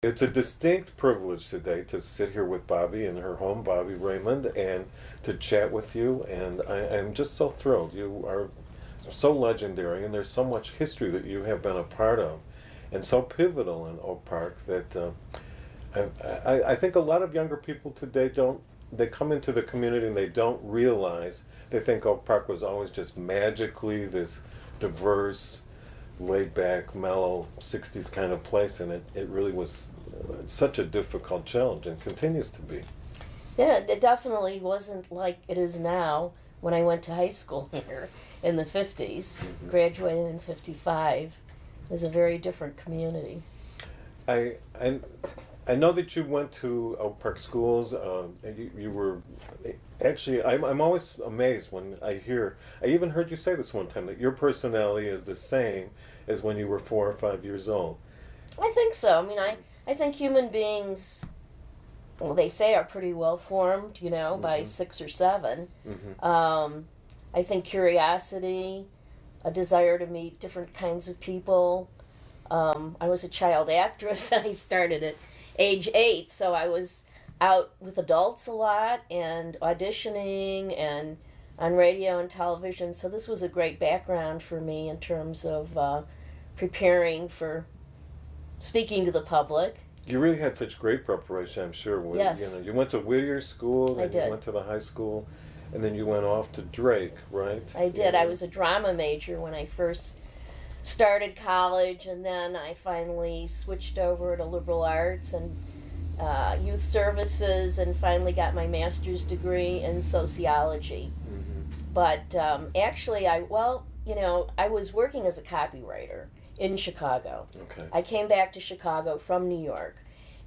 It's a distinct privilege today to sit here with Bobbie in her home, Bobbie Raymond, and to chat with you. And I'm just so thrilled. You are so legendary, and there's so much history that you have been a part of, and so pivotal in Oak Park that I think a lot of younger people today don't. They come into the community and they don't realize. They think Oak Park was always just magically this diverse, laid back, mellow 60s kind of place, and it really was such a difficult challenge and continues to be. Yeah, it definitely wasn't like it is now when I went to high school here in the 50s, graduated in 55. It was a very different community. I, I, I know that you went to Oak Park schools, and you were actually, I'm always amazed when I hear, I even heard you say this one time, that your personality is the same as when you were 4 or 5 years old. I think so. I mean, I think human beings, well, they say are pretty well formed, by 6 or 7. I think curiosity, a desire to meet different kinds of people. I was a child actress. I started at age 8, so I was out with adults a lot and auditioning and on radio and television. So this was a great background for me in terms of preparing for speaking to the public. You really had such great preparation, I'm sure. Yes. You went to Whittier School, I then did. you went to the high school, and then you went off to Drake, right? I did. Yeah. I was a drama major when I first started college, and then I finally switched over to liberal arts and youth services, and finally got my master's degree in sociology. But actually, I was working as a copywriter in Chicago. Okay. I came back to Chicago from New York,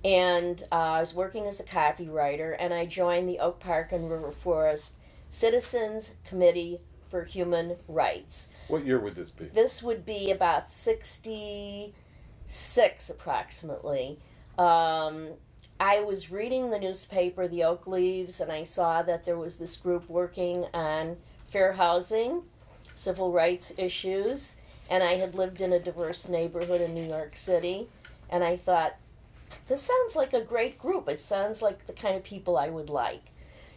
and I was working as a copywriter, and I joined the Oak Park and River Forest Citizens Committee for Human Rights. What year would this be? This would be about 66 approximately. I was reading the newspaper, the Oak Leaves, and I saw that there was this group working on fair housing, civil rights issues, and I had lived in a diverse neighborhood in New York City, and I thought, this sounds like a great group. It sounds like the kind of people I would like.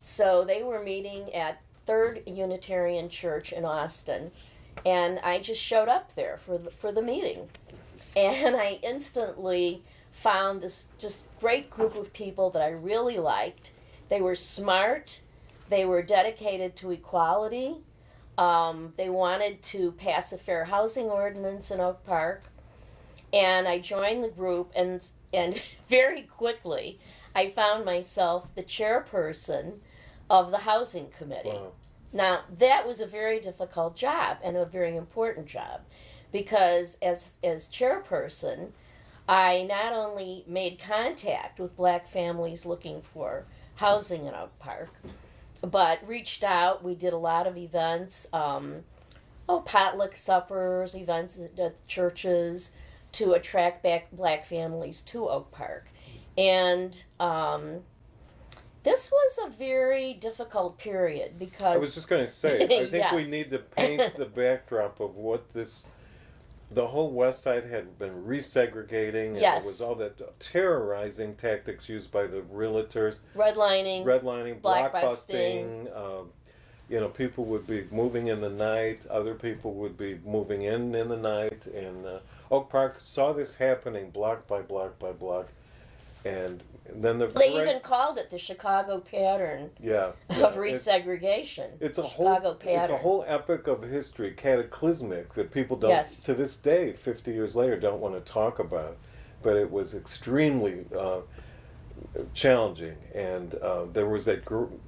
So they were meeting at Third Unitarian Church in Austin, and I just showed up there for the meeting, and I instantly found this just great group of people that I really liked. They were smart, they were dedicated to equality, they wanted to pass a fair housing ordinance in Oak Park, and I joined the group, and very quickly I found myself the chairperson of the housing committee. Wow. Now, that was a very difficult job and a very important job, because as chairperson, I not only made contact with black families looking for housing in Oak Park, but reached out. We did a lot of events, potluck suppers, events at churches to attract back black families to Oak Park. And this was a very difficult period because... I was just going to say, I think Yeah. we need to paint the backdrop of what the whole West Side had been resegregating, and Yes. there was all that terrorizing tactics used by the realtors, redlining, blockbusting. People would be moving in the night, other people would be moving in the night, and Oak Park saw this happening block by block by block, and then They even called it the Chicago pattern of resegregation. It's a Chicago pattern. It's a whole epic of history, cataclysmic, that people don't, Yes. to this day, 50 years later, don't want to talk about. But it was extremely challenging, and there was that group,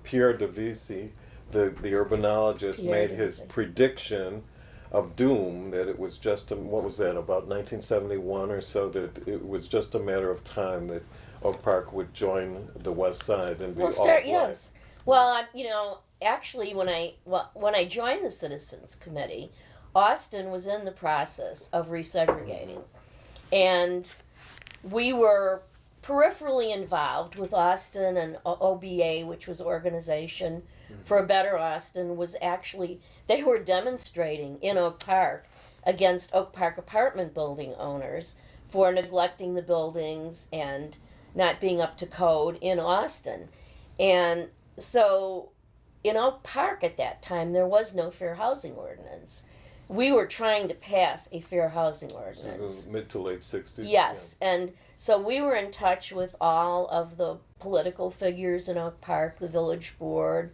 Pierre Devisi, the urbanologist, Pierre made his Devisi. prediction of doom, that it was just what was that, about 1971 or so, that it was just a matter of time that Oak Park would join the West Side and be all black. Yes. Well, actually, when I joined the Citizens Committee, Austin was in the process of resegregating, and we were peripherally involved with Austin, and OBA, which was Organization for a Better Austin, was actually, they were demonstrating in Oak Park against Oak Park apartment building owners for neglecting the buildings and not being up to code in Austin. And so in Oak Park at that time, there was no fair housing ordinance. We were trying to pass a fair housing ordinance. This is mid to late 60s? Yes, yeah. And so we were in touch with all of the political figures in Oak Park, the village board,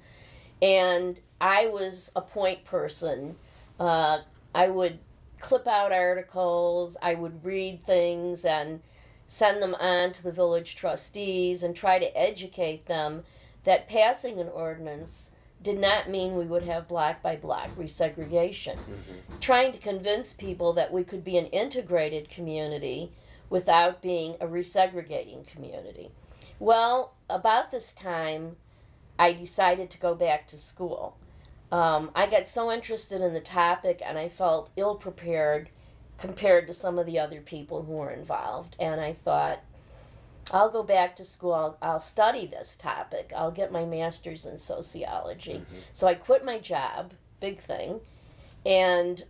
and I was a point person. I would clip out articles, I would read things and send them on to the village trustees and try to educate them that passing an ordinance did not mean we would have block by block resegregation. Mm-hmm. Trying to convince people that we could be an integrated community without being a resegregating community. Well, about this time, I decided to go back to school. I got so interested in the topic and I felt ill-prepared compared to some of the other people who were involved. And I thought, I'll go back to school, I'll study this topic, I'll get my master's in sociology. Mm-hmm. So I quit my job, big thing, and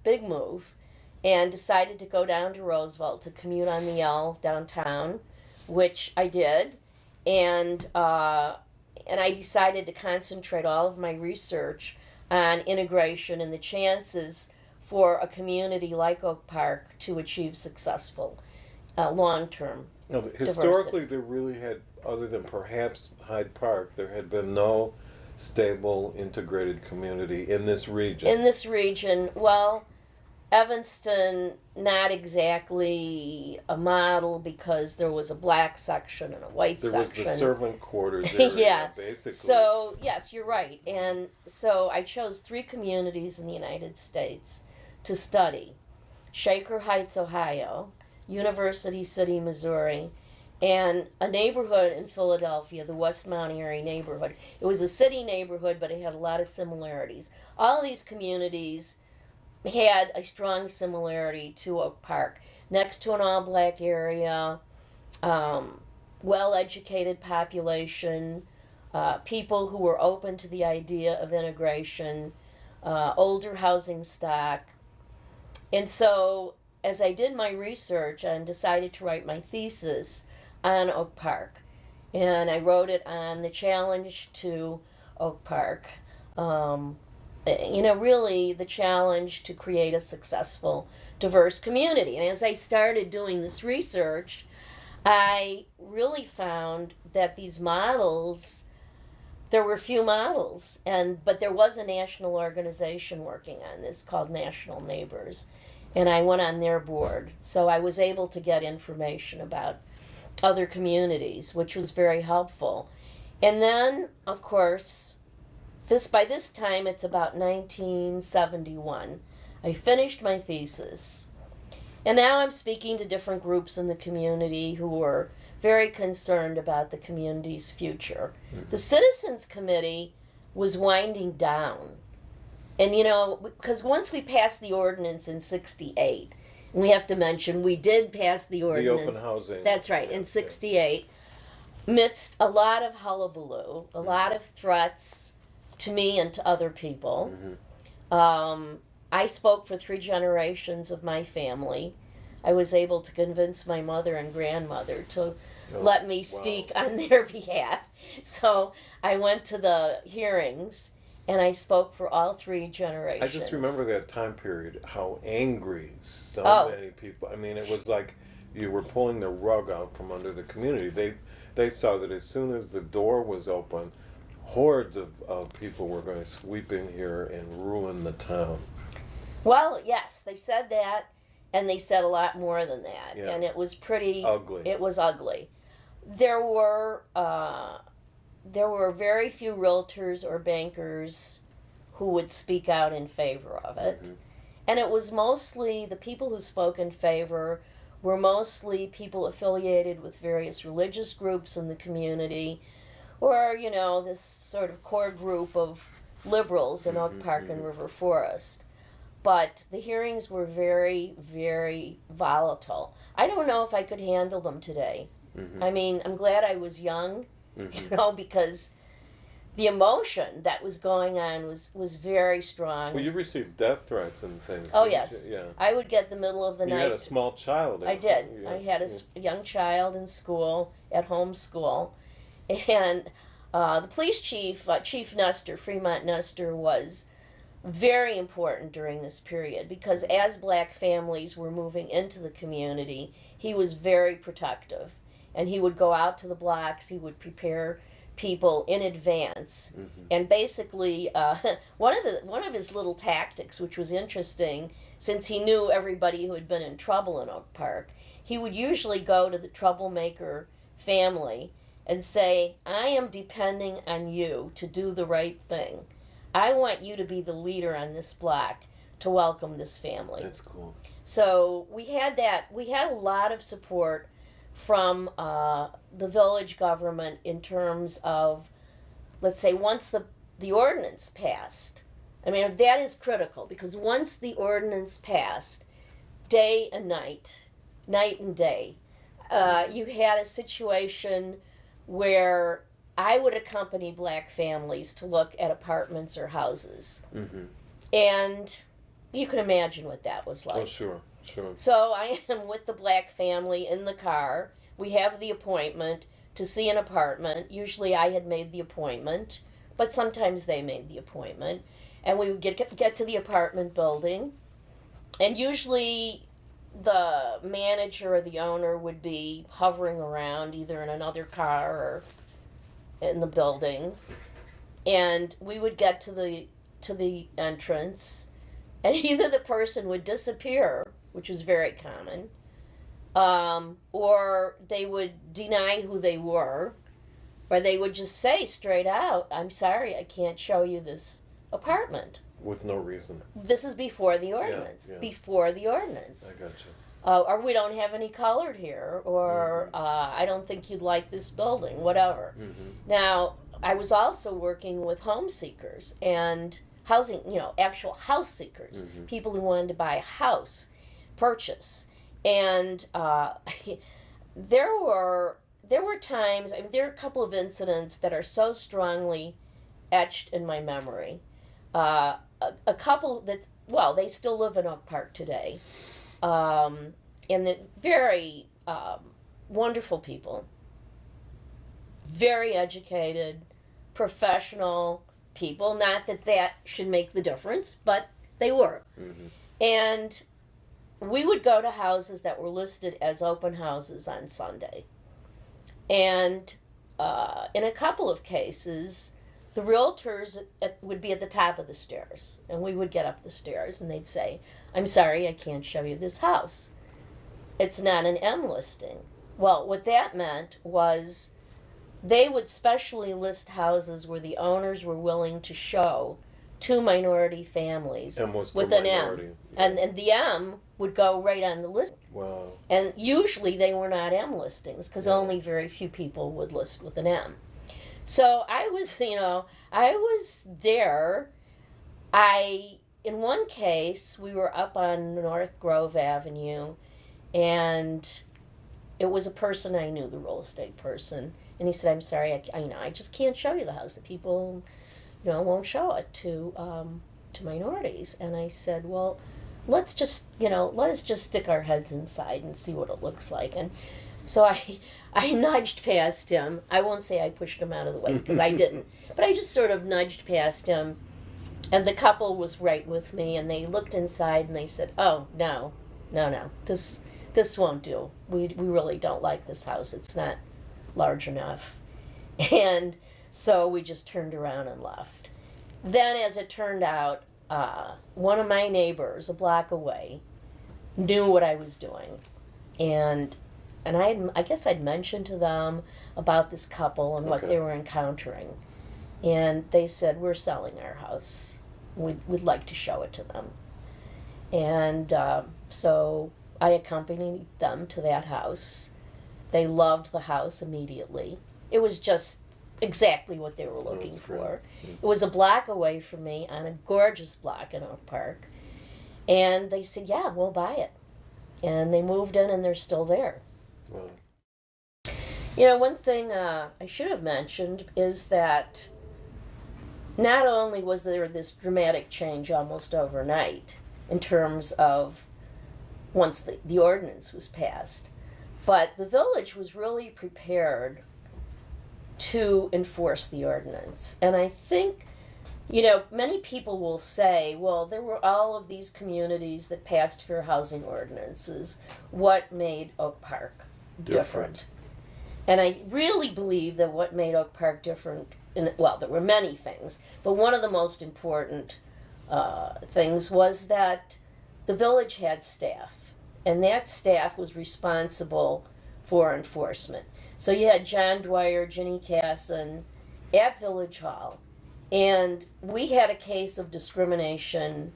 big move, and decided to go down to Roosevelt to commute on the L downtown, which I did, and I decided to concentrate all of my research on integration and the chances for a community like Oak Park to achieve successful long-term no, historically, diversity. There really had, other than perhaps Hyde Park, there had been no stable, integrated community in this region. In this region, well, Evanston, not exactly a model because there was a black section and a white section. There was the servant quarters area, yeah. Basically. So, yes, you're right. And so I chose 3 communities in the United States to study. Shaker Heights, Ohio, University City, Missouri, and a neighborhood in Philadelphia, the Westmount area neighborhood. It was a city neighborhood, but it had a lot of similarities. All of these communities had a strong similarity to Oak Park. Next to an all-black area, well-educated population, people who were open to the idea of integration, older housing stock. And so as I did my research and decided to write my thesis on Oak Park, and I wrote it on the challenge to Oak Park, really the challenge to create a successful, diverse community. And as I started doing this research, I really found that these models, there were few models, but there was a national organization working on this called National Neighbors. And I went on their board. So I was able to get information about other communities, which was very helpful. And then, of course, by this time, it's about 1971. I finished my thesis. And now I'm speaking to different groups in the community who were very concerned about the community's future. Mm-hmm. The Citizens Committee was winding down. And, because once we passed the ordinance in 68, and we have to mention, we did pass the ordinance. The open housing. That's right, in 68, amidst a lot of hullabaloo, a lot of threats to me and to other people. Mm-hmm. I spoke for 3 generations of my family. I was able to convince my mother and grandmother to let me speak on their behalf. So I went to the hearings. And I spoke for all 3 generations. I just remember that time period, how angry so many people. I mean, it was like you were pulling the rug out from under the community. They saw that as soon as the door was open, hordes of people were going to sweep in here and ruin the town. Well, yes, they said that, and they said a lot more than that. Yeah. And it was pretty ugly. It was ugly. There were very few realtors or bankers who would speak out in favor of it. Mm-hmm. And it was mostly, the people who spoke in favor were mostly people affiliated with various religious groups in the community, or, this sort of core group of liberals in Oak Park and River Forest. But the hearings were very, very volatile. I don't know if I could handle them today. Mm-hmm. I mean, I'm glad I was young, because the emotion that was going on was very strong. Well, you received death threats and things. Oh, didn't yes. you? Yeah. I would get the middle of the You night. had a small child. I did. Yeah. I had a young child in school, at home school. And the police chief, Chief Nestor, Fremont Nestor, was very important during this period because as black families were moving into the community, he was very protective. And he would go out to the blocks, he would prepare people in advance. And basically, one of his little tactics, which was interesting, since he knew everybody who had been in trouble in Oak Park, he would usually go to the troublemaker family and say, I am depending on you to do the right thing. I want you to be the leader on this block to welcome this family. That's cool. So we had that. We had a lot of support from the village government in terms of, let's say, once the ordinance passed. I mean, that is critical because once the ordinance passed, day and night, night and day, you had a situation where I would accompany black families to look at apartments or houses. And you can imagine what that was like. Oh, sure. Sure. So I am with the black family in the car. We have the appointment to see an apartment. Usually I had made the appointment, but sometimes they made the appointment. And we would get to the apartment building. And usually the manager or the owner would be hovering around either in another car or in the building. And we would get to the entrance, and either the person would disappear, which was very common, or they would deny who they were, or they would just say straight out, I'm sorry, I can't show you this apartment. With no reason. This is before the ordinance. Yeah. Before the ordinance. I gotcha. Or we don't have any colored here, or I don't think you'd like this building, whatever. Now, I was also working with home seekers and housing, actual house seekers, people who wanted to buy a house, purchase. And there were times, I mean, there are a couple of incidents that are so strongly etched in my memory. A couple that, well, they still live in Oak Park today. And they're very wonderful people. Very educated, professional people. Not that that should make the difference, but they were. And we would go to houses that were listed as open houses on Sunday. And in a couple of cases, the realtors would be at the top of the stairs. And we would get up the stairs and they'd say, I'm sorry, I can't show you this house. It's not an M listing. Well, what that meant was they would specially list houses where the owners were willing to show two minority families with an minority. M. And the M would go right on the list. Wow. And usually they were not M listings because only very few people would list with an M. So I was, I was there. In one case, we were up on North Grove Avenue, and it was a person I knew, the real estate person. And he said, I'm sorry, I just can't show you the house. The people, won't show it to minorities. And I said, well, let us just stick our heads inside and see what it looks like. And so I nudged past him. I won't say I pushed him out of the way because I didn't. But I just sort of nudged past him. And the couple was right with me. And they looked inside and they said, oh, no. This won't do. We really don't like this house. It's not large enough. And so we just turned around and left. Then, as it turned out, one of my neighbors a block away knew what I was doing. And I guess I'd mentioned to them about this couple and what they were encountering. And they said, we're selling our house. We'd like to show it to them. And so I accompanied them to that house. They loved the house immediately. It was just exactly what they were looking for. It was a block away from me on a gorgeous block in Oak Park. And they said, yeah, we'll buy it. And they moved in and they're still there. Wow. One thing I should have mentioned is that not only was there this dramatic change almost overnight in terms of once the ordinance was passed, but the village was really prepared to enforce the ordinance. And I think, many people will say, well, there were all of these communities that passed fair housing ordinances. What made Oak Park different? And I really believe that what made Oak Park different, well, there were many things, but one of the most important things was that the village had staff, and that staff was responsible for enforcement. So you had John Dwyer, Ginny Casson at Village Hall, and we had a case of discrimination.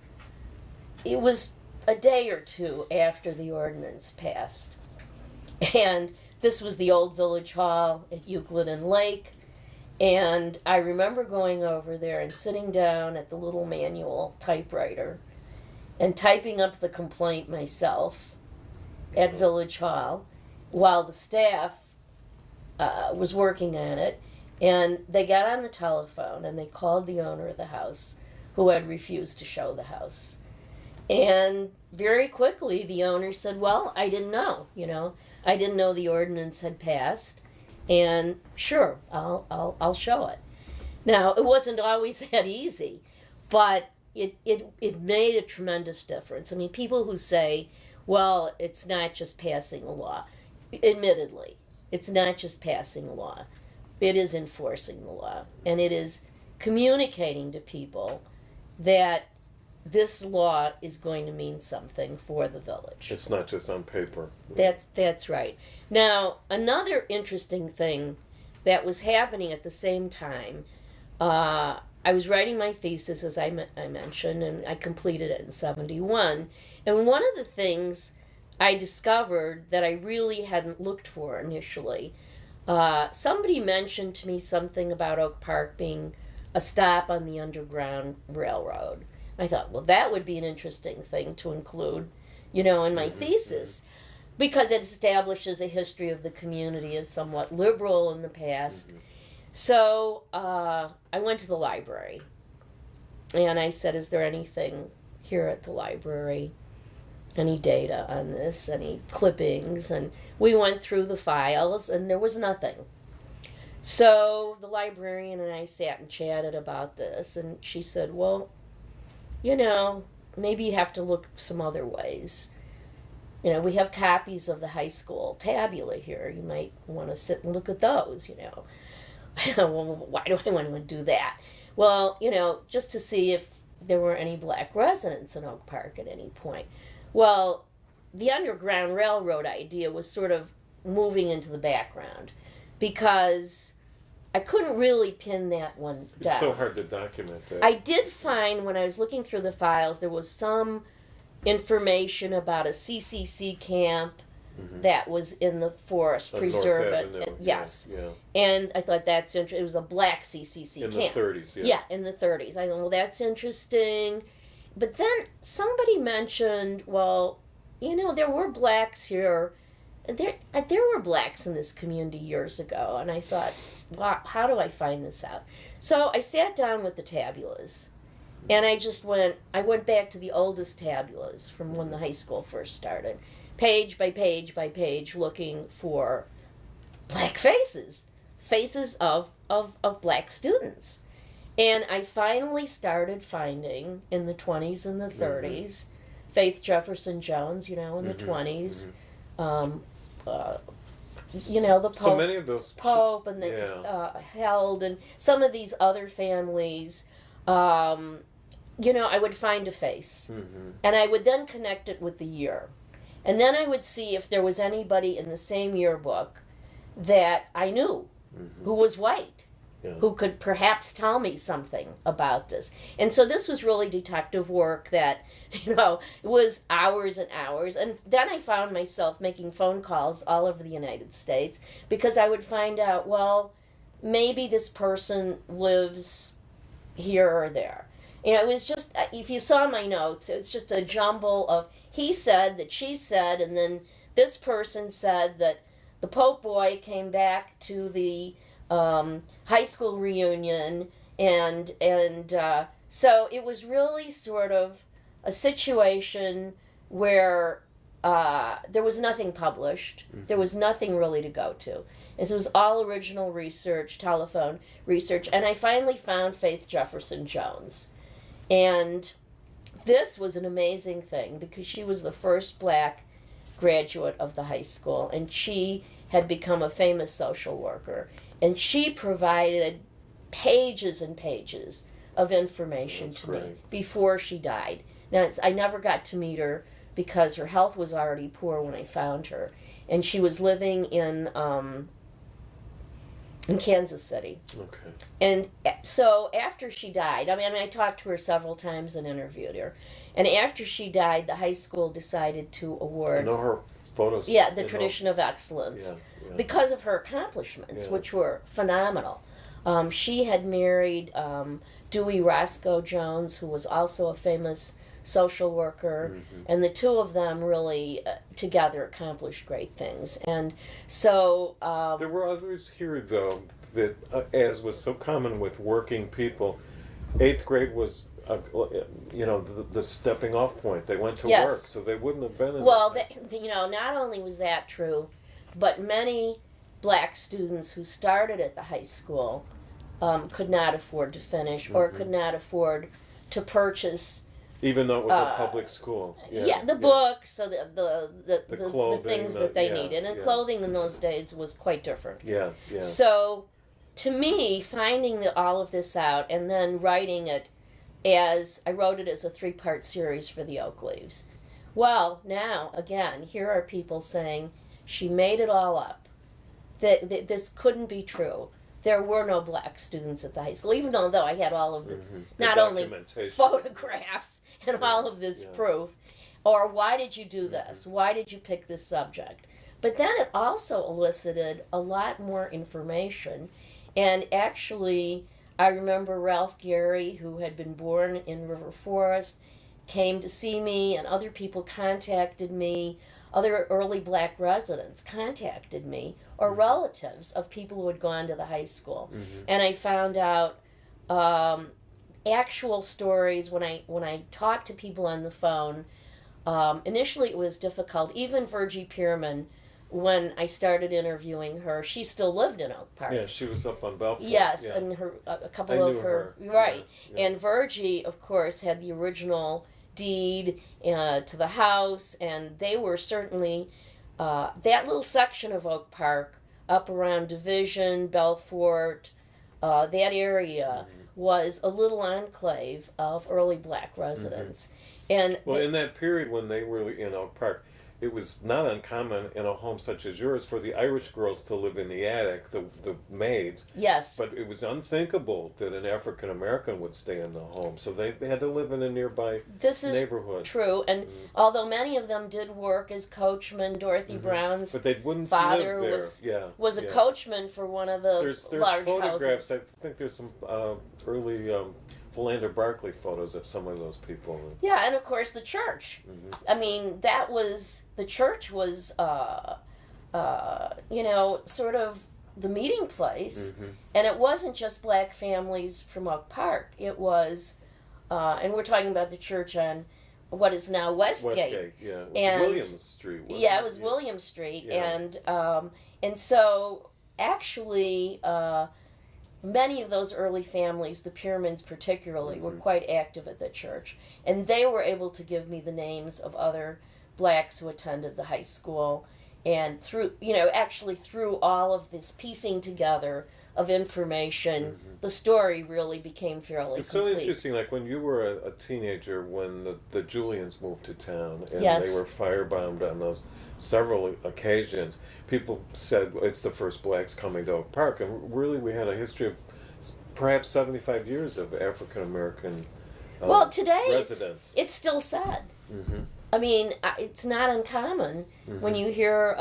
It was a day or two after the ordinance passed. And this was the old Village Hall at Euclid and Lake. And I remember going over there and sitting down at the little manual typewriter and typing up the complaint myself at Village Hall while the staff was working on it. And they got on the telephone and they called the owner of the house, who had refused to show the house. And very quickly the owner said, well, I didn't know, I didn't know the ordinance had passed, and sure, I'll show it. Now, it wasn't always that easy, but it made a tremendous difference. I mean, people who say, well, it's not just passing a law. Admittedly, it's not just passing a law. It is enforcing the law, and it is communicating to people that this law is going to mean something for the village. It's not just on paper. That's right. Now, another interesting thing that was happening at the same time, I was writing my thesis, as I mentioned, and I completed it in 1971. And one of the things I discovered that I really hadn't looked for initially, somebody mentioned to me something about Oak Park being a stop on the Underground Railroad. I thought, well, that would be an interesting thing to include, in my thesis, because it establishes a history of the community as somewhat liberal in the past. So I went to the library, and I said, is there anything here at the library, any data on this, any clippings? And we went through the files, and there was nothing. So the librarian and I sat and chatted about this, and she said, well, maybe you have to look some other ways. We have copies of the high school tabula here. You might want to sit and look at those, Well, why do I want to do that? Well, just to see if there were any black residents in Oak Park at any point. Well, the Underground Railroad idea was sort of moving into the background because I couldn't really pin that one down. It's so hard to document that. I did find when I was looking through the files, there was some information about a CCC camp that was in the forest preserve. Yes. Yeah. And I thought that's interesting. It was a black CCC camp. In the 30s, yeah. Yeah, in the 30s. I thought, well, that's interesting. But then somebody mentioned, well, there were blacks here. There were blacks in this community years ago. And I thought, wow, how do I find this out? So I sat down with the tabulas. And I went back to the oldest tabulas from when the high school first started. Page by page by page, looking for black faces of black students. And I finally started finding in the 20s and the 30s, Faith Jefferson Jones, in the 20s, the Pope, so many of those Pope and the Held and some of these other families, I would find a face. And I would then connect it with the year. And then I would see if there was anybody in the same yearbook that I knew who was white, who could perhaps tell me something about this. And so this was really detective work that, it was hours and hours. And then I found myself making phone calls all over the United States because I would find out, well, maybe this person lives here or there. It was just, if you saw my notes, it's just a jumble of he said that she said, and then this person said that the Pope boy came back to the high school reunion and so it was really sort of a situation where there was nothing published. There was nothing really to go to. This was all original research, telephone research, and I finally found Faith Jefferson Jones. And this was an amazing thing because she was the first black graduate of the high school, and she had become a famous social worker. And she provided pages and pages of information to me before she died. Now, I never got to meet her because her health was already poor when I found her. And she was living in Kansas City. Okay. And so after she died, I talked to her several times and interviewed her. And after she died, the high school decided to award... I know her photos. Yeah, the Tradition of Excellence. Yeah. Because of her accomplishments, which were phenomenal. She had married Dewey Roscoe Jones, who was also a famous social worker, and the two of them really together accomplished great things. And so there were others here, though, that as was so common with working people, 8th grade was the stepping off point. They went to work, so they wouldn't have been in not only was that true, but many black students who started at the high school could not afford to finish or could not afford to purchase. Even though it was a public school. The books, so the clothing, things that they needed. And clothing in those days was quite different. Yeah. So, to me, finding all of this out and then writing it I wrote it as a 3-part series for the Oak Leaves. Well, now, again, here are people saying she made it all up. That this couldn't be true. There were no black students at the high school, even though I had all of the not only photographs and all of this proof. Or why did you do this? Why did you pick this subject? But then it also elicited a lot more information. And actually, I remember Ralph Gary, who had been born in River Forest, came to see me, and other people contacted me. Other early black residents contacted me, or relatives of people who had gone to the high school. And I found out actual stories when I talked to people on the phone. Initially it was difficult. Even Virgie Pierman, when I started interviewing her, she still lived in Oak Park. Yeah, she was up on Belfort. Yes, and a couple of her. Right. Yeah. And Virgie, of course, had the original deed to the house, and they were certainly that little section of Oak Park up around Division, Belfort, that area was a little enclave of early black residents. And in that period when they were in Oak Park, it was not uncommon in a home such as yours for the Irish girls to live in the attic, the maids. Yes. But it was unthinkable that an African American would stay in the home, so they had to live in a nearby neighborhood. This is true, and although many of them did work as coachmen, Dorothy Brown's but they wouldn't father live there. was a coachman for one of the there's large photographs. houses. I think there's some early Philander Barkley photos of some of those people. Yeah, and of course the church. I mean, the church was, sort of the meeting place. And it wasn't just black families from Oak Park. It was, and we're talking about the church on what is now Westgate. Yeah. It was William Street, wasn't it? Yeah, it was William Street. Yeah. And so, actually, many of those early families, the Piermans particularly, were quite active at the church. And they were able to give me the names of other blacks who attended the high school. And through all of this piecing together of information, the story really became fairly It's complete. so interesting, like when you were a teenager, when the Julians moved to town, and they were firebombed on those several occasions, people said it's the first blacks coming to Oak Park, and really we had a history of perhaps 75 years of African American today residents. It's still said. I mean, it's not uncommon when you hear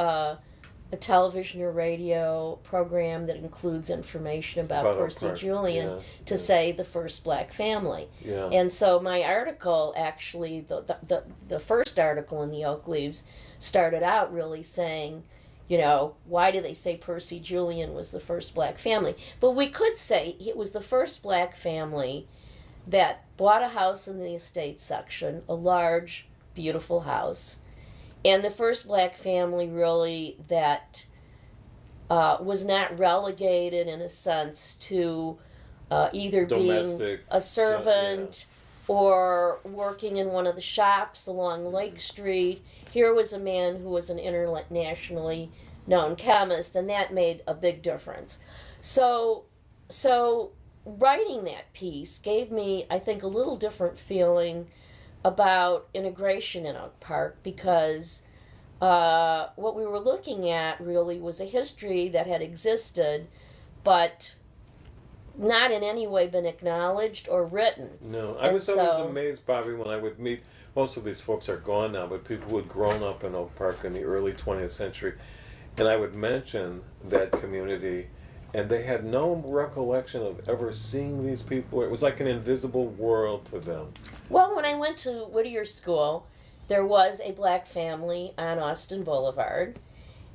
a television or radio program that includes information about Percy Julian to say the first black family. Yeah. And so my article, actually, the first article in the Oak Leaves, started out really saying, Why do they say Percy Julian was the first black family? But we could say it was the first black family that bought a house in the estate section, a large, beautiful house, and the first black family really that was not relegated in a sense to either domestic, being a servant or working in one of the shops along Lake Street. Here was a man who was an internationally known chemist, and that made a big difference. So writing that piece gave me, I think, a little different feeling about integration in Oak Park, because what we were looking at really was a history that had existed, but not in any way been acknowledged or written. No, I was always amazed, Bobbie, when I would meet, most of these folks are gone now, but people who had grown up in Oak Park in the early 20th century, and I would mention that community, and they had no recollection of ever seeing these people. It was like an invisible world to them. Well, when I went to Whittier School, there was a black family on Austin Boulevard,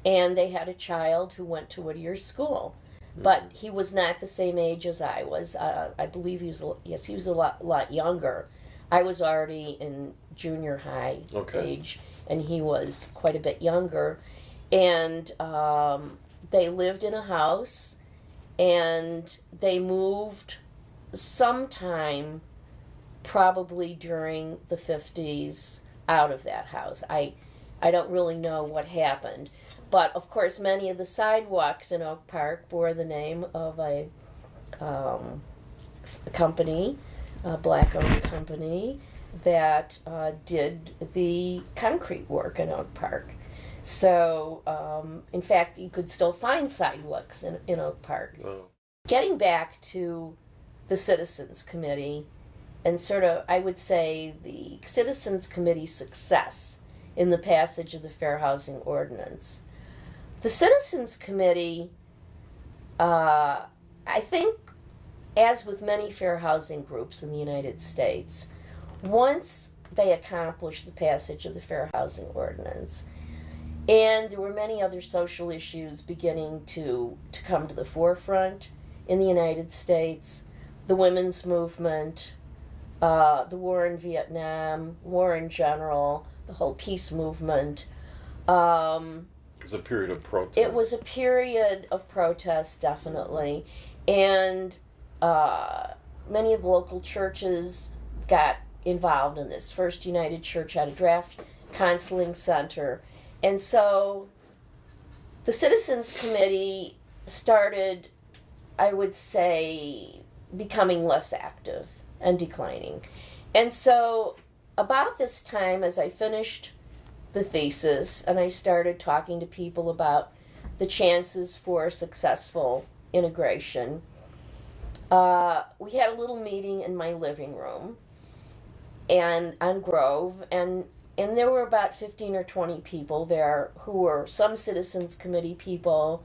and they had a child who went to Whittier School. But he was not the same age as I was. I believe he was a lot younger. I was already in junior high age, and he was quite a bit younger. And they lived in a house, and they moved sometime probably during the 50s out of that house. I don't really know what happened. But, of course, many of the sidewalks in Oak Park bore the name of a company, a black-owned company, that did the concrete work in Oak Park. So, in fact, you could still find sidewalks in Oak Park. Wow. Getting back to the Citizens Committee, and sort of, I would say, the Citizens Committee's success in the passage of the Fair Housing Ordinance. The Citizens Committee, I think, as with many fair housing groups in the United States, once they accomplished the passage of the Fair Housing Ordinance, and there were many other social issues beginning to come to the forefront in the United States, the women's movement, the war in Vietnam, war in general, the whole peace movement. It was a period of protest. It was a period of protest, definitely. And many of the local churches got involved in this. First United Church had a draft counseling center. And so the Citizens Committee started, I would say, becoming less active and declining. And so about this time, as I finished the thesis and I started talking to people about the chances for successful integration, we had a little meeting in my living room and on Grove, and there were about 15 or 20 people there who were some Citizens Committee people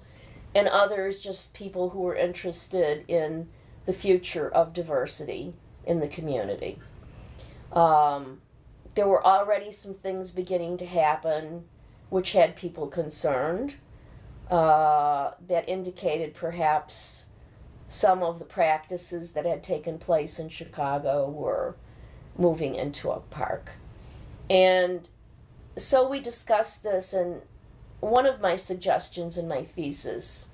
and others just people who were interested in the future of diversity in the community. There were already some things beginning to happen which had people concerned, that indicated perhaps some of the practices that had taken place in Chicago were moving into Oak Park. And so we discussed this, and one of my suggestions in my thesis,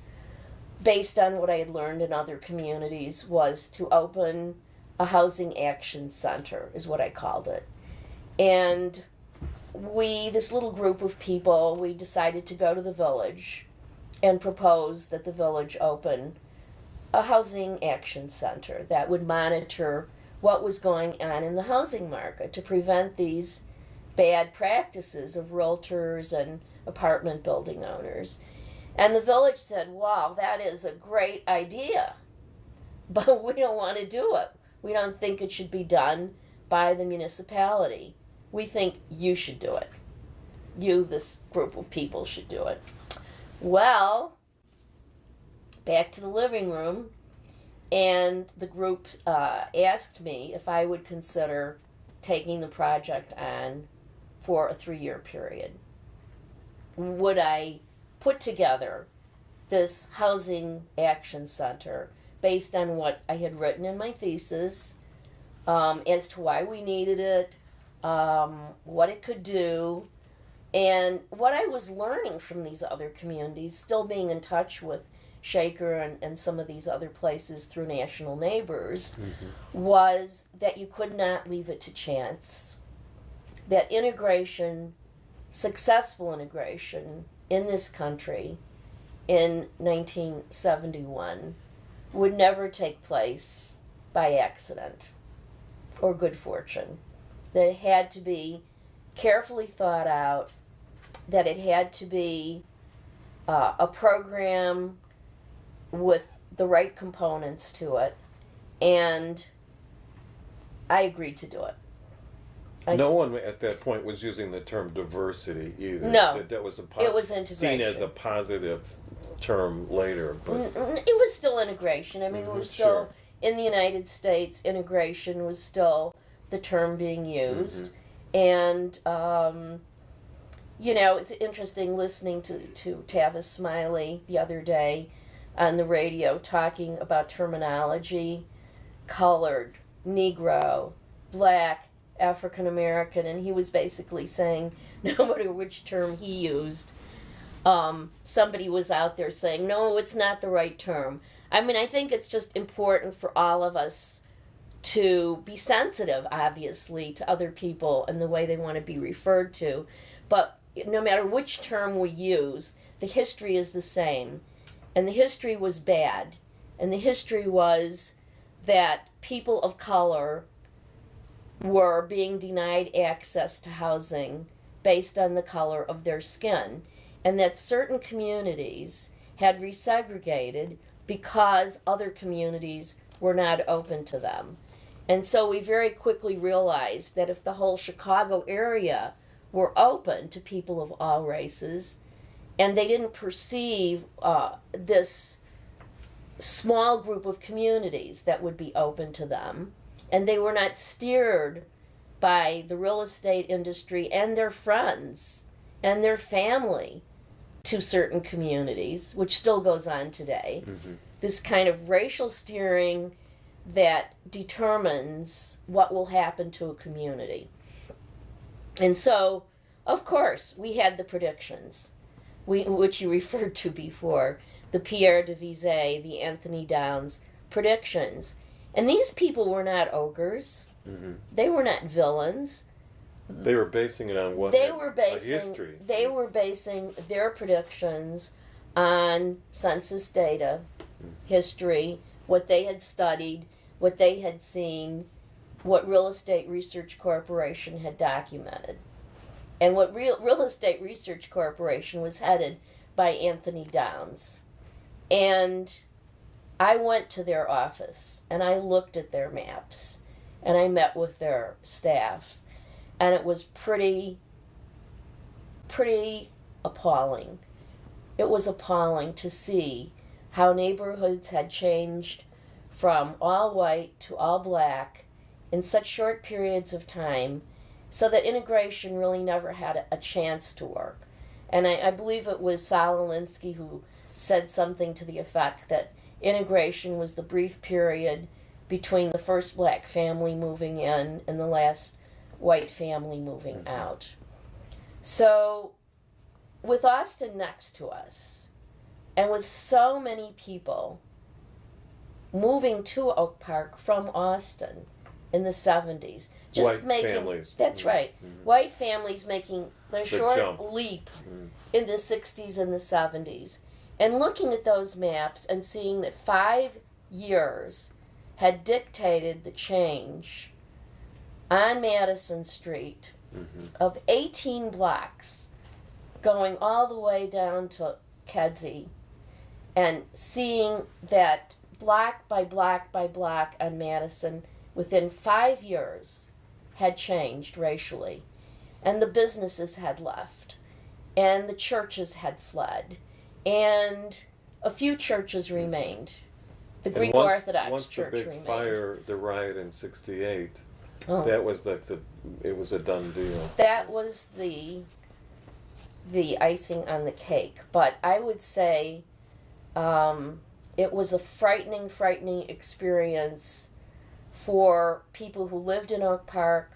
based on what I had learned in other communities, was to open a housing action center, is what I called it. And this little group of people, we decided to go to the village and propose that the village open a housing action center that would monitor what was going on in the housing market to prevent these bad practices of realtors and apartment building owners. And the village said, wow, that is a great idea, but we don't want to do it. We don't think it should be done by the municipality. We think you should do it. You, this group of people, should do it. Well, back to the living room, and the group asked me if I would consider taking the project on for a 3-year period. Would I put together this housing action center based on what I had written in my thesis, as to why we needed it, what it could do, and what I was learning from these other communities, still being in touch with Shaker and some of these other places through National Neighbors, was that you could not leave it to chance. That integration, successful integration in this country in 1971 would never take place by accident or good fortune. That it had to be carefully thought out, that it had to be a program with the right components to it, and I agreed to do it. No one at that point was using the term diversity either. No, that was it was integration. Seen as a positive term later, but it was still integration. I mean, it was still in the United States. Integration was still the term being used, and it's interesting listening to Tavis Smiley the other day on the radio talking about terminology: colored, Negro, black, African American, and he was basically saying no matter which term he used, somebody was out there saying, no, it's not the right term. I mean, I think it's just important for all of us to be sensitive, obviously, to other people and the way they want to be referred to. But no matter which term we use, the history is the same. And the history was bad. And the history was that people of color were being denied access to housing based on the color of their skin, and that certain communities had resegregated because other communities were not open to them. And so we very quickly realized that if the whole Chicago area were open to people of all races, and they didn't perceive this small group of communities that would be open to them, and they were not steered by the real estate industry and their friends and their family to certain communities, which still goes on today. This kind of racial steering that determines what will happen to a community. And so, of course, we had the predictions, which you referred to before, the Pierre de Visay, the Anthony Downs predictions. And these people were not ogres. They were not villains. They were basing it on what? History. They were basing their predictions on census data, history, what they had studied, what they had seen, what Real Estate Research Corporation had documented. And what Real Estate Research Corporation was headed by Anthony Downs. And I went to their office and I looked at their maps and I met with their staff, and it was pretty appalling. It was appalling to see how neighborhoods had changed from all white to all black in such short periods of time, so that integration really never had a chance to work. And I believe it was Sal Alinsky who said something to the effect that integration was the brief period between the first black family moving in and the last white family moving out. So, with Austin next to us, and with so many people moving to Oak Park from Austin in the 70s, families. That's right. White families making the short leap in the 60s and the 70s. And looking at those maps and seeing that 5 years had dictated the change on Madison Street of 18 blocks going all the way down to Kedzie, and seeing that block by block by block on Madison within 5 years had changed racially, and the businesses had left, and the churches had fled, and a few churches remained. The Greek Orthodox Church remained. Once the big fire, the riot in '68, that was like it was a done deal. That was the the icing on the cake. But I would say it was a frightening experience for people who lived in Oak Park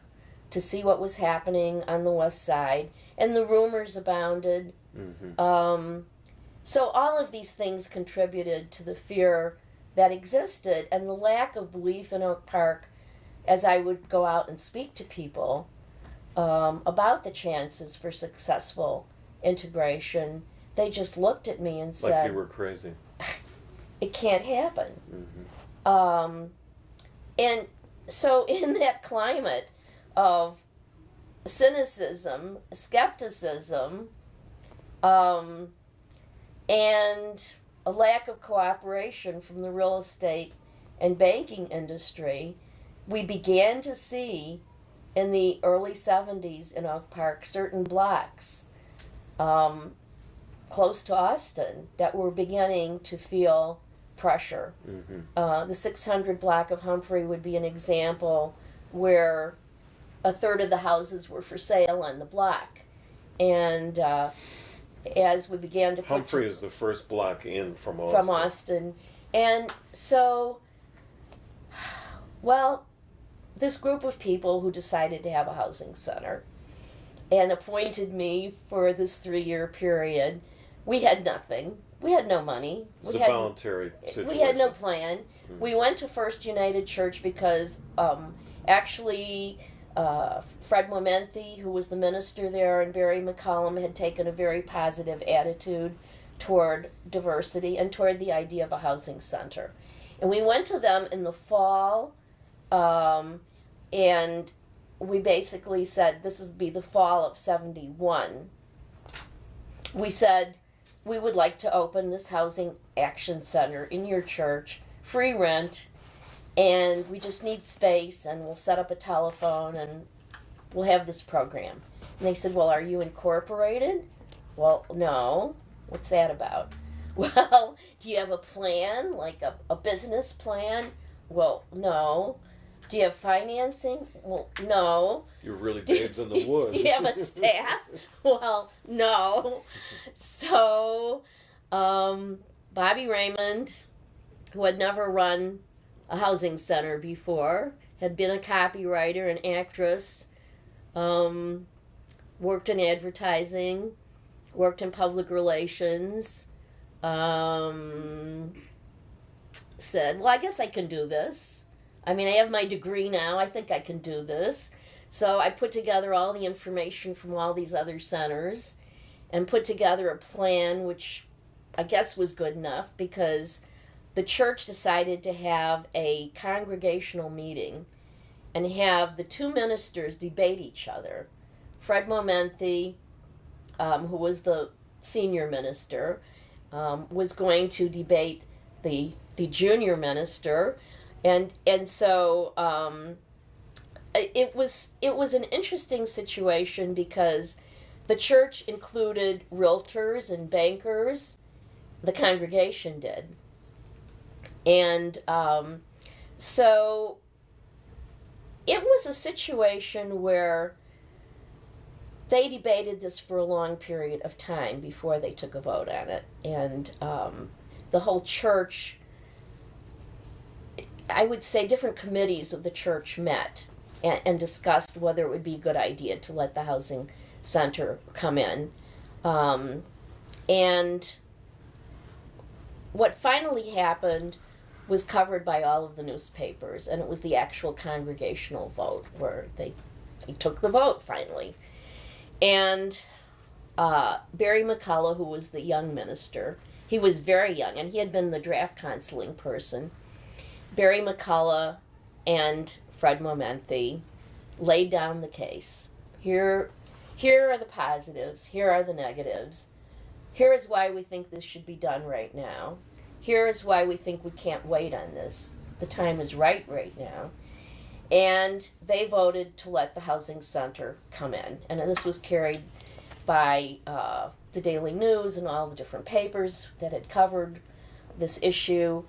to see what was happening on the west side, and the rumors abounded. So all of these things contributed to the fear that existed and the lack of belief in Oak Park as I would go out and speak to people about the chances for successful integration. They just looked at me and said, like you were crazy. It can't happen. And so in that climate of cynicism, skepticism, and a lack of cooperation from the real estate and banking industry, we began to see in the early 70s in Oak Park certain blocks close to Austin that were beginning to feel pressure. The 600 block of Humphrey would be an example where a third of the houses were for sale on the block. And as we began to Humphrey is the first block in from Austin. And so, well, this group of people who decided to have a housing center and appointed me for this 3-year period, we had nothing. We had no money. It was a voluntary situation. We had no plan. We went to First United Church because actually Fred Momenthi, who was the minister there, and Barry McCollum had taken a very positive attitude toward diversity and toward the idea of a housing center. And we went to them in the fall, and we basically said, this would be the fall of 71. We said, we would like to open this housing action center in your church, free rent, and we just need space, and we'll set up a telephone, and we'll have this program. And they said, well, are you incorporated? Well, no. What's that about? Well, do you have a plan, like a business plan? Well, no. Do you have financing? Well, no. You're really babes in the woods. Do you have a staff? Well, no. So, Bobbie Raymond, who had never run a housing center before, had been a copywriter, an actress, worked in advertising, worked in public relations, said, well, I guess I can do this. I mean, I have my degree now. I think I can do this. So I put together all the information from all these other centers and put together a plan, which I guess was good enough because the church decided to have a congregational meeting and have the two ministers debate each other. Fred Momenthi, who was the senior minister, was going to debate the junior minister. And so it was an interesting situation because the church included realtors and bankers. The congregation did. And so it was a situation where they debated this for a long period of time before they took a vote on it. And the whole church, I would say different committees of the church met and discussed whether it would be a good idea to let the housing center come in. And what finally happened was covered by all of the newspapers, and it was the actual congregational vote where they took the vote finally. And Barry McCullough, who was the young minister, he was very young, and he had been the draft counseling person. Barry McCullough and Fred Momenthi laid down the case. Here are the positives. Here are the negatives. Here is why we think this should be done right now. Here is why we think we can't wait on this. The time is right now. And they voted to let the housing center come in. And this was carried by the Daily News and all the different papers that had covered this issue.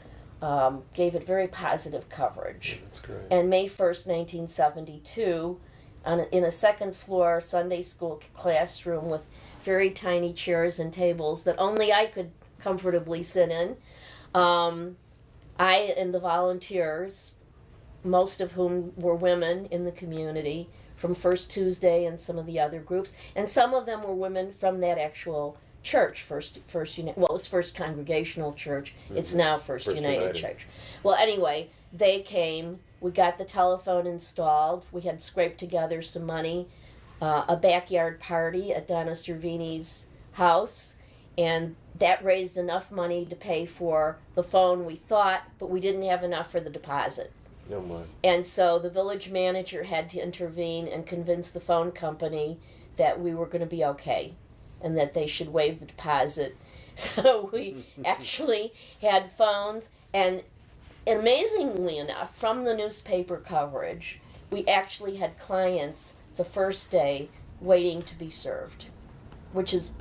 Gave it very positive coverage. That's great. And May 1st, 1972, in a second floor Sunday school classroom with very tiny chairs and tables that only I could comfortably sit in. I and the volunteers, most of whom were women in the community, from First Tuesday and some of the other groups, and some of them were women from that actual church, First it was First Congregational Church. It's now First United Church. Well, anyway, they came. We got the telephone installed. We had scraped together some money, a backyard party at Donna Cervini's house, and that raised enough money to pay for the phone, we thought, but we didn't have enough for the deposit. No my. And so the village manager had to intervene and convince the phone company that we were going to be okay and that they should waive the deposit. So we actually had phones, and amazingly enough, from the newspaper coverage, we actually had clients the first day waiting to be served, which is,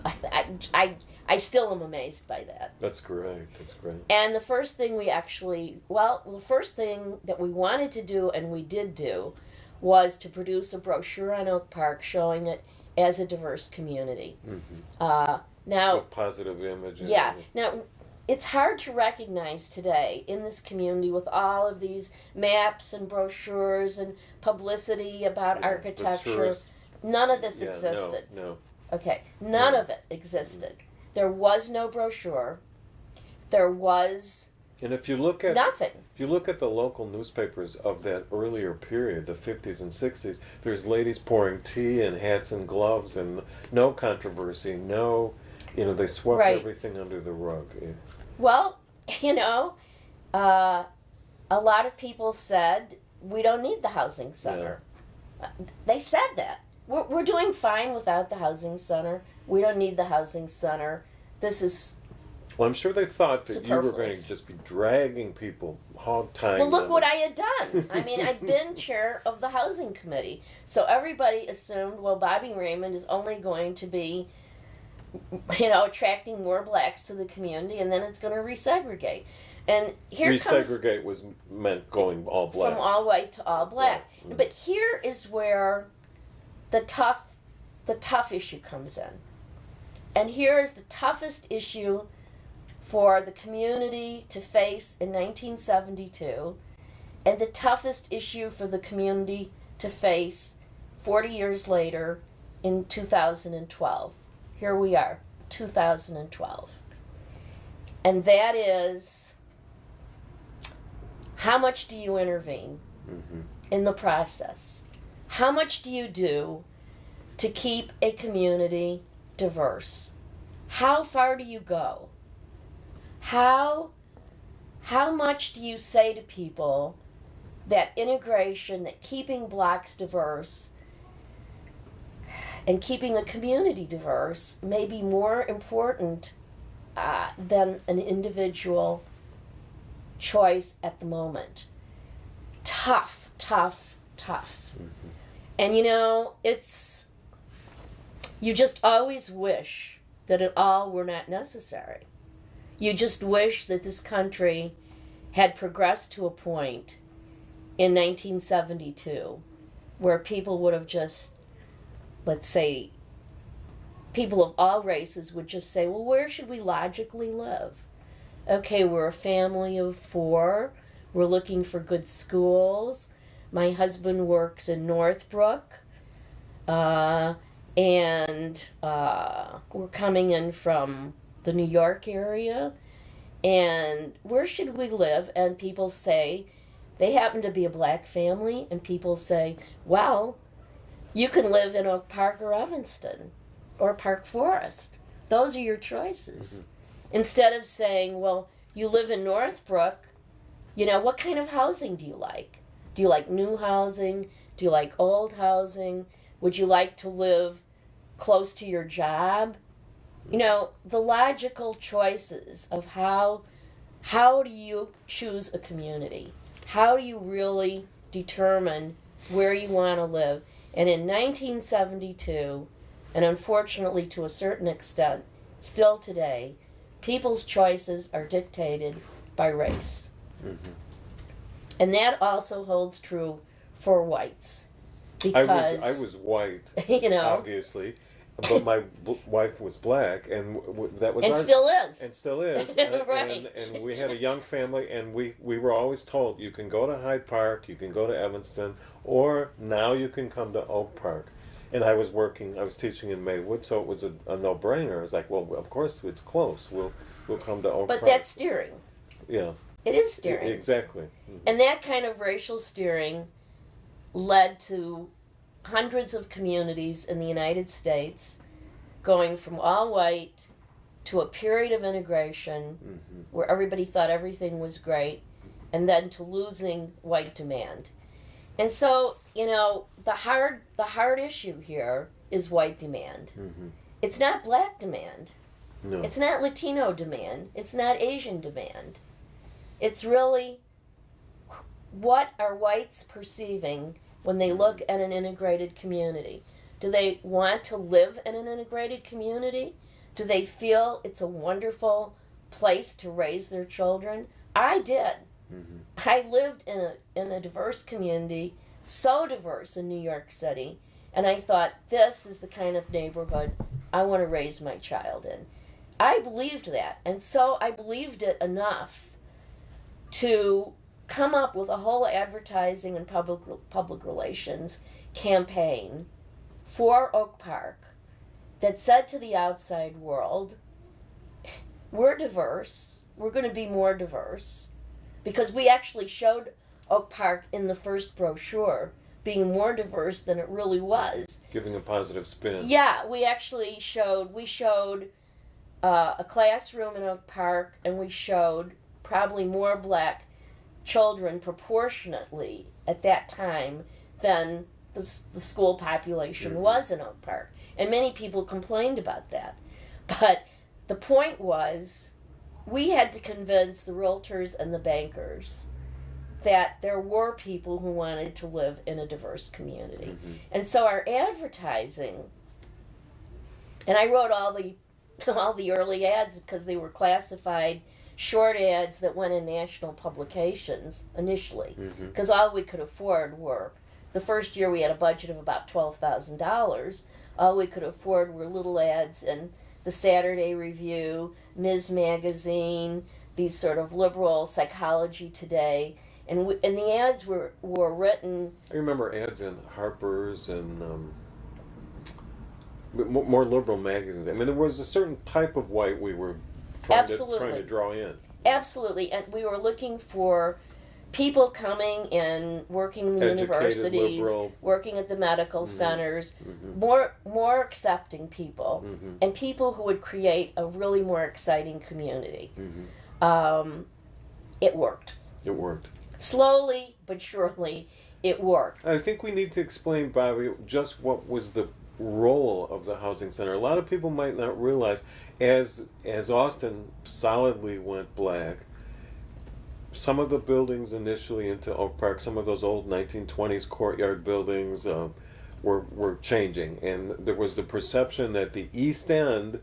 I still am amazed by that. That's great. That's great. And the first thing the first thing that we wanted to do, and we did do, was to produce a brochure on Oak Park showing it as a diverse community. Mm-hmm. Now, with positive images. Yeah. Now, it's hard to recognize today in this community with all of these maps and brochures and publicity about architecture. None of this existed. No. Okay. None of it existed. There was no brochure. There was And if you look at nothing. If you look at the local newspapers of that earlier period, the 50s and 60s, there's ladies pouring tea and hats and gloves and no controversy, they swept everything under the rug. Yeah. Well, a lot of people said, we don't need the housing center. Yeah. They said that. We're doing fine without the housing center. We don't need the housing center. This is Well, I'm sure they thought that you were going superfluous. to just be dragging people, hog-tying Well, look them. what I had done. I mean, I'd been chair of the housing committee. So everybody assumed, well, Bobbie Raymond is only going to be, attracting more blacks to the community, and then it's going to re-segregate. And here Re-segregate was meant going all black. From all white to all black. Mm-hmm. But here is where the tough issue comes in. And here is the toughest issue for the community to face in 1972, and the toughest issue for the community to face 40 years later in 2012. Here we are, 2012. And that is, how much do you intervene in the process? How much do you do to keep a community diverse? How far do you go? How much do you say to people that integration, that keeping blacks diverse and keeping a community diverse may be more important than an individual choice at the moment? Tough. And you just always wish that it all were not necessary. You just wish that this country had progressed to a point in 1972 where people would have just, let's say, people of all races would just say, well, where should we logically live? Okay, we're a family of 4. We're looking for good schools. My husband works in Northbrook. And we're coming in from the New York area, and where should we live? And people say, they happen to be a black family, and people say, well, you can live in Oak Park or Evanston or Park Forest. Those are your choices. Instead of saying, well, you live in Northbrook, what kind of housing do you like? Do you like new housing? Do you like old housing? Would you like to live close to your job? The logical choices of how do you choose a community? How do you really determine where you want to live? And in 1972, and unfortunately to a certain extent, still today, people's choices are dictated by race. And that also holds true for whites. Because I was white, you know, obviously, but my wife was black, and that was And our, still is. and still is, Right. and we had a young family, and we were always told you can go to Hyde Park, you can go to Evanston, or now you can come to Oak Park. And I was teaching in Maywood, so it was a no-brainer. It's like, well, of course it's close. We'll come to Oak But Park. that's steering. Yeah, It is steering. exactly. Mm-hmm. And that kind of racial steering led to hundreds of communities in the United States going from all white to a period of integration Mm-hmm. where everybody thought everything was great, and then to losing white demand. And so, the hard issue here is white demand. Mm-hmm. It's not black demand. No. It's not Latino demand. It's not Asian demand. It's really, what are whites perceiving when they look at an integrated community? Do they want to live in an integrated community? Do they feel it's a wonderful place to raise their children? I did. Mm-hmm. I lived in a diverse community, so diverse in New York City, and I thought, this is the kind of neighborhood I want to raise my child in. I believed that, and so I believed it enough to come up with a whole advertising and public relations campaign for Oak Park that said to the outside world, we're diverse, we're going to be more diverse, because we actually showed Oak Park in the first brochure being more diverse than it really was. Giving a positive spin. Yeah, we showed a classroom in Oak Park, and we showed probably more black children proportionately at that time than the school population Mm-hmm. was in Oak Park. And many people complained about that. But the point was, we had to convince the realtors and the bankers that there were people who wanted to live in a diverse community. Mm-hmm. And so our advertising, and I wrote all the early ads because they were classified short ads that went in national publications initially, because all we could afford were, the first year we had a budget of about $12,000. All we could afford were little ads in the Saturday Review, Ms. Magazine, these sort of liberal Psychology Today, and the ads were written. I remember ads in Harper's and more liberal magazines. I mean, there was a certain type of white we were trying to draw in. Absolutely, and we were looking for people coming in, working in the Educated, universities, liberal. working at the medical Mm-hmm. centers, Mm-hmm. more accepting people, Mm-hmm. and people who would create a really more exciting community. Mm-hmm. It worked. It worked. Slowly but surely, it worked. I think we need to explain, Bobbie, just what was the role of the housing center. A lot of people might not realize, as Austin solidly went black, some of the buildings initially into Oak Park, some of those old 1920s courtyard buildings were changing, and there was the perception that the East End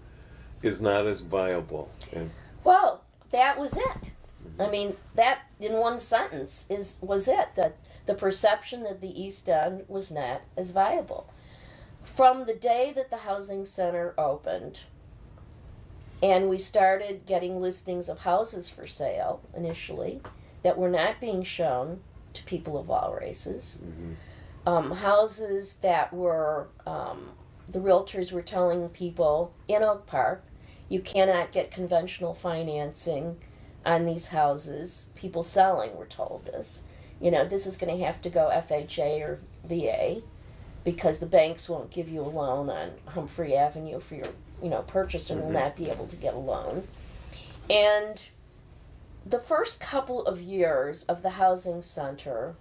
is not as viable. And Well, that was it. I mean, that in one sentence was it, that the perception that the East End was not as viable. From the day that the housing center opened, and we started getting listings of houses for sale initially that were not being shown to people of all races, houses that were, the realtors were telling people in Oak Park, you cannot get conventional financing on these houses. People selling were told this. This is going to have to go FHA or VA, because the banks won't give you a loan on Humphrey Avenue for your purchaser will not be able to get a loan. And the first couple of years of the housing center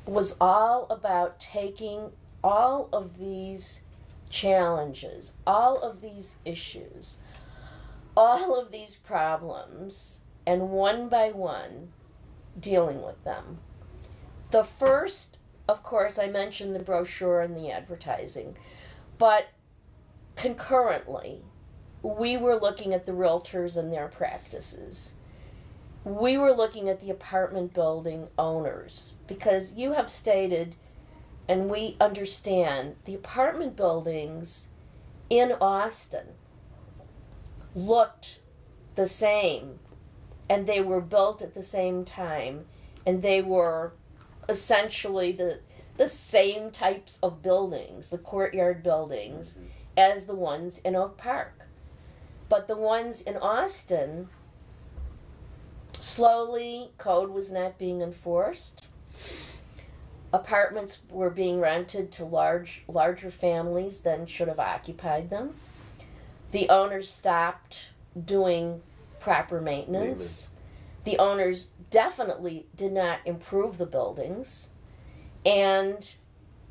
was all about taking all of these challenges, all of these issues, all of these problems, and one by one dealing with them. The first, of course, I mentioned the brochure and the advertising, but concurrently, we were looking at the realtors and their practices. We were looking at the apartment building owners, because you have stated, and we understand, the apartment buildings in Austin looked the same, and they were built at the same time, and they were essentially the same types of buildings, the courtyard buildings, as the ones in Oak Park. But the ones in Austin, slowly, code was not being enforced. Apartments were being rented to larger families than should have occupied them. The owners stopped doing proper maintenance. The owners definitely did not improve the buildings. And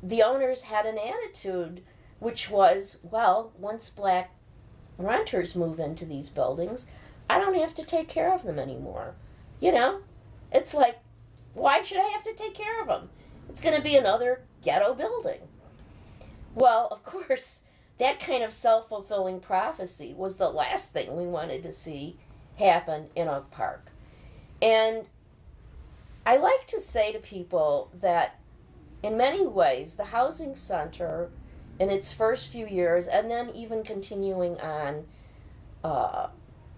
the owners had an attitude which was, well, once black renters move into these buildings, I don't have to take care of them anymore. You know, it's like, why should I have to take care of them? It's going to be another ghetto building. Well, of course, that kind of self-fulfilling prophecy was the last thing we wanted to see happen in Oak Park. And I like to say to people that in many ways, the housing center in its first few years, and then even continuing on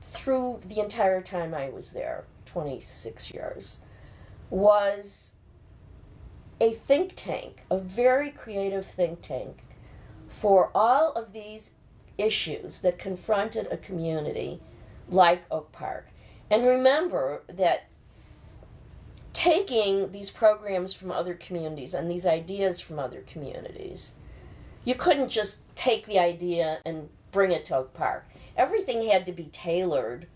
through the entire time I was there, 26 years, was a think tank, a very creative think tank for all of these issues that confronted a community like Oak Park. And remember that taking these programs from other communities and these ideas from other communities, you couldn't just take the idea and bring it to Oak Park. Everything had to be tailored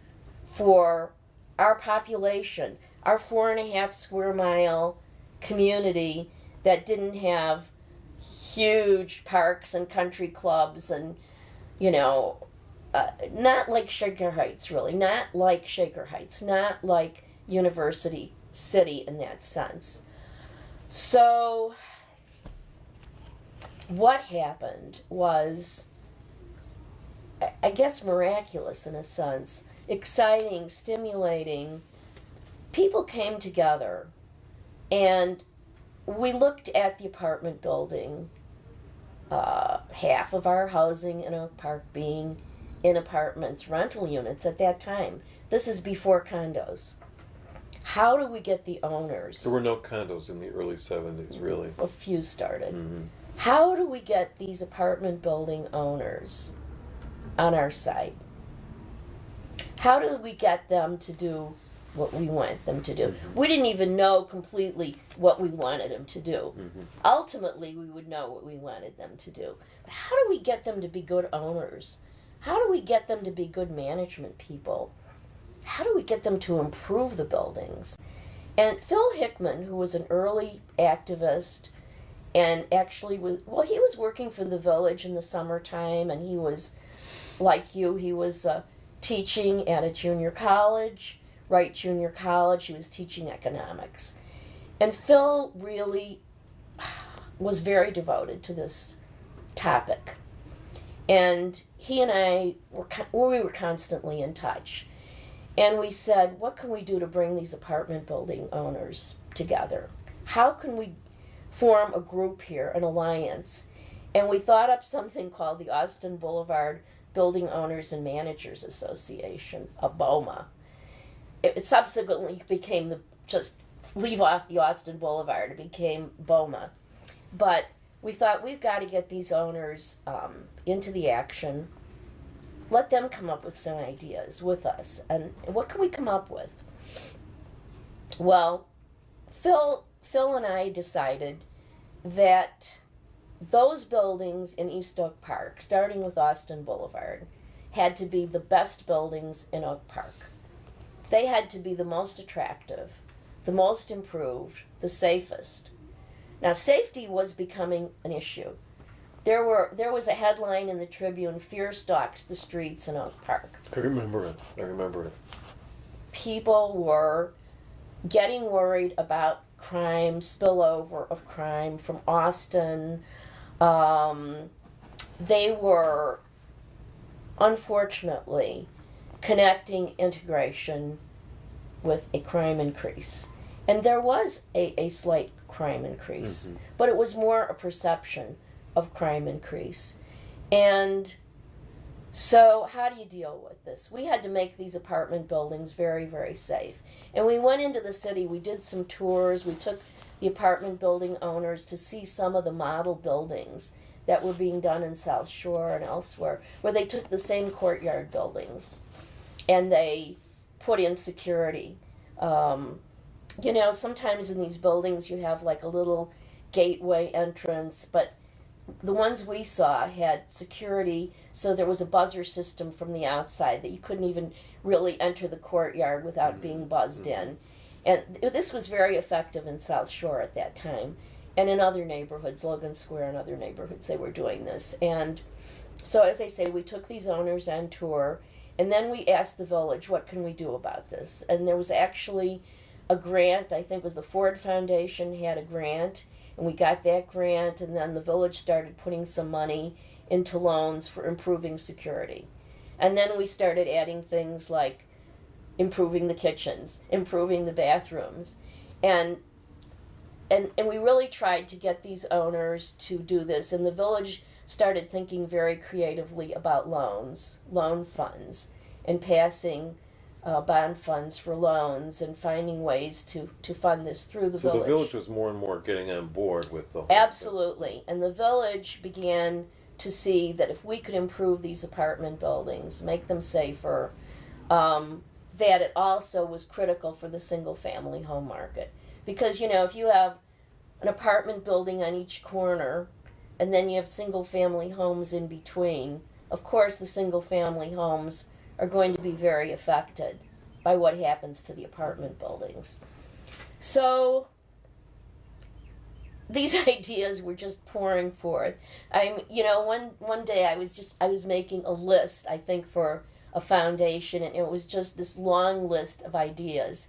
for our population, our 4.5 square mile community that didn't have huge parks and country clubs and, you know, not like Shaker Heights, really, not like Shaker Heights, not like University City in that sense. So what happened was, I guess, miraculous in a sense, exciting, stimulating. People came together and we looked at the apartment building, half of our housing in Oak Park being in apartments, rental units at that time. This is before condos. How do we get the owners? There were no condos in the early 70s, really. A few started. Mm-hmm. How do we get these apartment building owners on our side? How do we get them to do what we want them to do? Mm-hmm. We didn't even know completely what we wanted them to do. Mm-hmm. Ultimately, we would know what we wanted them to do. But how do we get them to be good owners? How do we get them to be good management people? How do we get them to improve the buildings? And Phil Hickman, who was an early activist and actually he was working for the village in the summertime, and he was, like you, he was teaching at a junior college, Wright Junior College. He was teaching economics. And Phil really was very devoted to this topic. And he and I were constantly in touch. And we said, what can we do to bring these apartment building owners together? How can we form a group here, an alliance? And we thought up something called the Austin Boulevard Building Owners and Managers Association, a BOMA. It subsequently became just leave off the Austin Boulevard, it became BOMA. But we thought, we've got to get these owners into the action. Let them come up with some ideas with us. And what can we come up with? Well, Phil and I decided that those buildings in East Oak Park, starting with Austin Boulevard, had to be the best buildings in Oak Park. They had to be the most attractive, the most improved, the safest. Now, safety was becoming an issue. There was a headline in the Tribune, "Fear stalks the streets in Oak Park." I remember it. People were getting worried about crime, spillover of crime from Austin. They were, unfortunately, connecting integration with a crime increase. And there was a slight crime increase, but it was more a perception of crime increase. And So how do you deal with this? We had to make these apartment buildings very, very safe. And we went into the city, we did some tours, we took the apartment building owners to see some of the model buildings that were being done in South Shore and elsewhere, where they took the same courtyard buildings and they put in security. You know, sometimes in these buildings you have like a little gateway entrance, but the ones we saw had security, so there was a buzzer system from the outside that you couldn't even really enter the courtyard without being buzzed in. And this was very effective in South Shore at that time. And in other neighborhoods, Logan Square and other neighborhoods, they were doing this. And so, as I say, we took these owners on tour, and then we asked the village, what can we do about this? And there was actually a grant, I think it was the Ford Foundation had a grant, and we got that grant, and then the village started putting some money into loans for improving security. And then we started adding things like improving the kitchens, improving the bathrooms. And we really tried to get these owners to do this. And the village started thinking very creatively about loans, loan funds, and passing bond funds for loans and finding ways to fund this through the village. So the village was more and more getting on board with the whole Absolutely. Thing. And the village began to see that if we could improve these apartment buildings, make them safer, that it also was critical for the single-family home market. Because, you know, if you have an apartment building on each corner and then you have single-family homes in between, of course the single-family homes are going to be very affected by what happens to the apartment buildings. So these ideas were just pouring forth. You know, one day I was making a list, I think, for a foundation, and it was just this long list of ideas.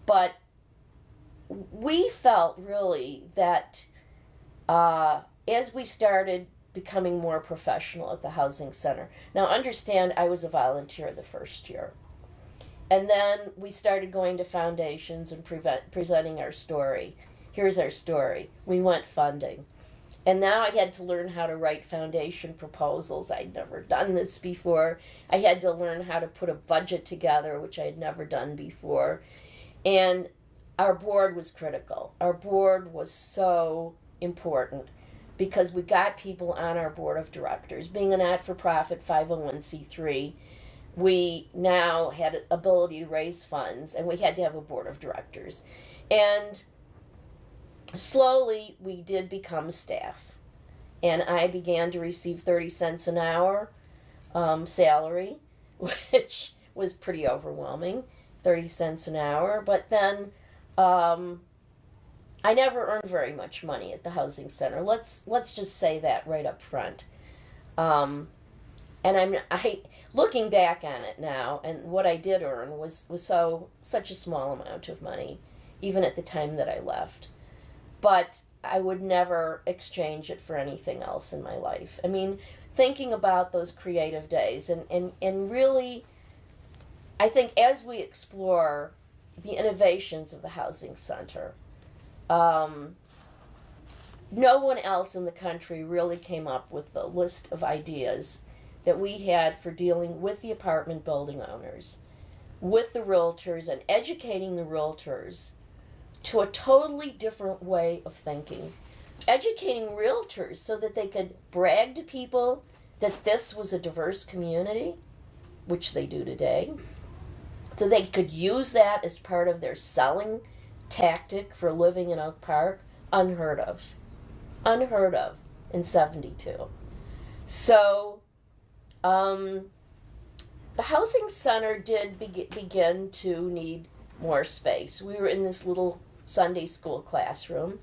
But we felt really that as we started becoming more professional at the housing center. Now understand, I was a volunteer the first year. And then we started going to foundations and presenting our story. Here's our story. We want funding. And now I had to learn how to write foundation proposals. I'd never done this before. I had to learn how to put a budget together, which I had never done before. And our board was critical. Our board was so important because we got people on our board of directors. Being a not-for-profit 501c3, we now had ability to raise funds, and we had to have a board of directors. And slowly, we did become staff. And I began to receive 30 cents an hour salary, which was pretty overwhelming, 30 cents an hour. But then I never earned very much money at the housing center. Let's just say that right up front. And I looking back on it now, and what I did earn was such a small amount of money, even at the time that I left. But I would never exchange it for anything else in my life. I mean, thinking about those creative days, and really, I think as we explore the innovations of the housing center, no one else in the country really came up with the list of ideas that we had for dealing with the apartment building owners, with the realtors, and educating the realtors to a totally different way of thinking. Educating realtors so that they could brag to people that this was a diverse community, which they do today, so they could use that as part of their selling tactic for living in Oak Park. Unheard of in 72. So the housing center did begin to need more space. We were in this little Sunday school classroom,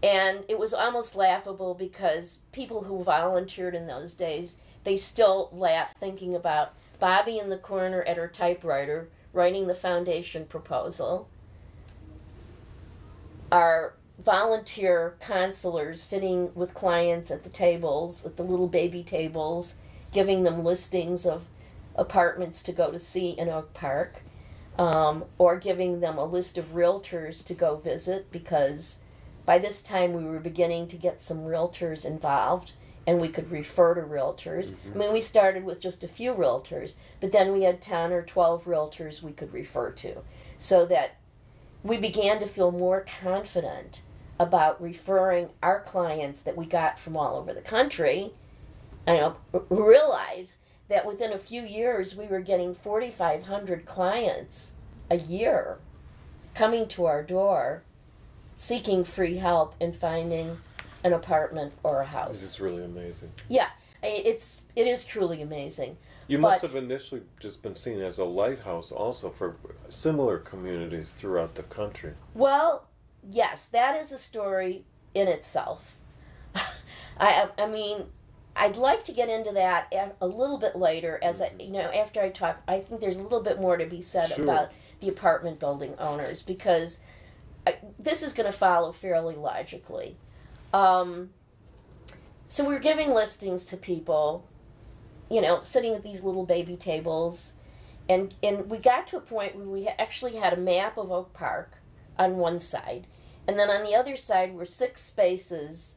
and it was almost laughable because people who volunteered in those days, they still laugh thinking about Bobbie in the corner at her typewriter writing the foundation proposal, our volunteer counselors sitting with clients at the tables, at the little baby tables, giving them listings of apartments to go to see in Oak Park, or giving them a list of realtors to go visit, because by this time we were beginning to get some realtors involved and we could refer to realtors. I mean, we started with just a few realtors, but then we had 10 or 12 realtors we could refer to, so that we began to feel more confident about referring our clients that we got from all over the country. I realize that within a few years we were getting 4,500 clients a year coming to our door seeking free help in finding an apartment or a house. It's really amazing. Yeah, it is truly amazing. You must have initially just been seen as a lighthouse also for similar communities throughout the country. Well, yes, that is a story in itself. I mean, I'd like to get into that a little bit later, as after I talk. I think there's a little bit more to be said about the apartment building owners, because this is going to follow fairly logically. So we're giving listings to people, sitting at these little baby tables, and we got to a point where we actually had a map of Oak Park on one side, and then on the other side were 6 spaces,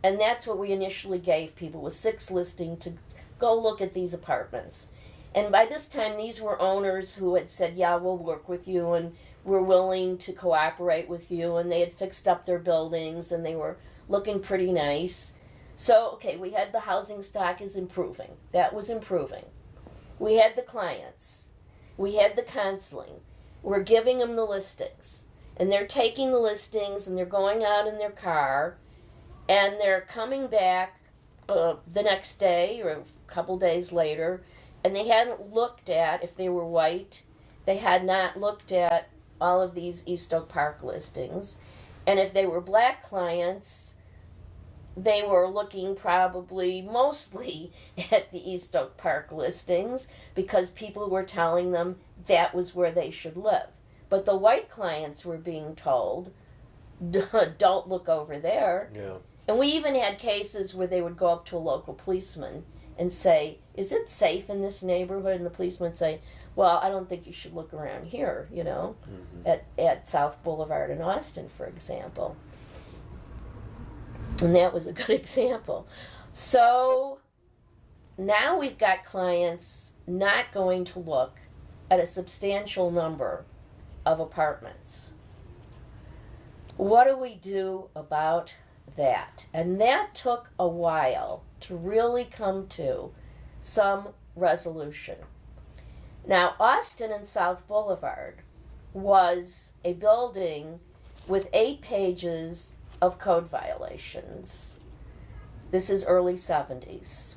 and that's what we initially gave people, was 6 listings to go look at these apartments. And by this time, these were owners who had said, yeah, we'll work with you, and we're willing to cooperate with you, and they had fixed up their buildings, and they were looking pretty nice. So, okay, we had the housing stock is improving. That was improving. We had the clients. We had the counseling. We're giving them the listings. And they're taking the listings, and they're going out in their car, and they're coming back the next day or a couple days later, and they hadn't looked at, if they were white, they had not looked at all of these East Oak Park listings. And if they were black clients, they were looking probably mostly at the East Oak Park listings, because people were telling them that was where they should live. But the white clients were being told, don't look over there. Yeah. And we even had cases where they would go up to a local policeman and say, is it safe in this neighborhood? And the policeman would say, well, I don't think you should look around here, at South Boulevard in Austin, for example. And that was a good example. So now we've got clients not going to look at a substantial number of apartments. What do we do about that? And that took a while to really come to some resolution. Now, Austin and South Boulevard was a building with 8 pages of code violations. This is early 70s.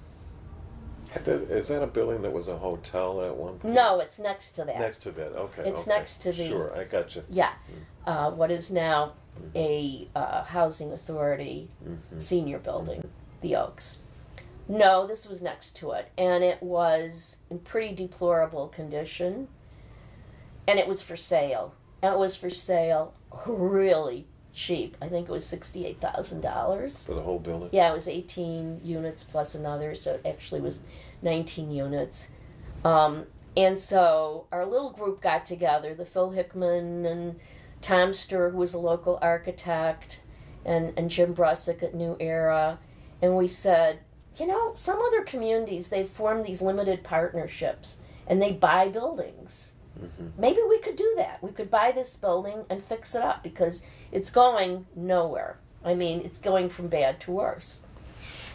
Is that a building that was a hotel at one point? No, it's next to that. Next to that, okay. It's next to the... Sure, I got you. Yeah. What is now a housing authority senior building, the Oaks. No, this was next to it, and it was in pretty deplorable condition, and it was for sale. And it was for sale really cheap. I think it was $68,000. For the whole building? Yeah, it was 18 units plus another, so it actually was 19 units. And so our little group got together, the Phil Hickman and Tom Sturr, who was a local architect, and Jim Brussick at New Era, and we said, some other communities, they've formed these limited partnerships, and they buy buildings. Maybe we could do that. We could buy this building and fix it up, because it's going nowhere. I mean, it's going from bad to worse.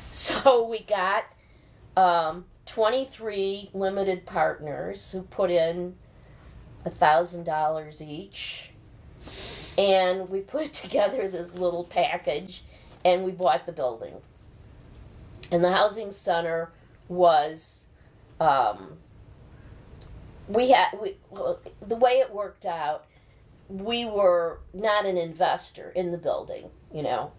So we got 23 limited partners who put in $1,000 each, and we put together this little package, and we bought the building. And the housing center was, the way it worked out, we were not an investor in the building,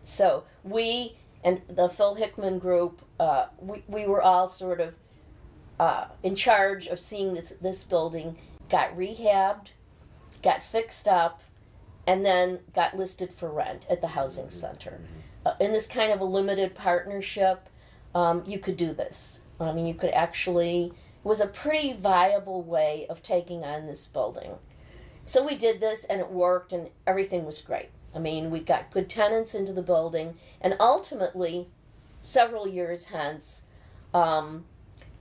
So we and the Phil Hickman group, we were all sort of in charge of seeing this building got rehabbed, got fixed up, and then got listed for rent at the housing center. In this kind of a limited partnership, you could do this. I mean, you could actually, it was a pretty viable way of taking on this building. So we did this, and it worked, and everything was great. I mean, we got good tenants into the building, and ultimately, several years hence,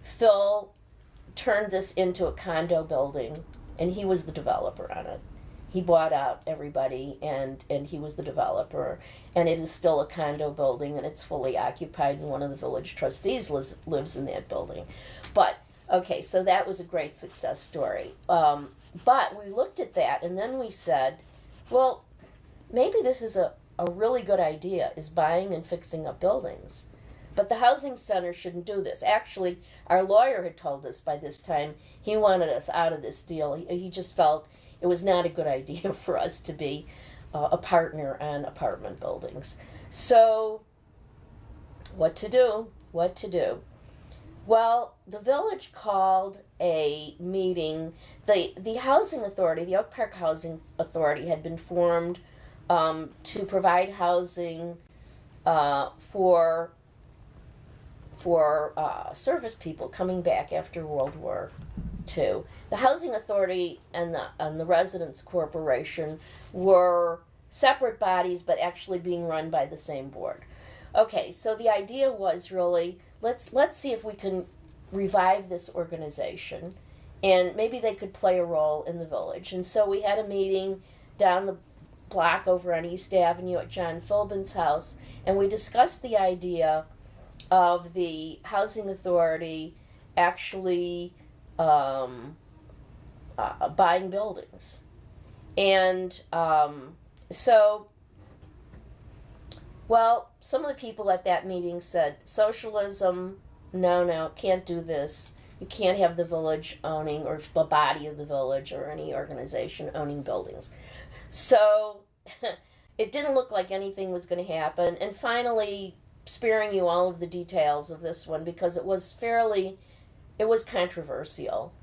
Phil turned this into a condo building, and he was the developer on it. He bought out everybody, and he was the developer, and it is still a condo building, and it's fully occupied, and one of the village trustees lives in that building. But, okay, so that was a great success story. But we looked at that, and then we said, well, maybe this is a really good idea, is buying and fixing up buildings. But the housing center shouldn't do this. Actually, our lawyer had told us by this time he wanted us out of this deal. He just felt it was not a good idea for us to be a partner on apartment buildings. So, what to do? What to do? Well, the village called a meeting. The housing authority, the Oak Park Housing Authority, had been formed to provide housing for service people coming back after World War II. The Housing Authority and the Residents Corporation were separate bodies, but actually being run by the same board. Okay, so the idea was really, let's see if we can revive this organization, and maybe they could play a role in the village. And so we had a meeting down the block over on East Avenue at John Philbin's house, and we discussed the idea of the Housing Authority actually buying buildings. And so, well, some of the people at that meeting said, socialism, no, can't do this. You can't have the village owning, or the body of the village or any organization owning buildings. So it didn't look like anything was going to happen. And finally, sparing you all of the details of this one because it was controversial.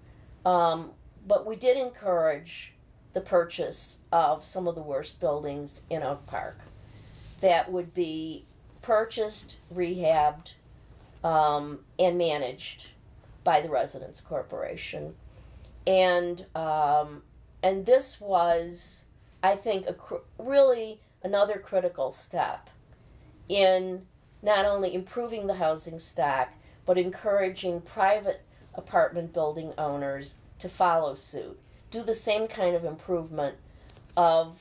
But we did encourage the purchase of some of the worst buildings in Oak Park that would be purchased, rehabbed, and managed by the Residents Corporation. And this was, I think, really another critical step in not only improving the housing stock, but encouraging private apartment building owners to follow suit, do the same kind of improvement of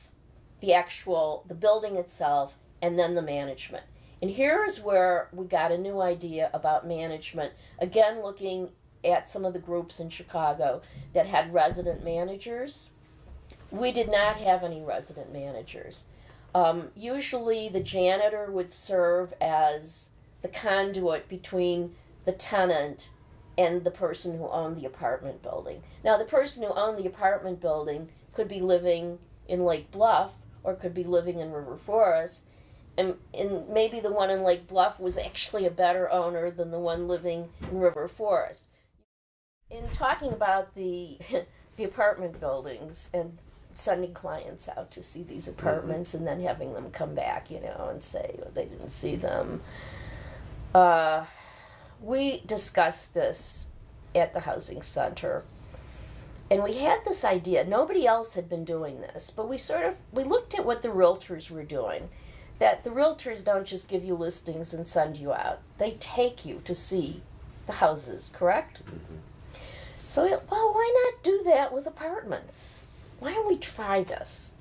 the building itself, and then the management. And here is where we got a new idea about management, again looking at some of the groups in Chicago that had resident managers. We did not have any resident managers. Usually the janitor would serve as the conduit between the tenant and the person who owned the apartment building. Now, the person who owned the apartment building could be living in Lake Bluff or could be living in River Forest, and maybe the one in Lake Bluff was actually a better owner than the one living in River Forest. In talking about the apartment buildings and sending clients out to see these apartments and then having them come back, and say they didn't see them, we discussed this at the housing center, and we had this idea. Nobody else had been doing this, but we looked at what the realtors were doing, that the realtors don't just give you listings and send you out. They take you to see the houses, correct? Mm-hmm. So, well, why not do that with apartments? Why don't we try this?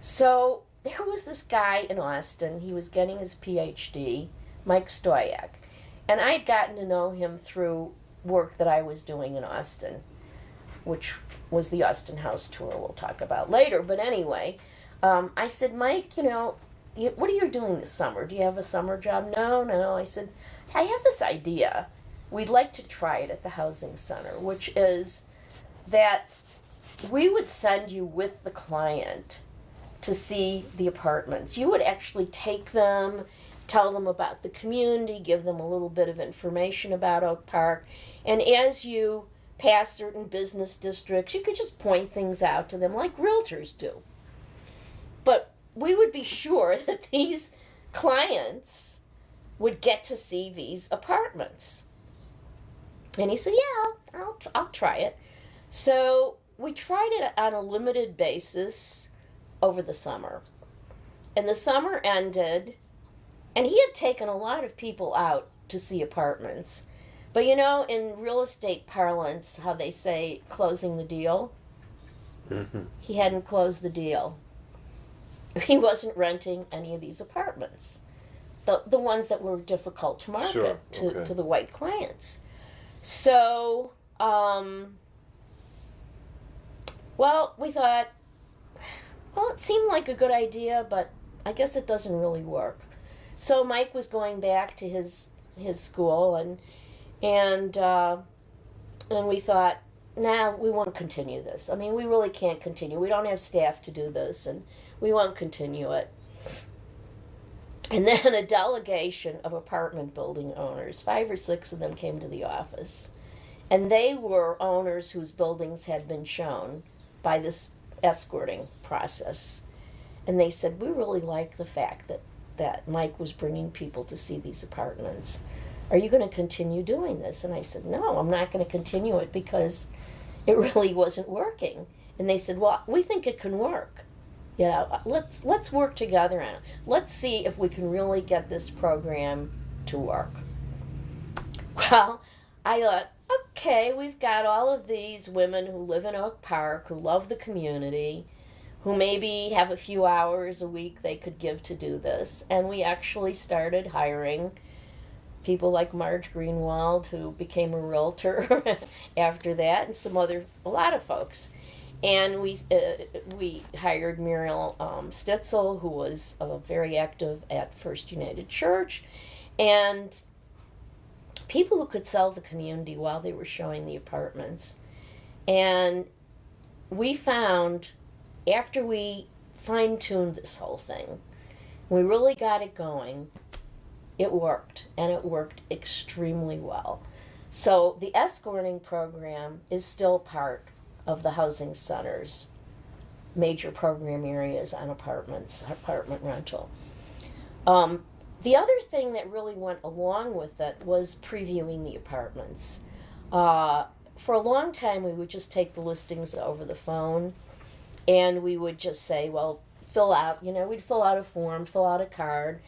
So there was this guy in Austin. He was getting his PhD, Mike Stoyak. And I'd gotten to know him through work that I was doing in Austin, which was the Austin House Tour we'll talk about later. But anyway, I said, Mike, what are you doing this summer? Do you have a summer job? No. I said, I have this idea. We'd like to try it at the housing center, which is that we would send you with the client to see the apartments. You would actually take them, tell them about the community, give them a little bit of information about Oak Park, and as you pass certain business districts, you could just point things out to them like realtors do. But we would be sure that these clients would get to see these apartments. And he said, yeah, I'll try it. So we tried it on a limited basis over the summer. And the summer ended, And he had taken a lot of people out to see apartments. But you know, in real estate parlance, how they say closing the deal, he hadn't closed the deal. He wasn't renting any of these apartments, the ones that were difficult to market to the white clients. So, well, we thought, well, it seemed like a good idea, but I guess it doesn't really work. So Mike was going back to his school, and we thought, nah, we won't continue this. I mean, we really can't continue. We don't have staff to do this, and we won't continue it. And then a delegation of apartment building owners, 5 or 6 of them, came to the office. And they were owners whose buildings had been shown by this escorting process. And they said, we really like the fact that Mike was bringing people to see these apartments. Are you going to continue doing this? And I said, no, I'm not going to continue it because it really wasn't working. And they said, well, we think it can work. You know, let's work together on it. Let's see if we can really get this program to work. Well, I thought, okay, we've got all of these women who live in Oak Park, who love the community, who maybe have a few hours a week they could give to do this. And we actually started hiring people like Marge Greenwald, who became a realtor after that, and a lot of folks. And we hired Muriel Stitzel, who was very active at First United Church, and people who could sell the community while they were showing the apartments. And we found, after we fine-tuned this whole thing, we really got it going, it worked, and it worked extremely well. So the escorting program is still part of the housing center's major program areas on apartment rental. The other thing that really went along with it was previewing the apartments. For a long time, we would just take the listings over the phone, and we would just say, well, we'd fill out a form, fill out a card,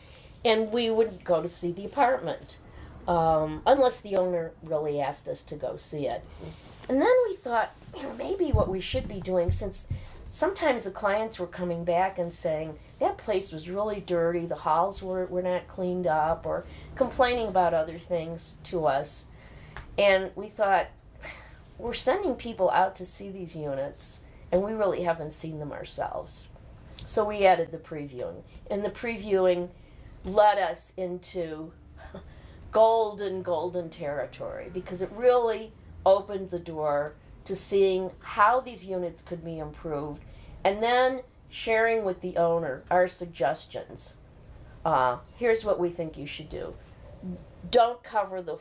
and we wouldn't go to see the apartment, unless the owner really asked us to go see it. And then we thought, maybe what we should be doing, since sometimes the clients were coming back and saying, that place was really dirty, the halls were not cleaned up, or complaining about other things to us. And we thought, we're sending people out to see these units, and we really haven't seen them ourselves. So we added the previewing. And the previewing led us into golden territory, because it really opened the door to seeing how these units could be improved, and then sharing with the owner our suggestions. Here's what we think you should do. Don't cover the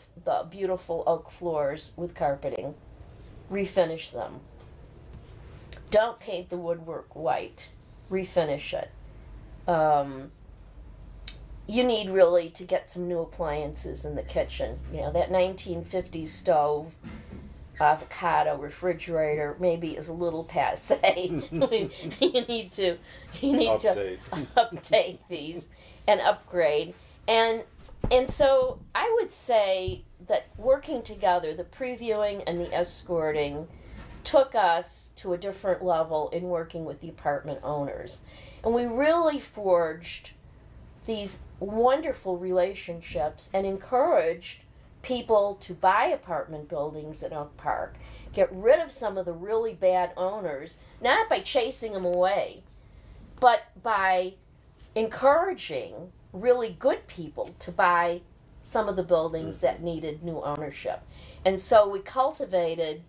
beautiful oak floors with carpeting. Refinish them. Don't paint the woodwork white. Refinish it. You need really to get some new appliances in the kitchen. You know, that 1950s stove, avocado refrigerator maybe is a little passe. you need to update these and upgrade. And so I would say that working together, the previewing and the escorting, took us to a different level in working with the apartment owners. And we really forged these wonderful relationships and encouraged people to buy apartment buildings in Oak Park, get rid of some of the really bad owners, not by chasing them away, but by encouraging really good people to buy some of the buildings that needed new ownership. And so we cultivated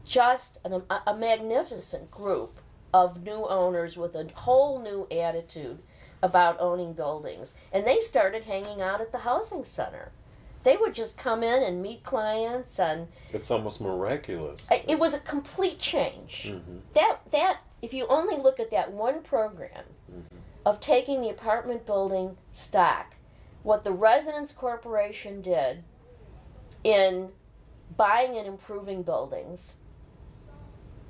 just a magnificent group of new owners with a whole new attitude about owning buildings. And they started hanging out at the housing center. They would just come in and meet clients, and it's almost miraculous. It was a complete change. That if you only look at that one program of taking the apartment building stock, what the Residence Corporation did in buying and improving buildings,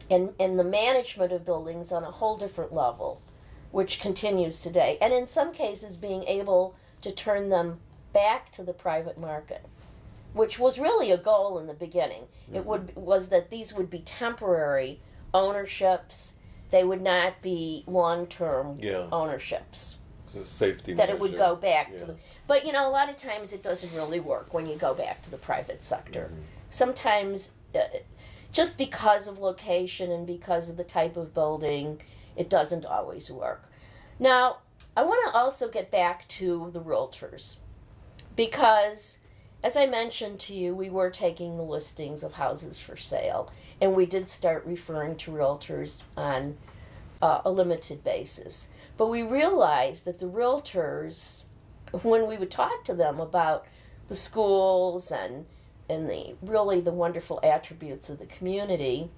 and the management of buildings on a whole different level, which continues today, and in some cases being able to turn them back to the private market, which was really a goal in the beginning. It was that these would be temporary ownerships. They would not be long-term ownerships. It's a safety that measure. It would go back to the... But, a lot of times it doesn't really work when you go back to the private sector. Sometimes, just because of location and because of the type of building, it doesn't always work. Now, I want to also get back to the realtors, because, as I mentioned to you, we were taking the listings of houses for sale, and we did start referring to realtors on a limited basis. But we realized that the realtors, when we would talk to them about the schools and the wonderful attributes of the community,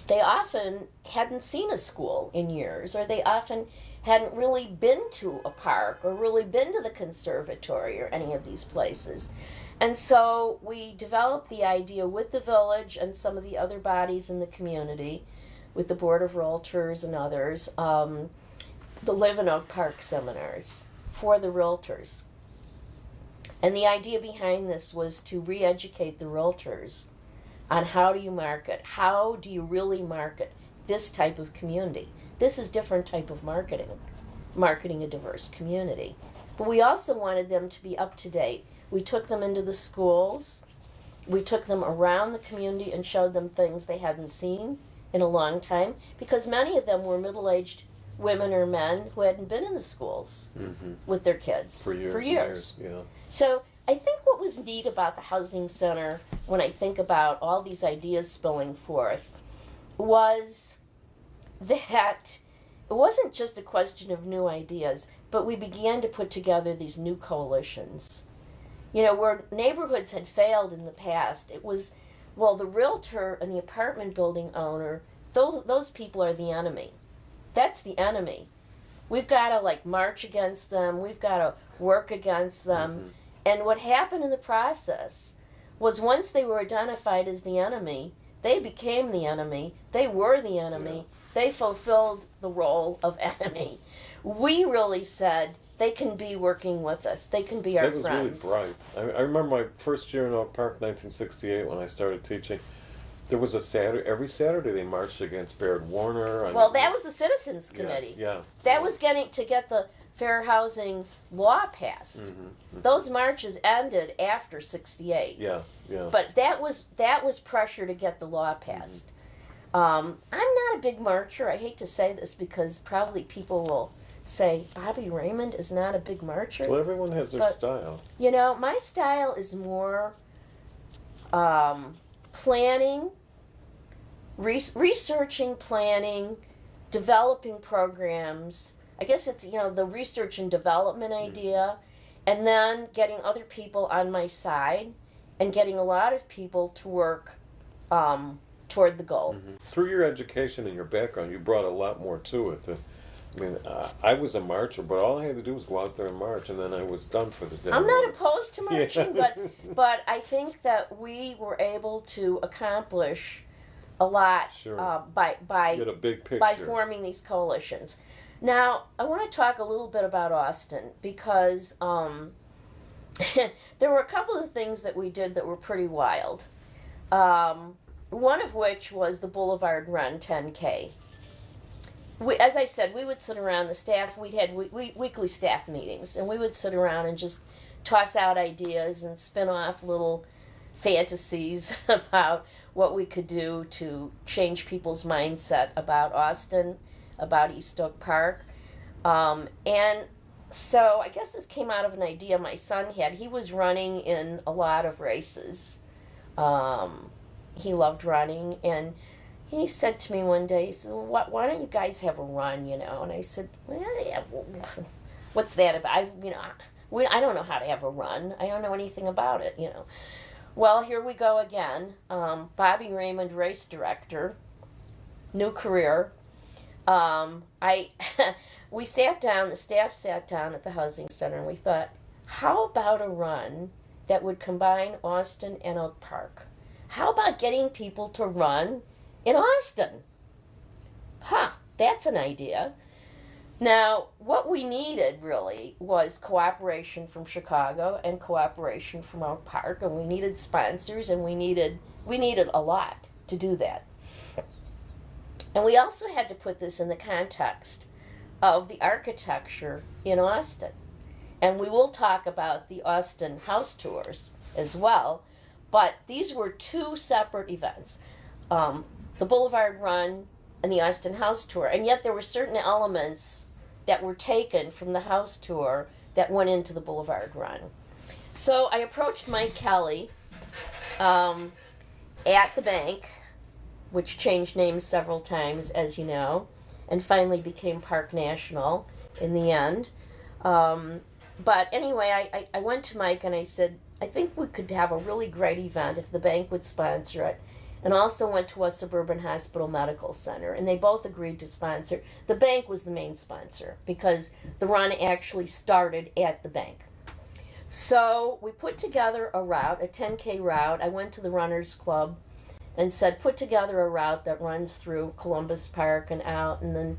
they often hadn't seen a school in years, or they often hadn't really been to a park or really been to the conservatory or any of these places. And so we developed the idea with the village and some of the other bodies in the community, with the Board of Realtors and others, the Live in Oak Park seminars for the realtors. And the idea behind this was to re-educate the realtors on how do you market, how do you really market this type of community. This is different type of marketing a diverse community. But we also wanted them to be up to date. We took them into the schools, we took them around the community and showed them things they hadn't seen in a long time, because many of them were middle-aged women or men who hadn't been in the schools with their kids for years. Yeah. So I think what was neat about the housing center, when I think about all these ideas spilling forth, was that it wasn't just a question of new ideas, but we began to put together these new coalitions. Where neighborhoods had failed in the past, it was, well, the realtor and the apartment building owner, those people are the enemy. That's the enemy. We've got to march against them. We've got to work against them. And what happened in the process was, once they were identified as the enemy, they became the enemy. They were the enemy. They fulfilled the role of enemy. We really said, they can be working with us. They can be our friends. That was really bright. I remember my first year in Oak Park, 1968, when I started teaching. There was a Saturday, every Saturday they marched against Baird Warner. Well, that was the Citizens Committee. That was to get the fair housing law passed. Those marches ended after 68. Yeah. But that was pressure to get the law passed. I'm not a big marcher. I hate to say this, because probably people will say Bobbie Raymond is not a big marcher. Well, everyone has their style. My style is more planning, researching, planning, developing programs. I guess it's, the research and development idea, and then getting other people on my side and getting a lot of people to work toward the goal. Through your education and your background, you brought a lot more to it. I was a marcher, but all I had to do was go out there and march, and then I was done for the day. I'm not opposed to marching, but I think that we were able to accomplish a lot by get a big picture. By forming these coalitions. Now, I want to talk a little bit about Austin, because there were a couple of things that we did that were pretty wild. One of which was the Boulevard Run 10K. As I said, we would sit around, the staff, we'd had weekly staff meetings, and we would sit around and just toss out ideas and spin off little fantasies about what we could do to change people's mindset about Austin, about East Oak Park. And so I guess this came out of an idea my son had. He was running in a lot of races. He loved running, and he said to me one day, he said, well, why don't you guys have a run, And I said, well, yeah, what's that about? I don't know how to have a run. I don't know anything about it, Well, here we go again. Bobbie Raymond, race director, new career. We sat down, the staff sat down at the housing center, and we thought, how about a run that would combine Austin and Oak Park? How about getting people to run in Austin? That's an idea. Now, what we needed really was cooperation from Chicago and cooperation from Oak Park, and we needed sponsors, and we needed a lot to do that. And we also had to put this in the context of the architecture in Austin. And we will talk about the Austin house tours as well, but these were two separate events, the Boulevard Run and the Austin house tour, and yet there were certain elements that were taken from the house tour that went into the Boulevard Run. So I approached Mike Kelly at the bank, which changed names several times, as you know, and finally became Park National in the end. But anyway, I went to Mike and I said, I think we could have a really great event if the bank would sponsor it. And also went to a Suburban Hospital Medical Center, and they both agreed to sponsor. The bank was the main sponsor because the run actually started at the bank. So we put together a route, a 10K route. I went to the Runners Club and said, put together a route that runs through Columbus Park and out, and then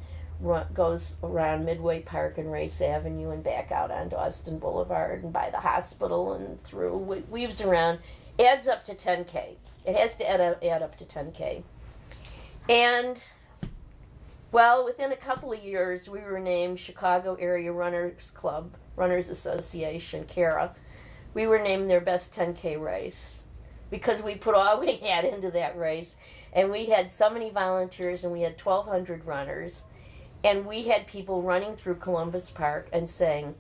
goes around Midway Park and Race Avenue and back out onto Austin Boulevard and by the hospital and through, weaves around, adds up to 10K. It has to add up to 10K. And, well, within a couple of years, we were named Chicago Area Runners Club, Runners Association, CARA. We were named their best 10K race because we put all we had into that race. And we had so many volunteers, and we had 1,200 runners. And we had people running through Columbus Park and saying,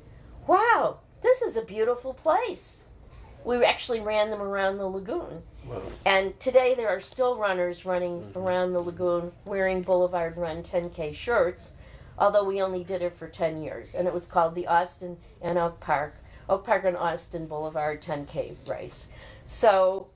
wow, this is a beautiful place. We actually ran them around the lagoon. Wow. And today there are still runners running around the lagoon wearing Boulevard Run 10K shirts, although we only did it for 10 years. And it was called the Austin and Oak Park and Austin Boulevard 10K race. So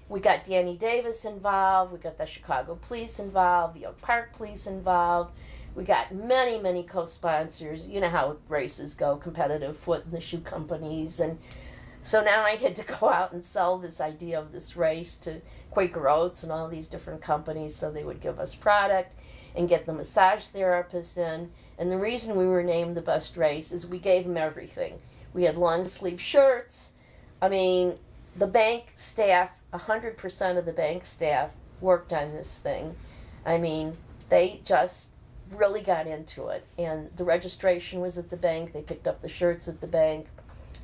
we got Danny Davis involved, we got the Chicago Police involved, the Oak Park Police involved. We got many, many co-sponsors. You know how races go, competitive foot and the shoe companies. And so now I had to go out and sell this idea of this race to Quaker Oats and all these different companies so they would give us product and get the massage therapists in. And the reason we were named the best race is we gave them everything. We had long sleeve shirts. I mean, the bank staff, 100% of the bank staff worked on this thing. I mean, they just really got into it. And the registration was at the bank. They picked up the shirts at the bank.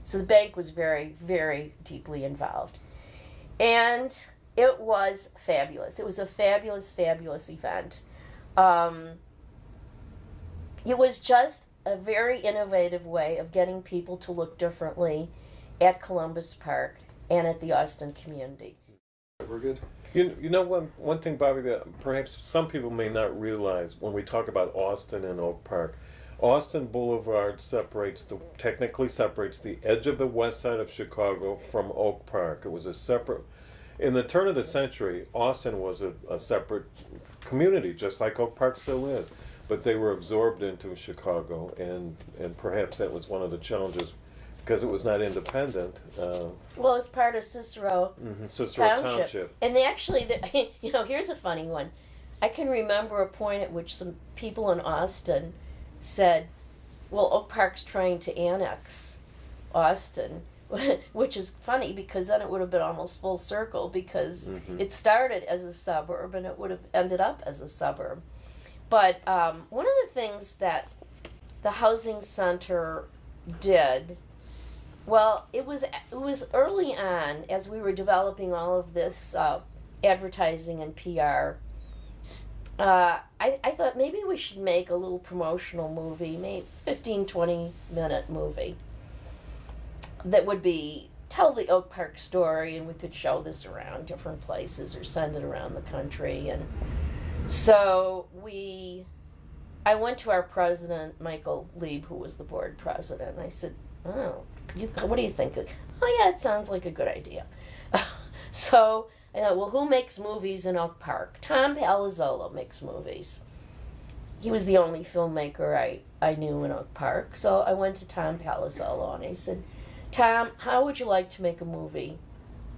So the bank was very, very deeply involved. And it was fabulous. It was a fabulous, fabulous event. It was just a very innovative way of getting people to look differently at Columbus Park and at the Austin community. We're good. You know one thing, Bobbie, that perhaps some people may not realize when we talk about Austin and Oak Park. Austin Boulevard technically separates the edge of the west side of Chicago from Oak Park. It was a separate, in the turn of the century, Austin was a separate community, just like Oak Park still is. But they were absorbed into Chicago, and perhaps that was one of the challenges because it was not independent. Well, it's part of Cicero, Cicero Township. And they actually, here's a funny one. I can remember a point at which some people in Austin said, well, Oak Park's trying to annex Austin, which is funny because then it would have been almost full circle because it started as a suburb and it would have ended up as a suburb. But one of the things that the housing center did, well, it was early on as we were developing all of this advertising and PR. I thought maybe we should make a little promotional movie, maybe 15, 20-minute movie that would tell the Oak Park story, and we could show this around different places or send it around the country. And so I went to our president, Michael Lieb, who was the board president, and I said, oh, what do you think? Oh, yeah, it sounds like a good idea. So I thought, well, who makes movies in Oak Park? Tom Palazzolo makes movies. He was the only filmmaker I knew in Oak Park. So I went to Tom Palazzolo and I said, Tom, how would you like to make a movie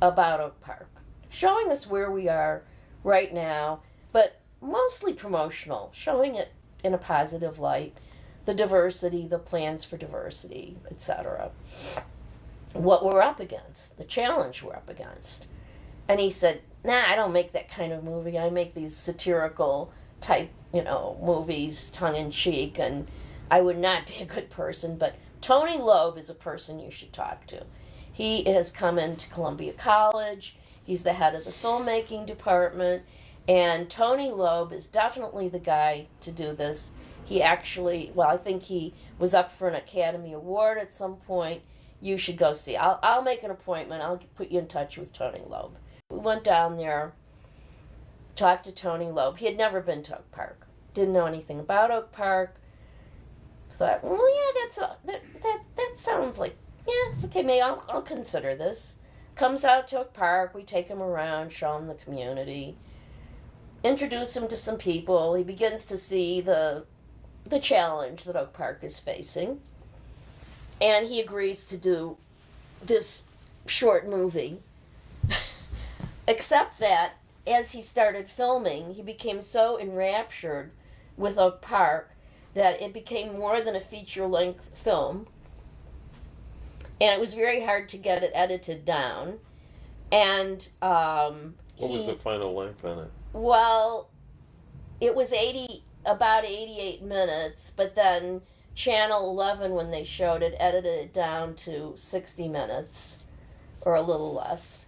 about Oak Park? Showing us where we are right now, but mostly promotional, showing it in a positive light. the diversity, the plans for diversity, etc. What we're up against, the challenge we're up against. And he said, nah, I don't make that kind of movie. I make these satirical type, movies, tongue-in-cheek, and I would not be a good person, but Tony Loeb is a person you should talk to. He has come into Columbia College. He's the head of the filmmaking department, and Tony Loeb is definitely the guy to do this. He actually, I think he was up for an Academy Award at some point. You should go see. I'll make an appointment. I'll put you in touch with Tony Loeb. We went down there, talked to Tony Loeb. He had never been to Oak Park. Didn't know anything about Oak Park. Thought, well, yeah, that sounds like, yeah, okay, maybe I'll consider this. Comes out to Oak Park. We take him around, show him the community, introduce him to some people. He begins to see the challenge that Oak Park is facing. And he agrees to do this short movie. Except that, as he started filming, he became so enraptured with Oak Park that it became more than a feature-length film. And it was very hard to get it edited down. And what was the final length on it? Well, it was about 88 minutes, but then Channel 11, when they showed it, edited it down to 60 minutes, or a little less.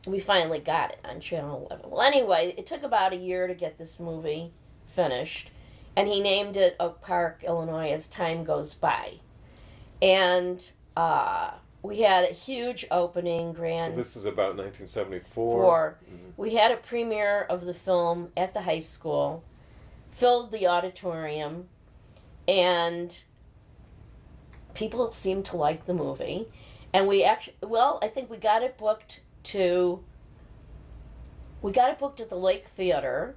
We finally got it on Channel 11. Well, anyway, it took about a year to get this movie finished, and he named it Oak Park, Illinois, as time goes by. And we had a huge opening, grand. So this is about 1974. We had a premiere of the film at the high school, filled the auditorium, and people seemed to like the movie. And we actually, I think we got it booked at the Lake Theater.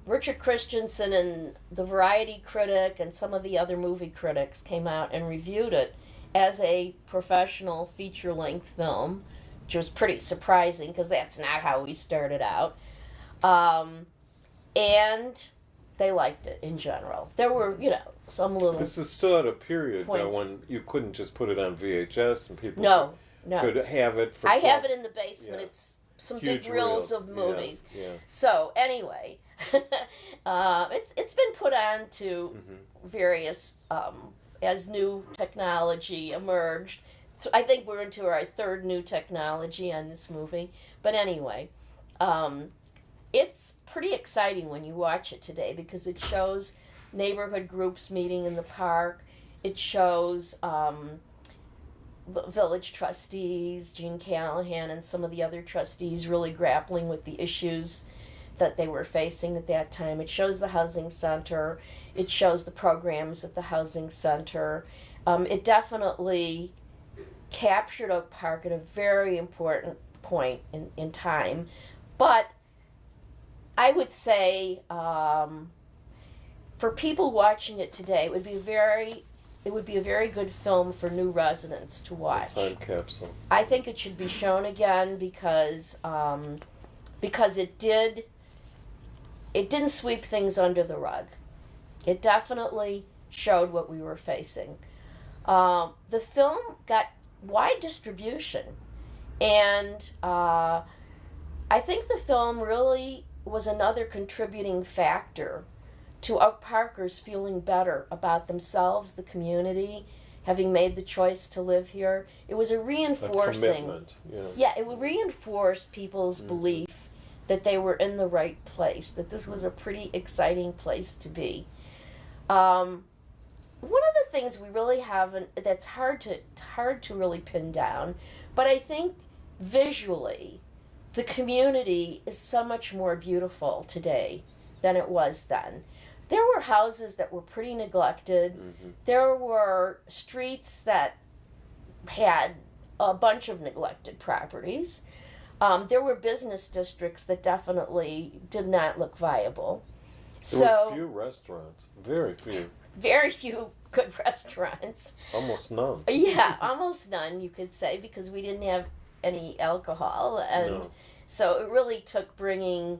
Richard Christensen and the Variety critic and some of the other movie critics came out and reviewed it as a professional feature-length film, which was pretty surprising because that's not how we started out. And they liked it in general. There were, some little. This is still at a period though when you couldn't just put it on VHS and people could have it for. I have it in the basement. Yeah. It's some huge big reels of movies. Yeah. So anyway, it's been put on to various as new technology emerged. So I think we're into our third new technology on this movie. But anyway, it's pretty exciting when you watch it today because it shows neighborhood groups meeting in the park. It shows village trustees, Gene Callahan and some of the other trustees really grappling with the issues that they were facing at that time. It shows the housing center. It shows the programs at the housing center. It definitely captured Oak Park at a very important point in time. But I would say for people watching it today, it would be a very good film for new residents to watch. A time capsule. I think it should be shown again because it didn't sweep things under the rug. It definitely showed what we were facing. The film got wide distribution, and I think the film really was another contributing factor to Oak Parkers feeling better about themselves, the community, having made the choice to live here. It was a reinforcing. A commitment, it would reinforce people's belief that they were in the right place, that this was a pretty exciting place to be. One of the things we really haven't, that's hard to really pin down, but I think visually, the community is so much more beautiful today than it was then. There were houses that were pretty neglected. There were streets that had a bunch of neglected properties. There were business districts that definitely did not look viable. There were few restaurants. Very few. Very few good restaurants. Almost none. Yeah, almost none, you could say, because we didn't have any alcohol. And so it really took bringing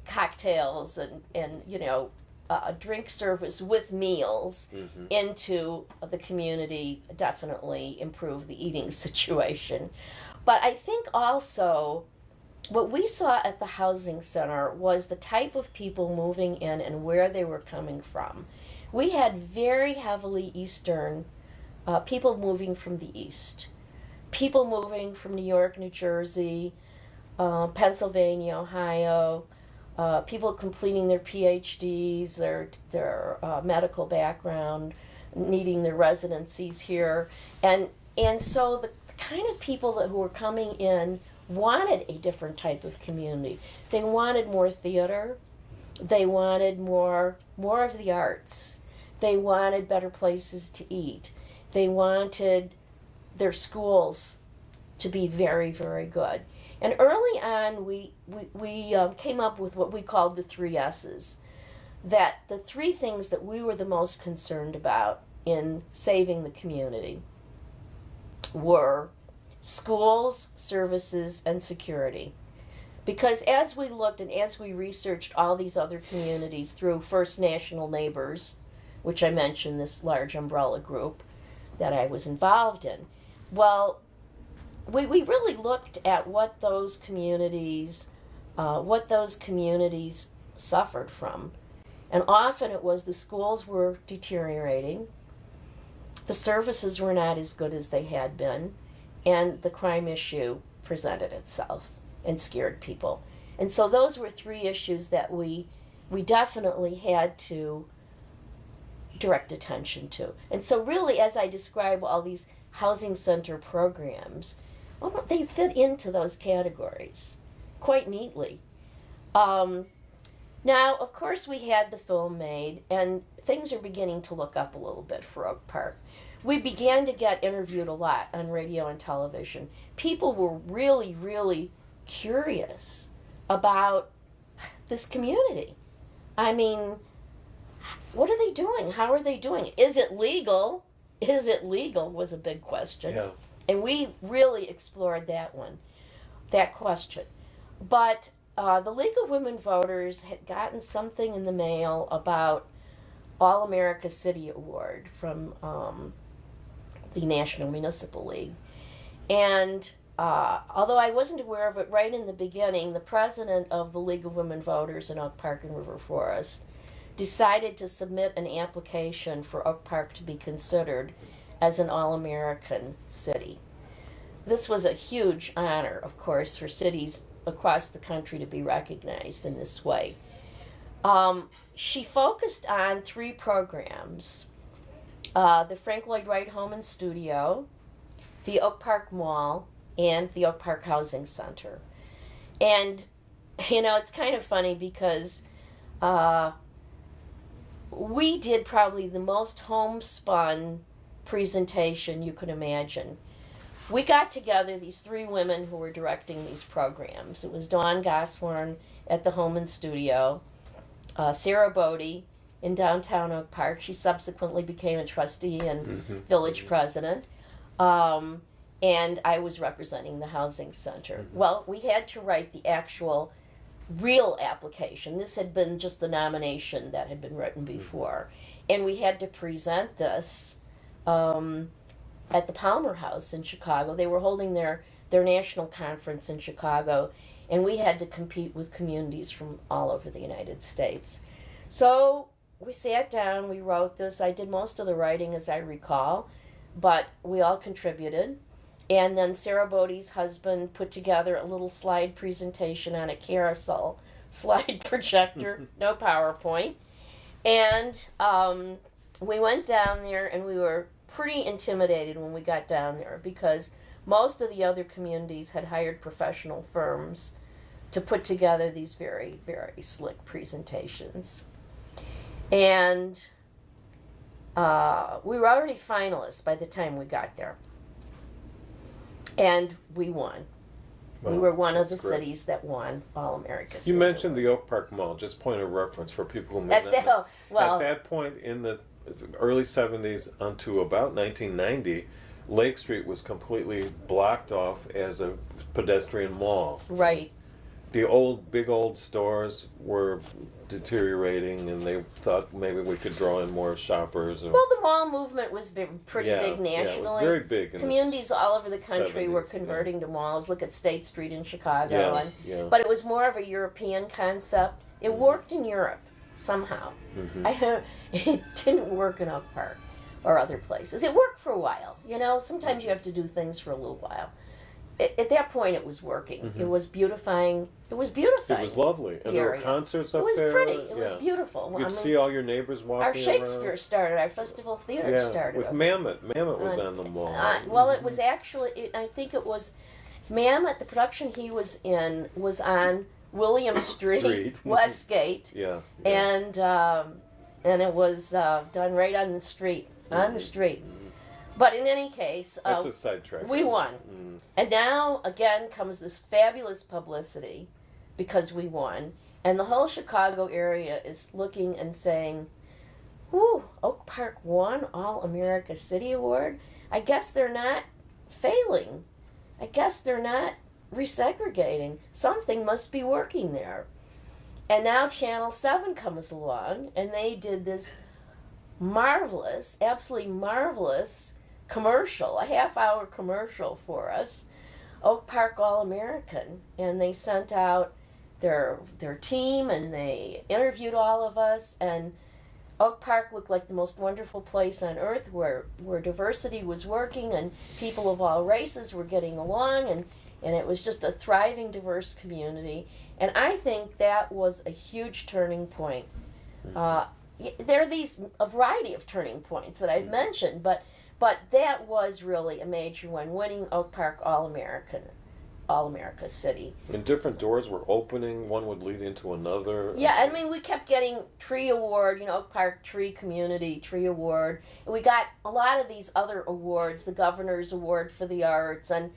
cocktails and drink service with meals into the community definitely improve the eating situation. But I think also what we saw at the housing center was the type of people moving in and where they were coming from. We had very heavily Eastern people moving from the East, people moving from New York, New Jersey, Pennsylvania, Ohio, people completing their PhDs, their medical background, needing their residencies here, and so the kind of people who were coming in wanted a different type of community. They wanted more theater, they wanted more of the arts, they wanted better places to eat, they wanted their schools to be very, very good. And early on, we came up with what we called the 3 S's. That the 3 things that we were the most concerned about in saving the community were schools, services, and security. Because as we looked and as we researched all these other communities through First National Neighbors, which I mentioned, this large umbrella group that I was involved in, well, we really looked at what those communities suffered from. And often it was the schools were deteriorating, the services were not as good as they had been, and the crime issue presented itself and scared people. And so those were 3 issues that we definitely had to direct attention to. And so really, as I describe all these housing center programs, well, they fit into those categories quite neatly. Now, of course, we had the film made, and things are beginning to look up a little bit for Oak Park. We began to get interviewed a lot on radio and television. People were really, really curious about this community. I mean, what are they doing? How are they doing it? Is it legal? Is it legal was a big question. Yeah. And we really explored that question. But the League of Women Voters had gotten something in the mail about All America City Award from the National Municipal League. And although I wasn't aware of it right in the beginning, the president of the League of Women Voters in Oak Park and River Forest decided to submit an application for Oak Park to be considered as an All-American city. This was a huge honor, of course, for cities across the country to be recognized in this way. She focused on 3 programs: the Frank Lloyd Wright Home and Studio, the Oak Park Mall, and the Oak Park Housing Center. And, it's kind of funny because we did probably the most homespun presentation you could imagine. We got together these 3 women who were directing these programs. It was Dawn Gosworn at the Home and Studio, Sarah Bodie in downtown Oak Park. She subsequently became a trustee and village president. And I was representing the housing center. Well, we had to write the actual real application. This had been just the nomination that had been written before. And we had to present this at the Palmer House in Chicago. They were holding their national conference in Chicago, and we had to compete with communities from all over the United States. So we sat down, we wrote this. I did most of the writing, as I recall, but we all contributed. And then Sarah Bodie's husband put together a little slide presentation on a carousel slide projector, no PowerPoint. And we went down there, and we were pretty intimidated when we got down there because most of the other communities had hired professional firms to put together these very, very slick presentations. And we were already finalists by the time we got there. And we won. Wow, we were one of the great. Cities that won All America. You mentioned the Oak Park Mall. Just point of reference for people who may not know. Well, at that point in the early 70s unto about 1990, Lake Street was completely blocked off as a pedestrian mall. Right. the old, big old stores were deteriorating, and they thought maybe we could draw in more shoppers. Or, Well, the mall movement was pretty big nationally. Yeah, it was very big. Communities all over the country 70s, were converting to malls. Look at State Street in Chicago. Yeah, yeah. But it was more of a European concept. It worked in Europe somehow. It didn't work in Oak Park or other places. It worked for a while. You know, sometimes you have to do things for a little while. At that point, it was working. It was beautifying. It was beautifying. It was lovely. And there were concerts up there. It was pretty. It was beautiful. You could see all your neighbors walking Our Shakespeare around. Started. Our Festival Theater started. With Mammoth. Mammoth was on the mall. Well, it was actually, I think it was Mammoth, the production he was in was on William Street. Westgate. And it was done right on the street. On the street. But in any case, that's a sidetrack. We won. And now, again, comes this fabulous publicity because we won. And the whole Chicago area is looking and saying, whew, Oak Park won All-America City Award. I guess they're not failing. I guess they're not resegregating. Something must be working there. And now Channel 7 comes along, and they did this marvelous, absolutely marvelous commercial, a half-hour commercial for us, Oak Park All-American, and they sent out their team, and they interviewed all of us, and Oak Park looked like the most wonderful place on earth where diversity was working, and people of all races were getting along, and it was just a thriving, diverse community, and I think that was a huge turning point. There are a variety of turning points that I've mentioned, but that was really a major one, winning Oak Park All-America City. And different doors were opening, one would lead into another. Yeah, I mean, we kept getting Tree Award, Oak Park Tree Community Tree Award. And we got a lot of these other awards, the Governor's Award for the Arts. And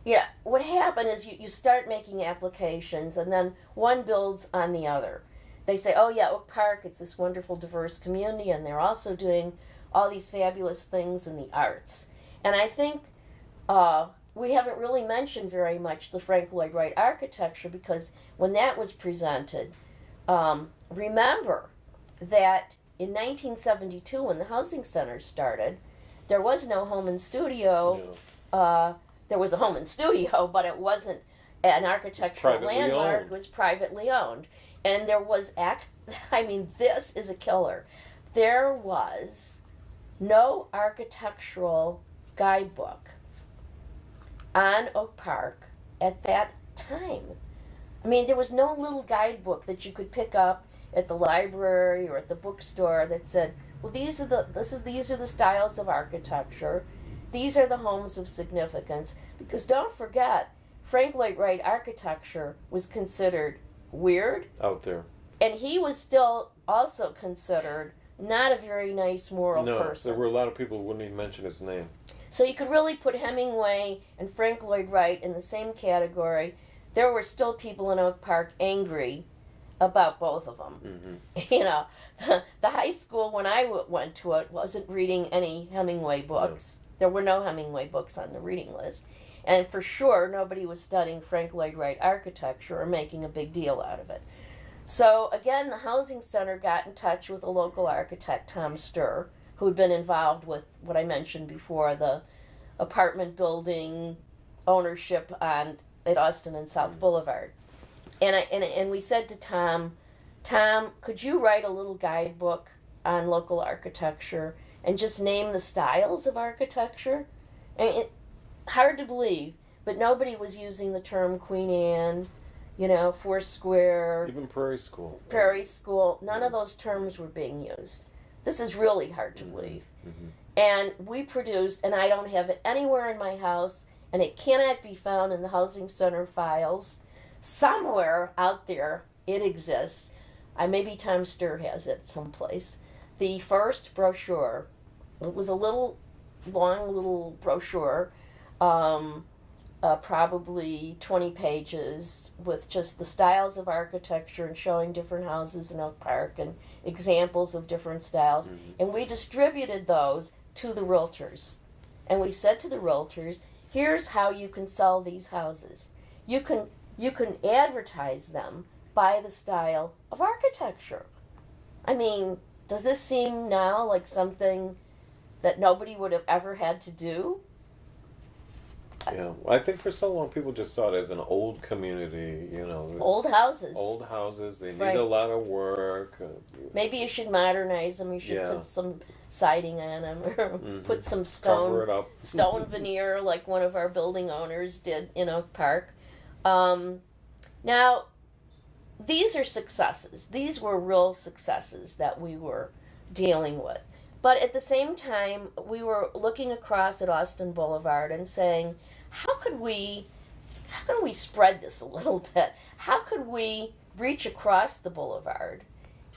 yeah, what happened is you start making applications, and then one builds on the other. They say, oh yeah, Oak Park, it's this wonderful, diverse community, and they're also doing all these fabulous things in the arts. And I think we haven't really mentioned very much the Frank Lloyd Wright architecture, because when that was presented, remember that in 1972, when the housing center started, there was no home and studio. There was a home and studio, but it wasn't an architectural landmark. It was privately owned. And there was, this is a killer. There was no architectural guidebook on Oak Park at that time. I mean, there was no little guidebook that you could pick up at the library or at the bookstore that said, well, these are the styles of architecture. These are the homes of significance. Because don't forget, Frank Lloyd Wright architecture was considered weird. Out there. And he was still also considered not a very nice moral person. There were a lot of people who wouldn't even mention his name. So you could really put Hemingway and Frank Lloyd Wright in the same category. There were still people in Oak Park angry about both of them. The high school, when I went to it, wasn't reading any Hemingway books. No. There were no Hemingway books on the reading list. And for sure, nobody was studying Frank Lloyd Wright architecture or making a big deal out of it. So, again, the Housing Center got in touch with a local architect, Tom Sturr, who had been involved with what I mentioned before, the apartment building ownership at Austin and South Boulevard. And we said to Tom, could you write a little guidebook on local architecture and just name the styles of architecture? Hard to believe, but nobody was using the term Queen Anne, Foursquare. Even Prairie School. Prairie School. None of those terms were being used. This is really hard to believe. And we produced, and I don't have it anywhere in my house, and it cannot be found in the Housing Center files. Somewhere out there it exists. Maybe Tom Sturr has it someplace. The first brochure, it was a long little brochure, probably 20 pages, with just the styles of architecture and showing different houses in Oak Park and examples of different styles. And we distributed those to the realtors. And we said to the realtors, here's how you can sell these houses. You can you can advertise them by the style of architecture. I mean, does this seem now like something that nobody would have ever had to do? Yeah, I think for so long people just saw it as an old community, you know. Old houses. Old houses, they need Right. a lot of work. Maybe you should modernize them. You should Yeah. put some siding on them, or put some Cover it up. stone veneer, like one of our building owners did in Oak Park. Now, these are successes. These were real successes that we were dealing with. But at the same time, we were looking across at Austin Boulevard and saying, how can we spread this a little bit? How could we reach across the boulevard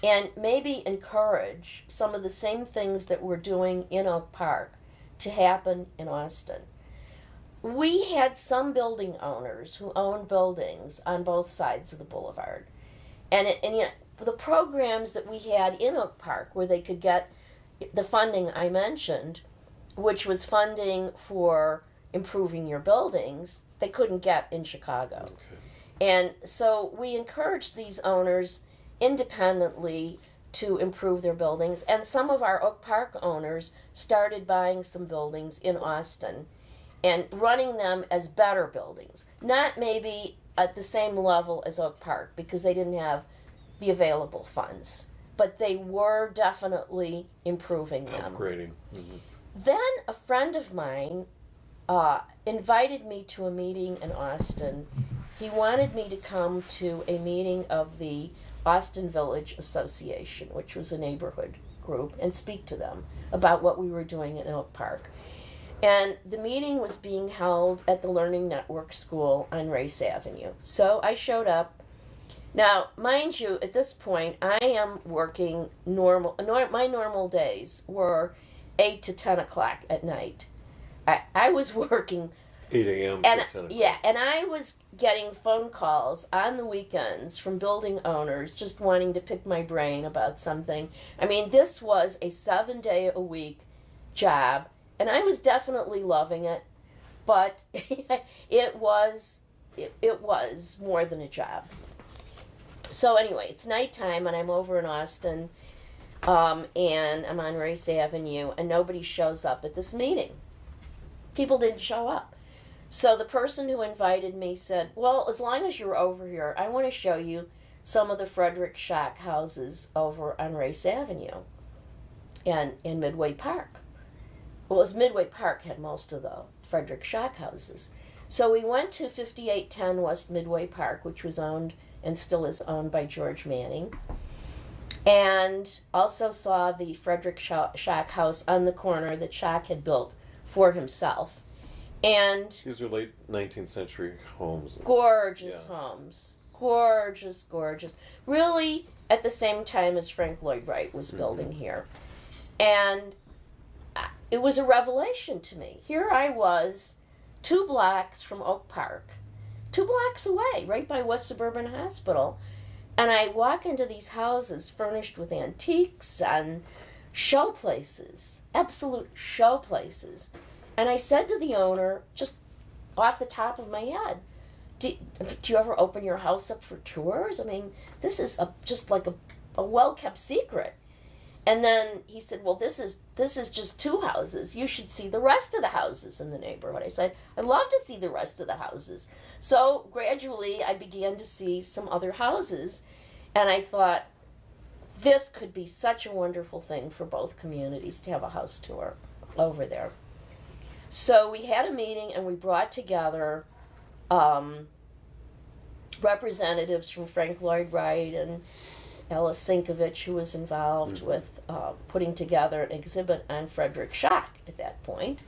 and maybe encourage some of the same things that we're doing in Oak Park to happen in Austin? We had some building owners who owned buildings on both sides of the boulevard. And you know, the programs that we had in Oak Park where they could get the funding I mentioned, which was funding for improving your buildings, they couldn't get in Chicago. Okay. And so we encouraged these owners independently to improve their buildings. And some of our Oak Park owners started buying some buildings in Austin and running them as better buildings. Not maybe at the same level as Oak Park because they didn't have the available funds, but they were definitely improving them. Upgrading. Mm-hmm. Then a friend of mine invited me to a meeting in Austin. He wanted me to come to a meeting of the Austin Village Association, which was a neighborhood group, and speak to them about what we were doing in Oak Park. And the meeting was being held at the Learning Network School on Race Avenue. So I showed up. Now, mind you, at this point, I am working my normal days were 8 to 10 o'clock at night. I was working 8 a.m. and to 10 o'clock. yeah, and I was getting phone calls on the weekends from building owners just wanting to pick my brain about something. I mean, this was a 7-day-a-week job, and I was definitely loving it, but it was more than a job. So anyway, it's nighttime, and I'm over in Austin, and I'm on Race Avenue, and nobody shows up at this meeting. People didn't show up. So the person who invited me said, well, as long as you're over here, I want to show you some of the Frederick Schock houses over on Race Avenue and in Midway Park. Well, it was Midway Park had most of the Frederick Schock houses. So we went to 5810 West Midway Park, which was owned and still is owned by George Manning, and also saw the Frederick Schock house on the corner that Schock had built for himself. And These are late 19th century homes. gorgeous Yeah. homes. Gorgeous, gorgeous. Really at the same time as Frank Lloyd Wright was building here. And it was a revelation to me. Here I was, 2 blocks from Oak Park, 2 blocks away, right by West Suburban Hospital. And I walk into these houses furnished with antiques and show places, absolute show places. And I said to the owner, just off the top of my head, do you ever open your house up for tours? I mean, this is just like a well-kept secret. And then he said, well, this is just 2 houses. You should see the rest of the houses in the neighborhood. I said, I'd love to see the rest of the houses. So gradually I began to see some other houses, and I thought, this could be such a wonderful thing for both communities to have a house tour over there. So we had a meeting, and we brought together representatives from Frank Lloyd Wright and Ellis Sinkovich, who was involved with putting together an exhibit on Frederick Schock at that point.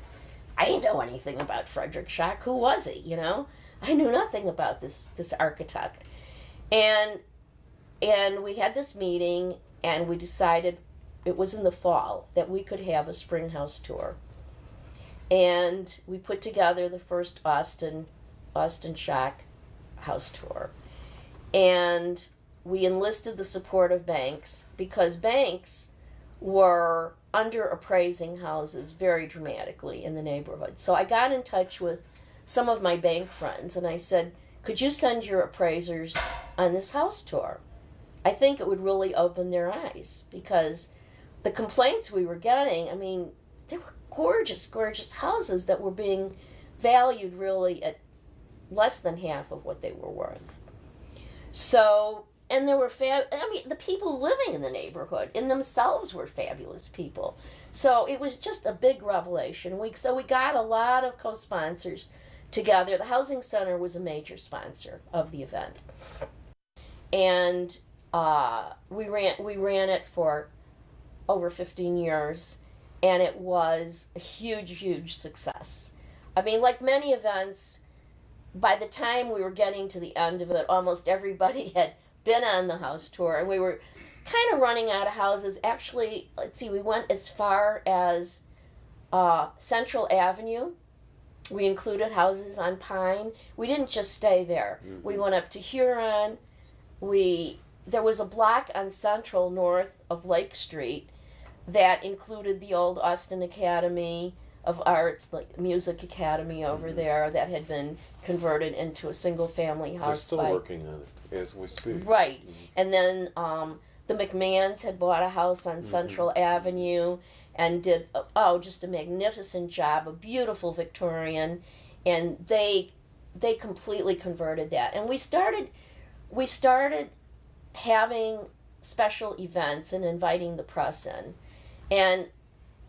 I didn't know anything about Frederick Schock. Who was he, you know? I knew nothing about this architect. And we had this meeting, and we decided, it was in the fall, that we could have a spring house tour. And we put together the first Austin Schock house tour. And we enlisted the support of banks, because banks were underappraising houses very dramatically in the neighborhood. So I got in touch with some of my bank friends, and I said, could you send your appraisers on this house tour? I think it would really open their eyes, because the complaints we were getting, I mean, they were gorgeous, gorgeous houses that were being valued really at less than half of what they were worth. So, and there were the people living in the neighborhood in themselves were fabulous people. So it was just a big revelation. So we got a lot of co-sponsors together. The Housing Center was a major sponsor of the event. And we ran it for over 15 years, and it was a huge, huge success. I mean, like many events, by the time we were getting to the end of it, almost everybody had been on the house tour, and we were kind of running out of houses. Actually, let's see, we went as far as Central Avenue. We included houses on Pine. We didn't just stay there. Mm-hmm. We went up to Huron. There was a block on Central north of Lake Street that included the old Austin Academy of Arts, like Music Academy over there, that had been converted into a single-family house. They're still working on it as we speak. Right. And then the McMahons had bought a house on Central Avenue and did, just a magnificent job, a beautiful Victorian, and they completely converted that. And we started having special events and inviting the press in. And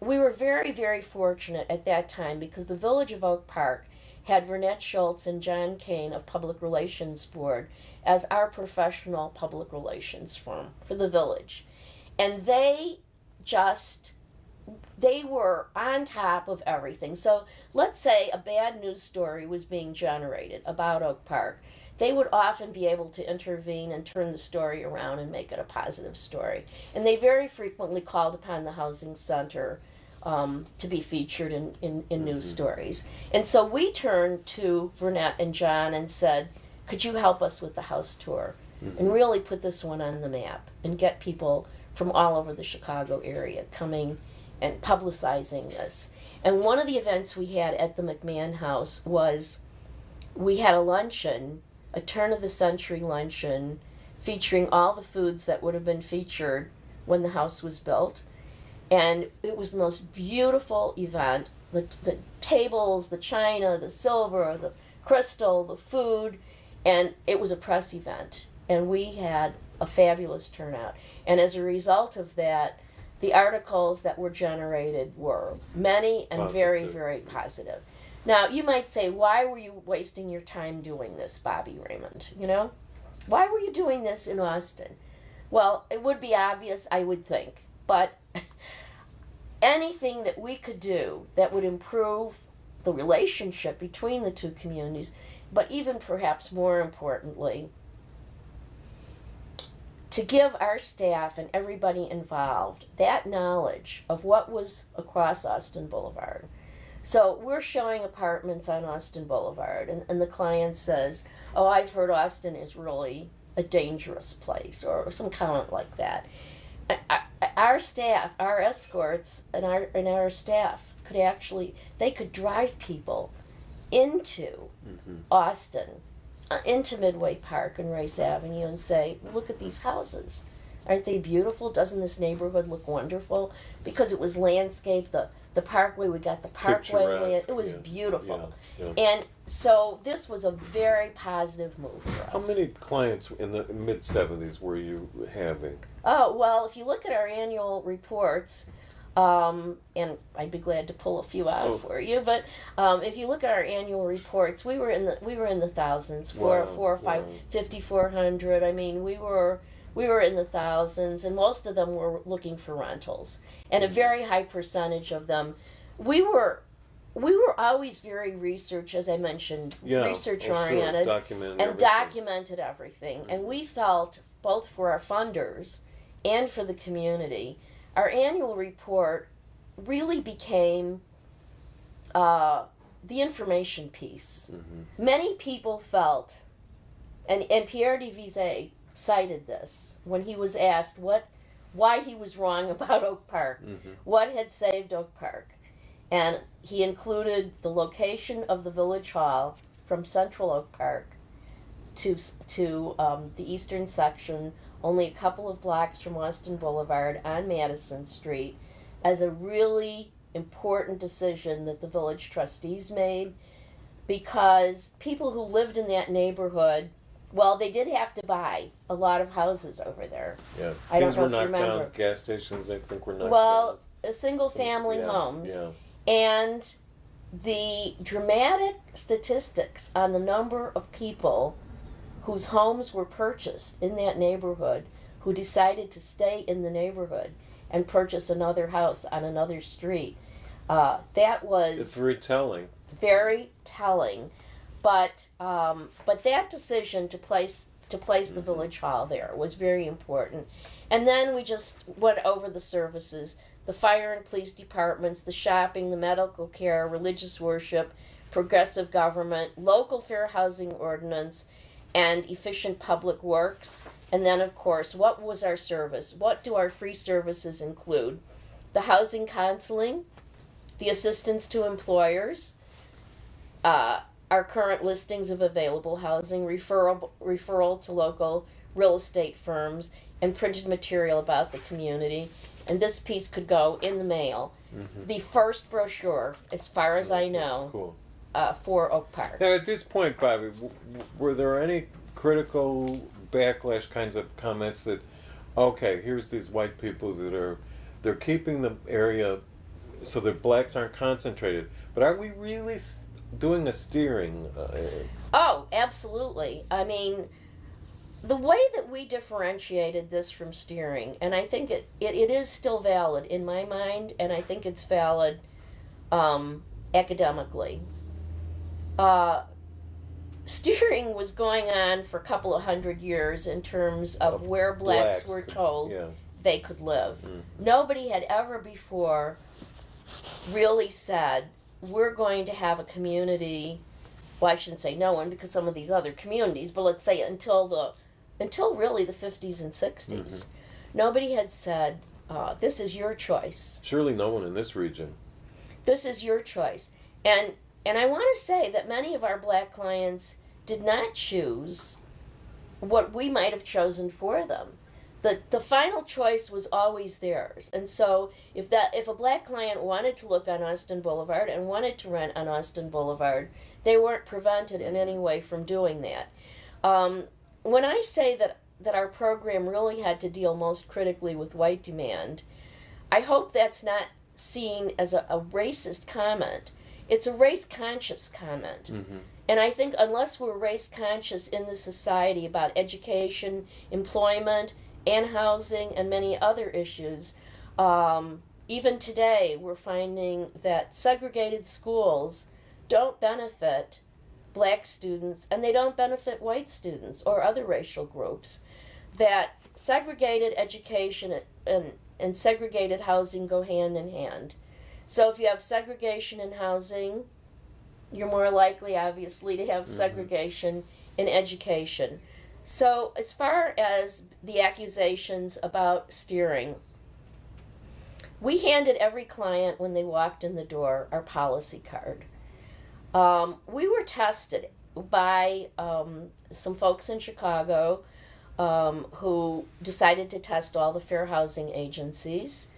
we were very, very fortunate at that time, because the Village of Oak Park had Vernette Schultz and John Kane of Public Relations Board as our professional public relations firm for the village. And they were on top of everything. So let's say a bad news story was being generated about Oak Park. They would often be able to intervene and turn the story around and make it a positive story. And they very frequently called upon the Housing Center to be featured in news stories. And so we turned to Vernette and John and said, could you help us with the house tour and really put this one on the map and get people from all over the Chicago area coming and publicizing this. And one of the events we had at the McMahon House was we had a luncheon, a turn-of-the-century luncheon, featuring all the foods that would have been featured when the house was built. And it was the most beautiful event. The tables, the china, the silver, the crystal, the food, and it was a press event. And we had a fabulous turnout. And as a result of that, the articles that were generated were many and positive. Very, very positive. Now, you might say, why were you wasting your time doing this, Bobbie Raymond? You know? Why were you doing this in Austin? Well, it would be obvious, I would think. But anything that we could do that would improve the relationship between the two communities, but even perhaps more importantly, to give our staff and everybody involved that knowledge of what was across Austin Boulevard. So we're showing apartments on Austin Boulevard, and the client says, oh, I've heard Austin is really a dangerous place, or some comment like that. Our staff, our escorts, and our staff could drive people into Austin, into Midway Park and Rice Avenue, and say, look at these houses. Aren't they beautiful? Doesn't this neighborhood look wonderful? Because it was landscaped, the parkway, we got the parkway, it was beautiful. Yeah. And so this was a very positive move for us. How many clients in the mid-70s were you having? Oh, well, if you look at our annual reports, and I'd be glad to pull a few out for you, but if you look at our annual reports, we were in the thousands, 5,400. I mean, we were in the thousands, and most of them were looking for rentals, and a very high percentage of them. We were always very research, as I mentioned, research oriented, documented everything. And we felt, both for our funders and for the community, our annual report really became the information piece. Many people felt, and Pierre de Vizet cited this when he was asked why he was wrong about Oak Park, what had saved Oak Park. And he included the location of the Village Hall from Central Oak Park, to the eastern section, only a couple of blocks from Austin Boulevard on Madison Street, as a really important decision that the village trustees made, because people who lived in that neighborhood, well, they did have to buy a lot of houses over there. Yeah. I don't Things know were if you knocked remember. down. Gas stations, I think, were knocked Well, down. single family Yeah, homes. Yeah. And the dramatic statistics on the number of people whose homes were purchased in that neighborhood who decided to stay in the neighborhood and purchase another house on another street, that was... It's very telling. Very telling. But that decision to place the village hall there was very important. And then we just went over the services: the fire and police departments, the shopping, the medical care, religious worship, progressive government, local fair housing ordinance, and efficient public works. And then, of course, what was our service? What do our free services include? The housing counseling, the assistance to employers, our current listings of available housing, referral to local real estate firms, and printed material about the community. And this piece could go in the mail. Mm-hmm. The first brochure, as far as I know, cool. For Oak Park. Now, at this point, Bobbie, were there any critical backlash kinds of comments that, okay, here's these white people that they're keeping the area so that blacks aren't concentrated, but are we really doing a steering? Oh, absolutely. I mean, the way that we differentiated this from steering, and I think it is still valid in my mind, and I think it's valid academically. Steering was going on for a couple of hundred years in terms of where blacks were told they could live. Nobody had ever before really said, we're going to have a community. Well, I shouldn't say no one, because some of these other communities, but let's say until really the 50s and 60s, nobody had said, this is your choice. Surely no one in this region. This is your choice. And I want to say that many of our black clients did not choose what we might have chosen for them. The final choice was always theirs. And so if a black client wanted to look on Austin Boulevard and wanted to rent on Austin Boulevard, they weren't prevented in any way from doing that. When I say that our program really had to deal most critically with white demand, I hope that's not seen as a racist comment. It's a race-conscious comment. Mm-hmm. And I think unless we're race-conscious in the society about education, employment, and housing, and many other issues, even today we're finding that segregated schools don't benefit black students, and they don't benefit white students or other racial groups. That segregated education and segregated housing go hand in hand. So if you have segregation in housing, you're more likely, obviously, to have segregation in education. So as far as the accusations about steering, we handed every client, when they walked in the door, our policy card. We were tested by some folks in Chicago who decided to test all the fair housing agencies.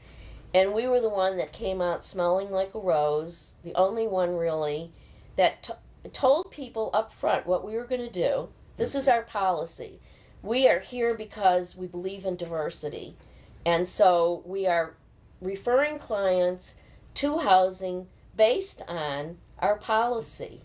And we were the one that came out smelling like a rose, the only one really that told people up front what we were going to do. This is our policy. We are here because we believe in diversity. And so we are referring clients to housing based on our policy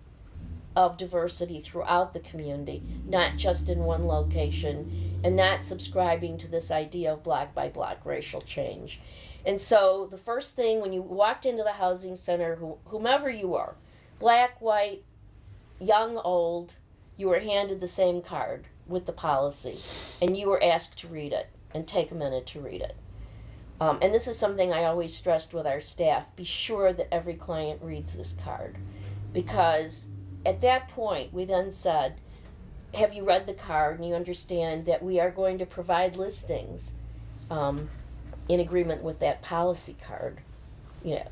of diversity throughout the community, not just in one location, and not subscribing to this idea of block by block racial change. And so the first thing when you walked into the housing center, whomever you were, black, white, young, old, you were handed the same card with the policy, and you were asked to read it and take a minute to read it. And this is something I always stressed with our staff: be sure that every client reads this card, because at that point we then said, have you read the card and you understand that we are going to provide listings in agreement with that policy card?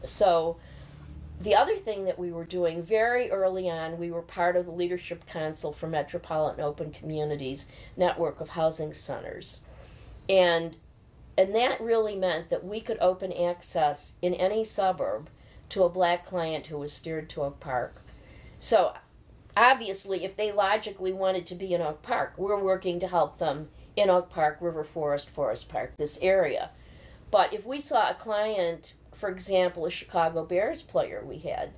So the other thing that we were doing very early on, we were part of the Leadership Council for Metropolitan Open Communities network of housing centers. And that really meant that we could open access in any suburb to a black client who was steered to Oak Park. So obviously, if they logically wanted to be in Oak Park, we're working to help them in Oak Park, River Forest, Forest Park, this area. But if we saw a client, for example, a Chicago Bears player we had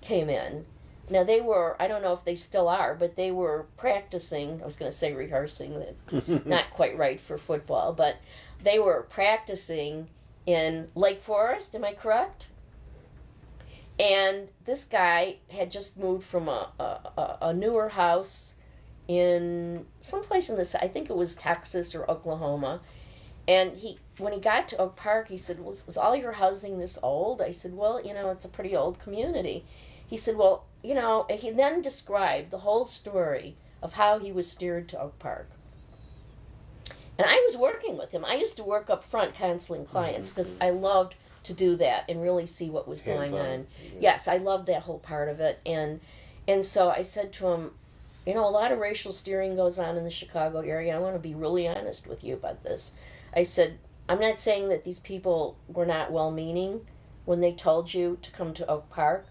came in, now they were, I don't know if they still are, but they were practicing, I was going to say rehearsing, not quite right for football, but they were practicing in Lake Forest, am I correct? And this guy had just moved from a newer house in someplace in this, I think it was Texas or Oklahoma. And when he got to Oak Park, he said, well, is all your housing this old? I said, well, it's a pretty old community. He said, well, he then described the whole story of how he was steered to Oak Park. And I was working with him. I used to work up front counseling clients because I loved to do that and really see what was going on. Yes, I loved that whole part of it. And so I said to him, a lot of racial steering goes on in the Chicago area. I want to be really honest with you about this. I said, I'm not saying that these people were not well-meaning when they told you to come to Oak Park,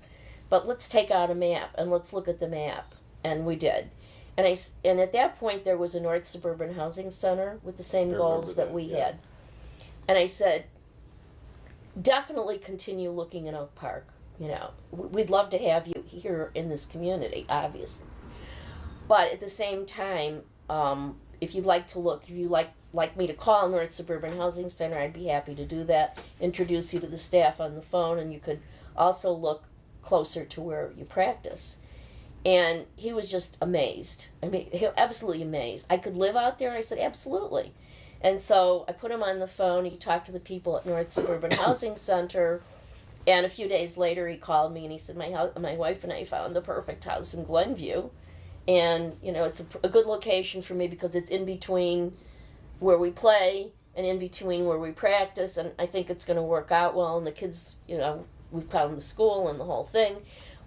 but let's take out a map and let's look at the map. And we did. And at that point, there was a North Suburban Housing Center with the same goals that we had. And I said, definitely continue looking in Oak Park. We'd love to have you here in this community, obviously. But at the same time, if you'd like to look, if you like me to call North Suburban Housing Center, I'd be happy to do that, introduce you to the staff on the phone, and you could also look closer to where you practice. And he was just amazed. I mean, he was absolutely amazed. I could live out there? I said, absolutely. And so I put him on the phone. He talked to the people at North Suburban Housing Center. And a few days later, he called me and he said, my wife and I found the perfect house in Glenview. And, it's a good location for me because it's in between where we play and in between where we practice. And I think it's going to work out well. And the kids, we've found the school and the whole thing.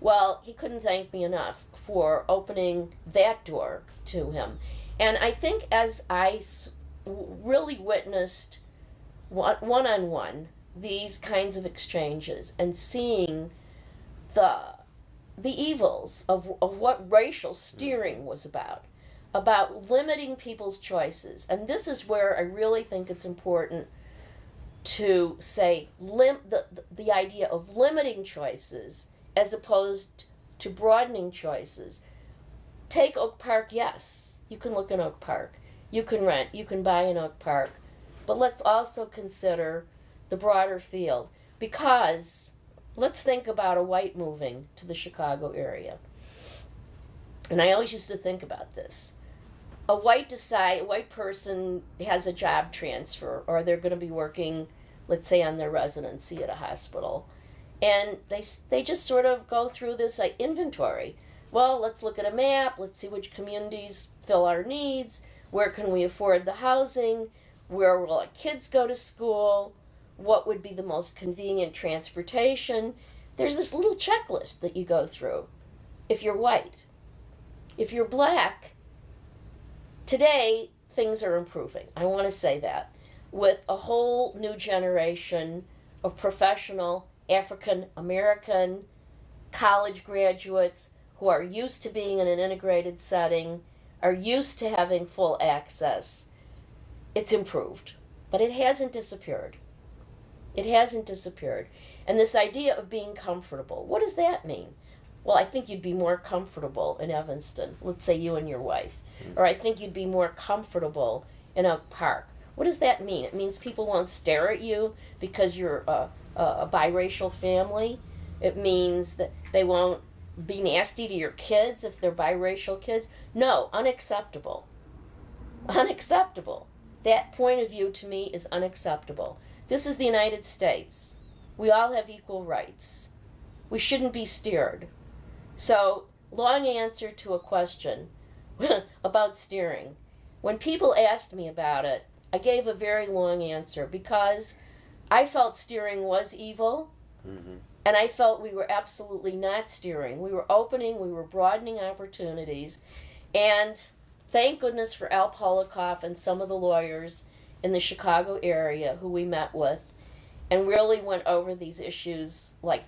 Well, he couldn't thank me enough for opening that door to him. And I think as I really witnessed one-on-one these kinds of exchanges and seeing the evils of what racial steering was about limiting people's choices. And this is where I really think it's important to say the idea of limiting choices as opposed to broadening choices. Take Oak Park, yes, you can look in Oak Park. You can rent, you can buy in Oak Park. But let's also consider the broader field. Because let's think about a white moving to the Chicago area. And I always used to think about this. A white person has a job transfer, or they're going to be working, let's say, on their residency at a hospital. And they just sort of go through this inventory. Well, let's look at a map. Let's see which communities fill our needs. Where can we afford the housing? Where will our kids go to school? What would be the most convenient transportation? There's this little checklist that you go through if you're white. If you're black, today things are improving. I want to say that. With a whole new generation of professional African American college graduates who are used to being in an integrated setting, are used to having full access. It's improved, but it hasn't disappeared. It hasn't disappeared. And this idea of being comfortable, what does that mean? Well, I think you'd be more comfortable in Evanston, let's say you and your wife, or I think you'd be more comfortable in Oak Park. What does that mean? It means people won't stare at you because you're a biracial family. It means that they won't be nasty to your kids if they're biracial kids. No, unacceptable. Unacceptable. That point of view to me is unacceptable. This is the United States. We all have equal rights. We shouldn't be steered. So, long answer to a question about steering. When people asked me about it, I gave a very long answer because I felt steering was evil. And I felt we were absolutely not steering. We were opening, we were broadening opportunities. And thank goodness for Al Polikoff and some of the lawyers in the Chicago area who we met with and really went over these issues like,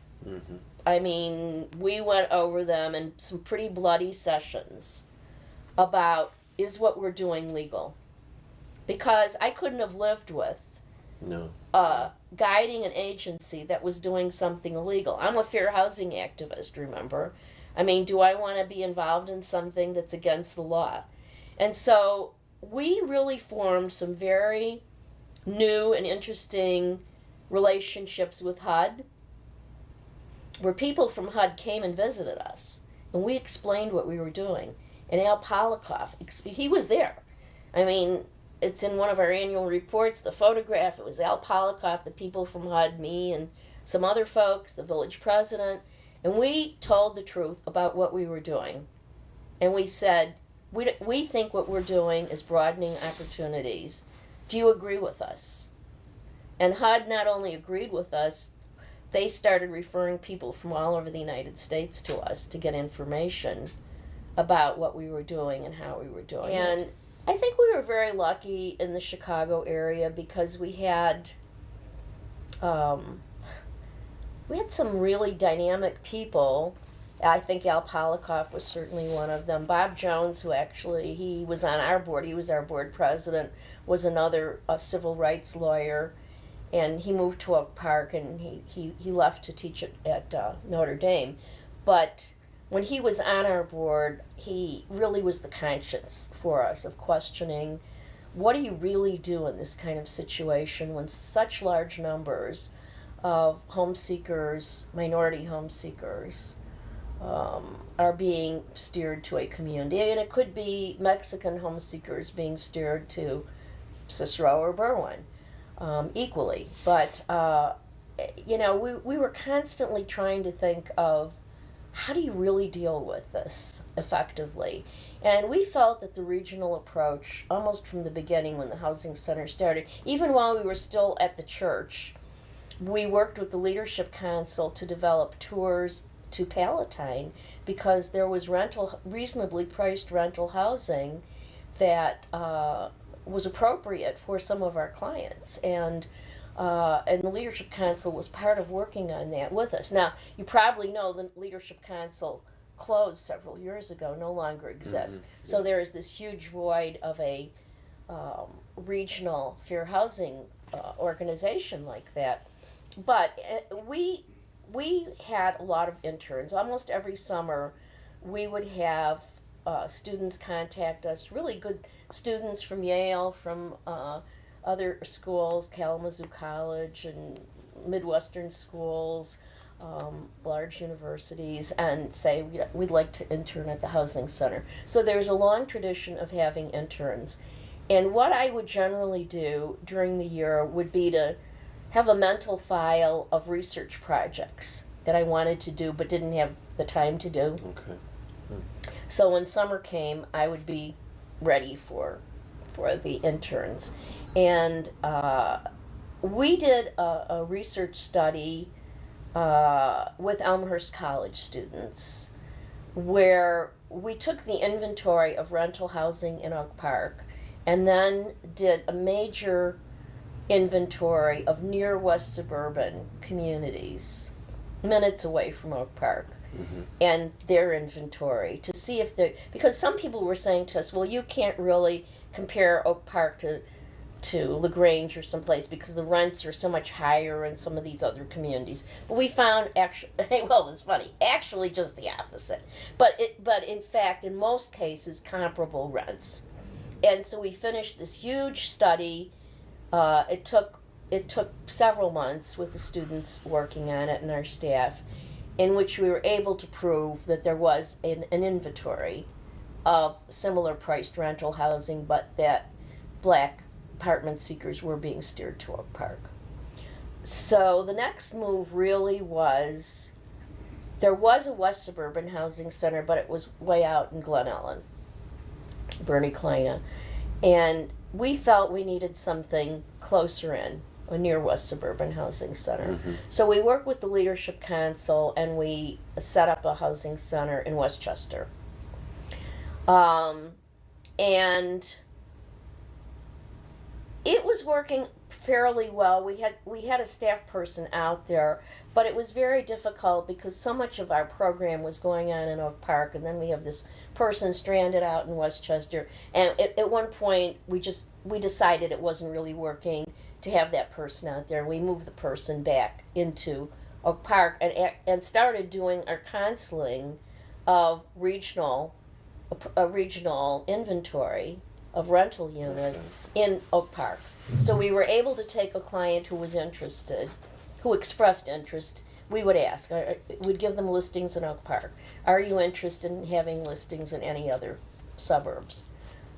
I mean, we went over them in some pretty bloody sessions about, is what we're doing legal? Because I couldn't have lived with guiding an agency that was doing something illegal. I'm a fair housing activist, remember? I mean, do I want to be involved in something that's against the law? And so we really formed some very new and interesting relationships with HUD, where people from HUD came and visited us, and we explained what we were doing. And Al Polikoff, he was there. I mean, it's in one of our annual reports, the photograph. It was Al Polikoff, the people from HUD, me, and some other folks, the village president. And we told the truth about what we were doing. And we said, we think what we're doing is broadening opportunities. Do you agree with us? And HUD not only agreed with us, they started referring people from all over the United States to us to get information about what we were doing and how we were doing it. And I think we were very lucky in the Chicago area because we had some really dynamic people. I think Al Polikoff was certainly one of them. Bob Jones, who actually, he was on our board, he was our board president, was another civil rights lawyer. And he moved to Oak Park, and he left to teach at Notre Dame. But when he was on our board, he really was the conscience for us of questioning, what do you really do in this kind of situation when such large numbers of home seekers, minority home seekers, are being steered to a community? And it could be Mexican home seekers being steered to Cicero or Berwyn. Equally, but we were constantly trying to think of, how do you really deal with this effectively? And we felt that the regional approach, almost from the beginning when the housing center started, even while we were still at the church, we worked with the Leadership Council to develop tours to Palatine, because there was reasonably priced rental housing that was appropriate for some of our clients, and the Leadership Council was part of working on that with us. Now, you probably know the Leadership Council closed several years ago, no longer exists. So there is this huge void of a regional fair housing organization like that. But we had a lot of interns. Almost every summer, we would have students contact us, really good students from Yale, from other schools, Kalamazoo College and Midwestern schools, large universities, and say, we'd like to intern at the housing center. So there's a long tradition of having interns. And what I would generally do during the year would be to have a mental file of research projects that I wanted to do but didn't have the time to do. Okay. So when summer came, I would be ready for the interns. And we did a research study with Elmhurst College students, where we took the inventory of rental housing in Oak Park and then did a major inventory of near west suburban communities, minutes away from Oak Park. And their inventory to see if they, because some people were saying to us, well, you can't really compare Oak Park to LaGrange or someplace because the rents are so much higher in some of these other communities. But we found actually, well, it was funny, actually just the opposite. But in fact, in most cases, comparable rents. And so we finished this huge study. It took several months with the students working on it and our staff, in which we were able to prove that there was an inventory of similar priced rental housing, but that black apartment seekers were being steered to Oak Park. So the next move really was, there was a West Suburban Housing Center, but it was way out in Glen Ellen, Bernie Kleina, and we felt we needed something closer in. near West Suburban Housing Center. Mm-hmm. So we worked with the Leadership Council and we set up a housing center in Westchester. And it was working fairly well. We had a staff person out there, but it was very difficult because so much of our program was going on in Oak Park, and then we have this person stranded out in Westchester. And at one point, we decided it wasn't really working to have that person out there. We moved the person back into Oak Park and started doing our counseling of a regional inventory of rental units in Oak Park. So we were able to take a client who was interested, who expressed interest. We would ask, we'd give them listings in Oak Park. Are you interested in having listings in any other suburbs?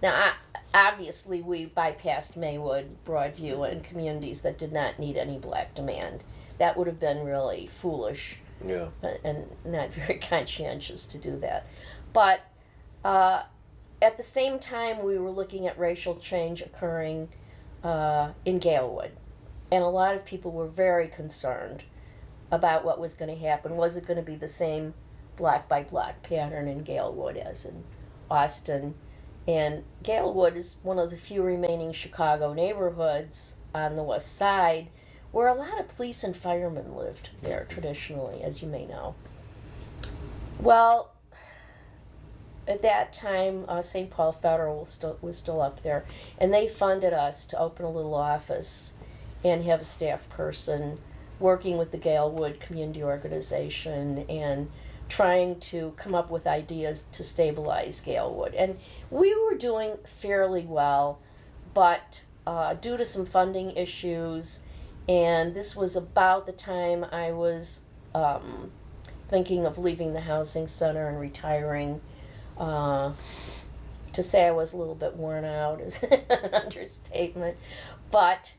Now, obviously, we bypassed Maywood, Broadview, and communities that did not need any black demand. That would have been really foolish, and not very conscientious to do that. But at the same time, we were looking at racial change occurring in Galewood. And a lot of people were very concerned about what was going to happen. Was it going to be the same block by block pattern in Galewood as in Austin? And Galewood is one of the few remaining Chicago neighborhoods on the west side where a lot of police and firemen lived there traditionally, as you may know. Well, at that time, St. Paul Federal was still up there, and they funded us to open a little office and have a staff person working with the Galewood Community Organization and trying to come up with ideas to stabilize Galewood. And we were doing fairly well, but due to some funding issues, and this was about the time I was thinking of leaving the housing center and retiring. To say I was a little bit worn out is an understatement, but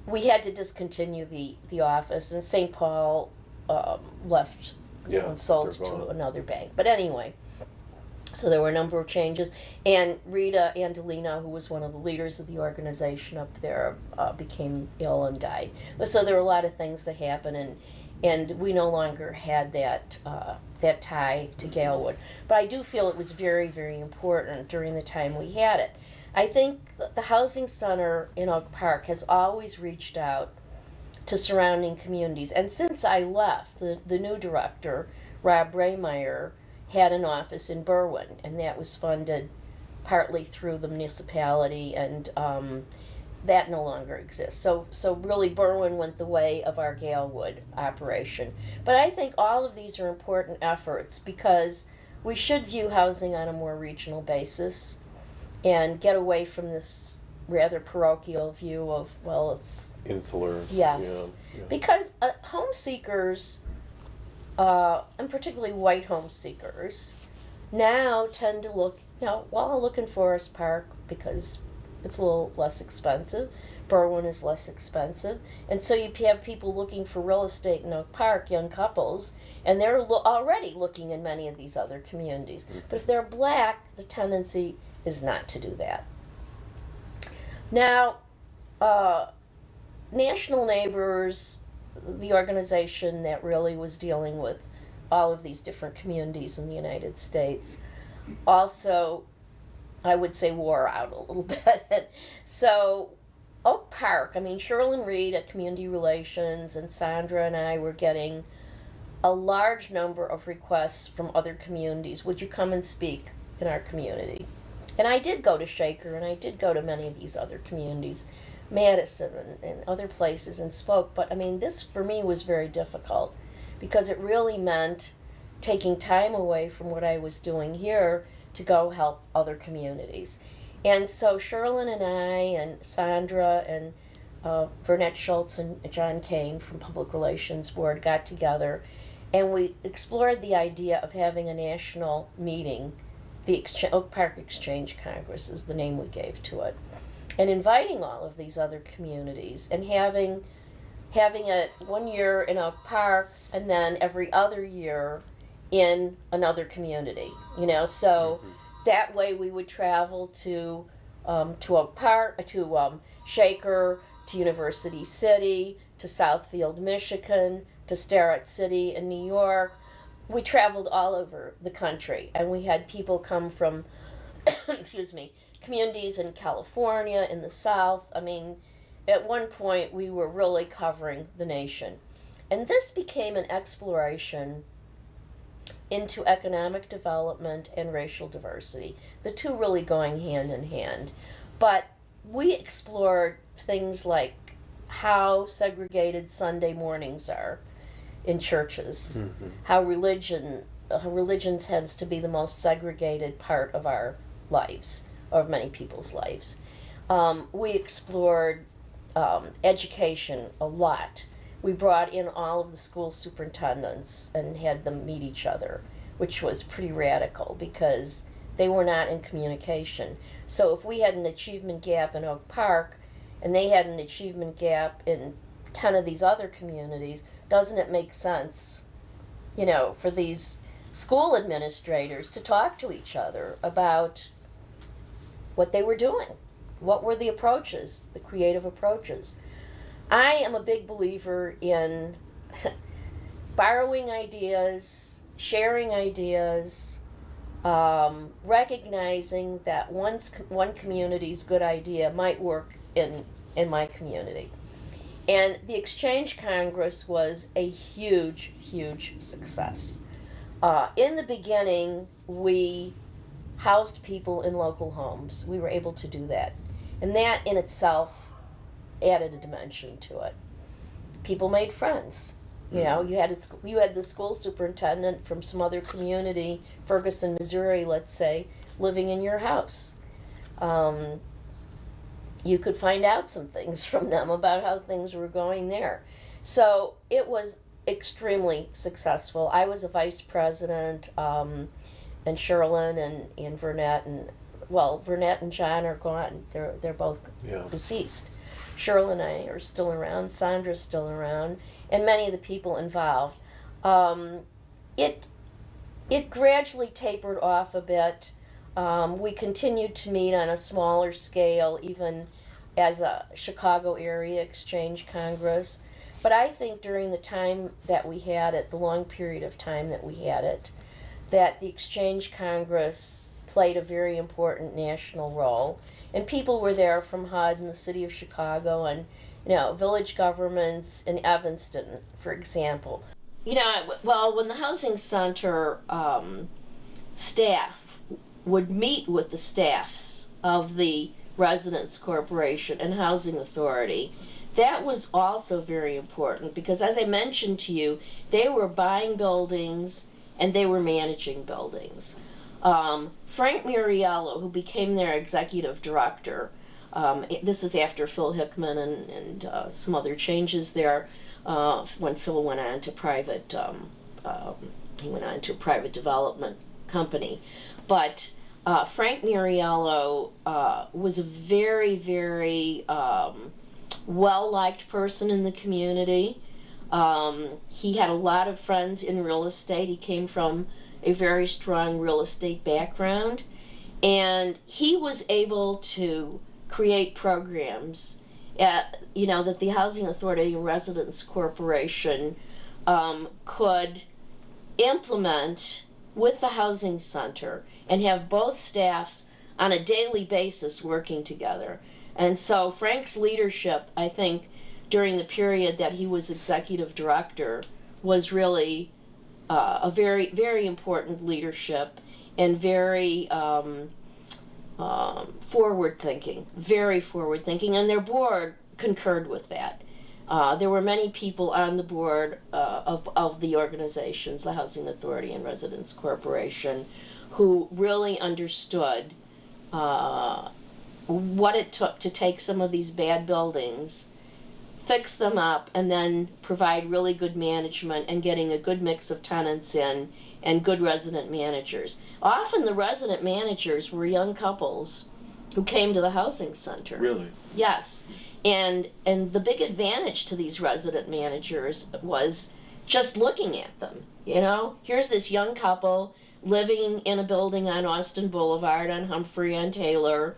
we had to discontinue the office, and St. Paul left and sold to another bank. But anyway, so there were a number of changes, and Rita Andolino, who was one of the leaders of the organization up there, became ill and died. So there were a lot of things that happened, and we no longer had that tie to Galewood. But I do feel it was very, very important during the time we had it. I think the housing center in Oak Park has always reached out to surrounding communities. And since I left, the new director, Rob Raymond, had an office in Berwyn, and that was funded partly through the municipality, and that no longer exists. So really Berwyn went the way of our Galewood operation. But I think all of these are important efforts because we should view housing on a more regional basis and get away from this rather parochial view of, well, it's insular. Yes. Yeah. Because home seekers, and particularly white home seekers, now tend to look, I'll look in Forest Park because it's a little less expensive. Berwyn is less expensive. And so you have people looking for real estate in Oak Park, young couples, and they're already looking in many of these other communities. Mm-hmm. But if they're black, the tendency is not to do that. Now, National Neighbors, the organization that really was dealing with all of these different communities in the United States, also, I would say, wore out a little bit. So Oak Park, Sherilyn Reed at Community Relations and Sandra and I were getting a large number of requests from other communities. Would you come and speak in our community? And I did go to Shaker, and I did go to many of these other communities, Madison and other places, and spoke. But this for me was very difficult because it really meant taking time away from what I was doing here to go help other communities. And so Sherilyn and I and Sandra and Vernette Schultz and John Kane from Public Relations Board got together, and we explored the idea of having a national meeting. The Oak Park Exchange Congress is the name we gave to it, and inviting all of these other communities and having it 1 year in Oak Park and then every other year in another community. So that way we would travel to Oak Park, to Shaker, to University City, to Southfield, Michigan, to Starrett City in New York. We traveled all over the country, and we had people come from, excuse me, communities in California, in the South. I mean, at one point we were really covering the nation. And this became an exploration into economic development and racial diversity, the two really going hand in hand. But we explored things like how segregated Sunday mornings are in churches, how religion tends to be the most segregated part of our lives, of many people's lives. We explored education a lot. We brought in all of the school superintendents and had them meet each other, which was pretty radical because they were not in communication. So if we had an achievement gap in Oak Park and they had an achievement gap in 10 of these other communities, doesn't it make sense, you know, for these school administrators to talk to each other about what they were doing? What were the approaches, the creative approaches? I am a big believer in borrowing ideas, sharing ideas, recognizing that one community's good idea might work in my community. And the Exchange Congress was a huge, huge success. In the beginning, we housed people in local homes. We were able to do that. And that in itself added a dimension to it. People made friends. You know, you had the school superintendent from some other community, Ferguson, Missouri, let's say, living in your house. You could find out some things from them about how things were going there. So it was extremely successful. I was a vice president, and Sherlyn and Vernette, and well, Vernette and John are gone. They're both deceased. Cheryl and I are still around, Sandra's still around, and many of the people involved. It gradually tapered off a bit. We continued to meet on a smaller scale, even as a Chicago area Exchange Congress. But I think during the time that we had it, the long period of time that we had it, that the Exchange Congress played a very important national role. And people were there from HUD and the city of Chicago and, you know, village governments in Evanston, for example. You know, well, when the housing center staff would meet with the staffs of the Residence Corporation and Housing Authority, that was also very important because, as I mentioned to you, they were buying buildings and they were managing buildings. Frank Muriello, who became their executive director, this is after Phil Hickman and some other changes there, when Phil went on to private, he went on to a private development company. But Frank Muriello was a very, very well-liked person in the community. He had a lot of friends in real estate. He came from a very strong real estate background, and he was able to create programs you know, that the Housing Authority and Residence Corporation could implement with the housing center and have both staffs on a daily basis working together. And so Frank's leadership, I think, during the period that he was executive director was really a very, very important leadership and very forward-thinking, very forward-thinking, and their board concurred with that. There were many people on the board of the organizations, the Housing Authority and Residence Corporation, who really understood what it took to take some of these bad buildings, fix them up, and then provide really good management and getting a good mix of tenants in and good resident managers. Often the resident managers were young couples who came to the housing center. Really? Yes. And the big advantage to these resident managers was just looking at them. You know, here's this young couple living in a building on Austin Boulevard, on Humphrey, on Taylor.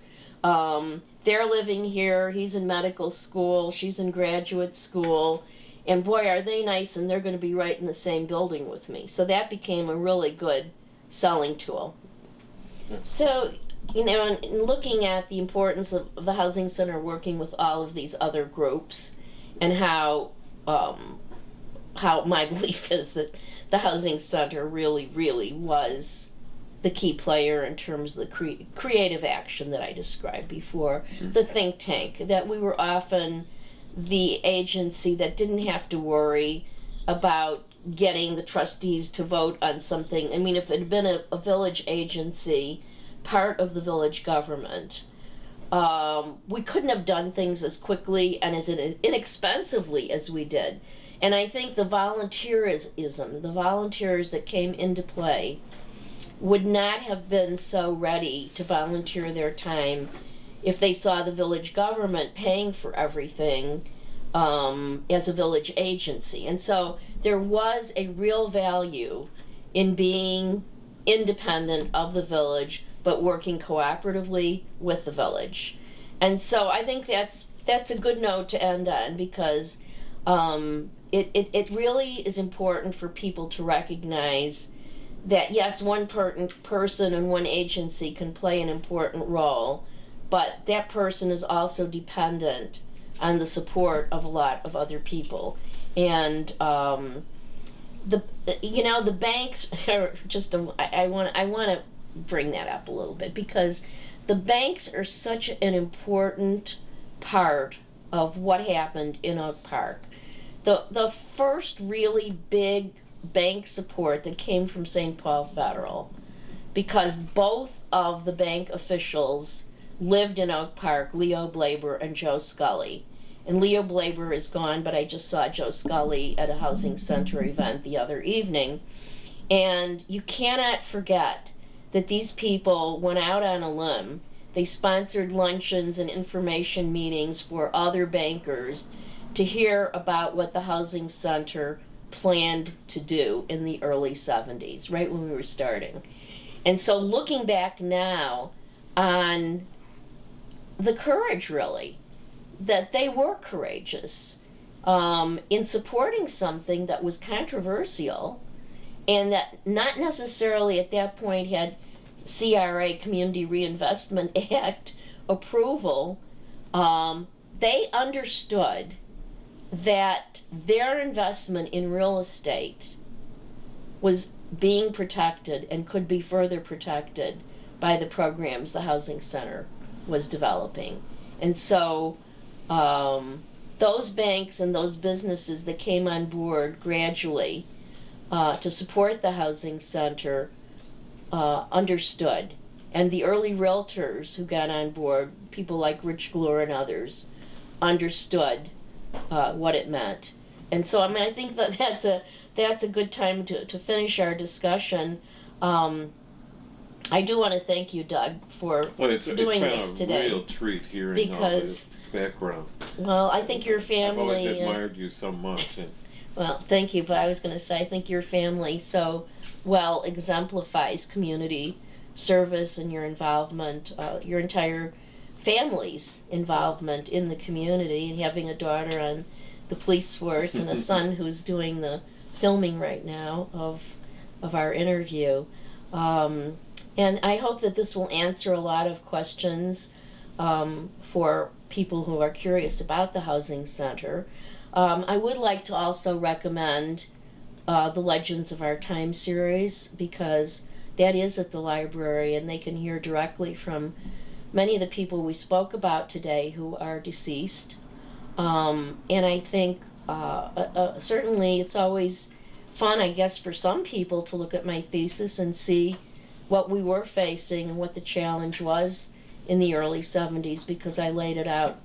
they're living here, he's in medical school, she's in graduate school, and boy, are they nice, and they're going to be right in the same building with me. So that became a really good selling tool. So, you know, in looking at the importance of the housing center working with all of these other groups, and how my belief is that the housing center really was the key player in terms of the creative action that I described before, the think tank, that we were often the agency that didn't have to worry about getting the trustees to vote on something. I mean, if it had been a village agency, part of the village government, we couldn't have done things as quickly and as inexpensively as we did. And I think the volunteerism, the volunteers that came into play, would not have been so ready to volunteer their time if they saw the village government paying for everything as a village agency. And so there was a real value in being independent of the village, but working cooperatively with the village. And so I think that's a good note to end on, because it really is important for people to recognize that yes, one person and one agency can play an important role, but that person is also dependent on the support of a lot of other people. And the banks are just I want to bring that up a little bit, because the banks are such an important part of what happened in Oak Park. The first really big bank support that came from St. Paul Federal, because both of the bank officials lived in Oak Park, Leo Blaber and Joe Scully. And Leo Blaber is gone, but I just saw Joe Scully at a housing center event the other evening. And you cannot forget that these people went out on a limb. They sponsored luncheons and information meetings for other bankers to hear about what the housing center planned to do in the early 70s, right when we were starting. And so looking back now on the courage, really, that they were courageous in supporting something that was controversial, and that not necessarily at that point had CRA, Community Reinvestment Act, approval, they understood that their investment in real estate was being protected and could be further protected by the programs the housing center was developing. And so those banks and those businesses that came on board gradually to support the housing center understood. And the early realtors who got on board, people like Rich Glure and others, understood what it meant. And so, I mean, I think that that's a good time to finish our discussion. I do want to thank you, Doug, for doing this today. It's been a real treat hearing all this background. Well, I think your family... I've always admired you so much. Well, thank you, but I was going to say, I think your family so well exemplifies community service and your involvement, your entire family's involvement in the community, and having a daughter on the police force and a son who's doing the filming right now of our interview. And I hope that this will answer a lot of questions for people who are curious about the housing center. I would like to also recommend the Legends of Our Time series, because that is at the library, and they can hear directly from many of the people we spoke about today who are deceased. And I think certainly it's always fun, I guess, for some people to look at my thesis and see what we were facing and what the challenge was in the early 70s, because I laid it out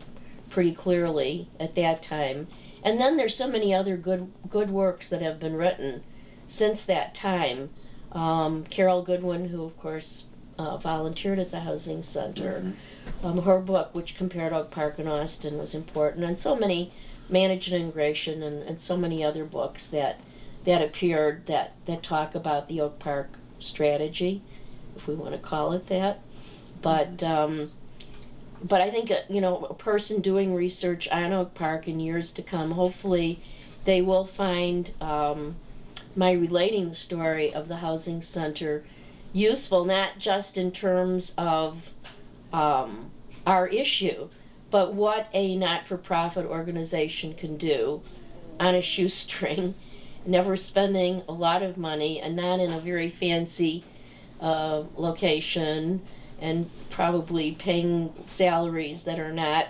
pretty clearly at that time. And then there's so many other good works that have been written since that time. Carol Goodwin, who of course volunteered at the housing center, her book, which compared Oak Park and Austin, was important, and so many Managed Integration and so many other books that appeared that talk about the Oak Park strategy, if we want to call it that. But but I think a person doing research on Oak Park in years to come, hopefully, they will find my relating the story of the housing center useful, not just in terms of our issue, but what a not-for-profit organization can do on a shoestring, never spending a lot of money and not in a very fancy location, and probably paying salaries that are not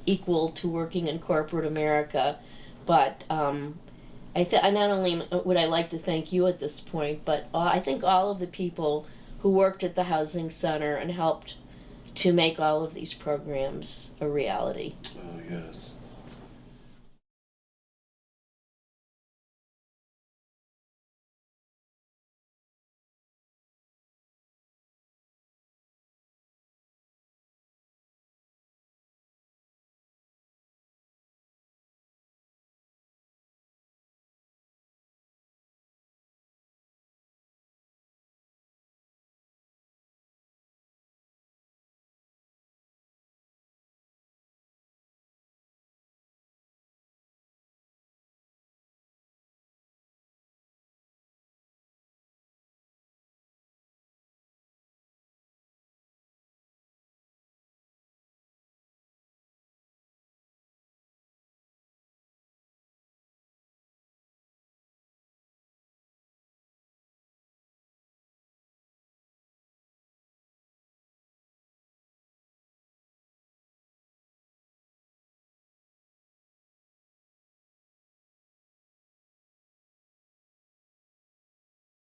equal to working in corporate America. But not only would I like to thank you at this point, but I think all of the people who worked at the housing center and helped to make all of these programs a reality. Oh, yes.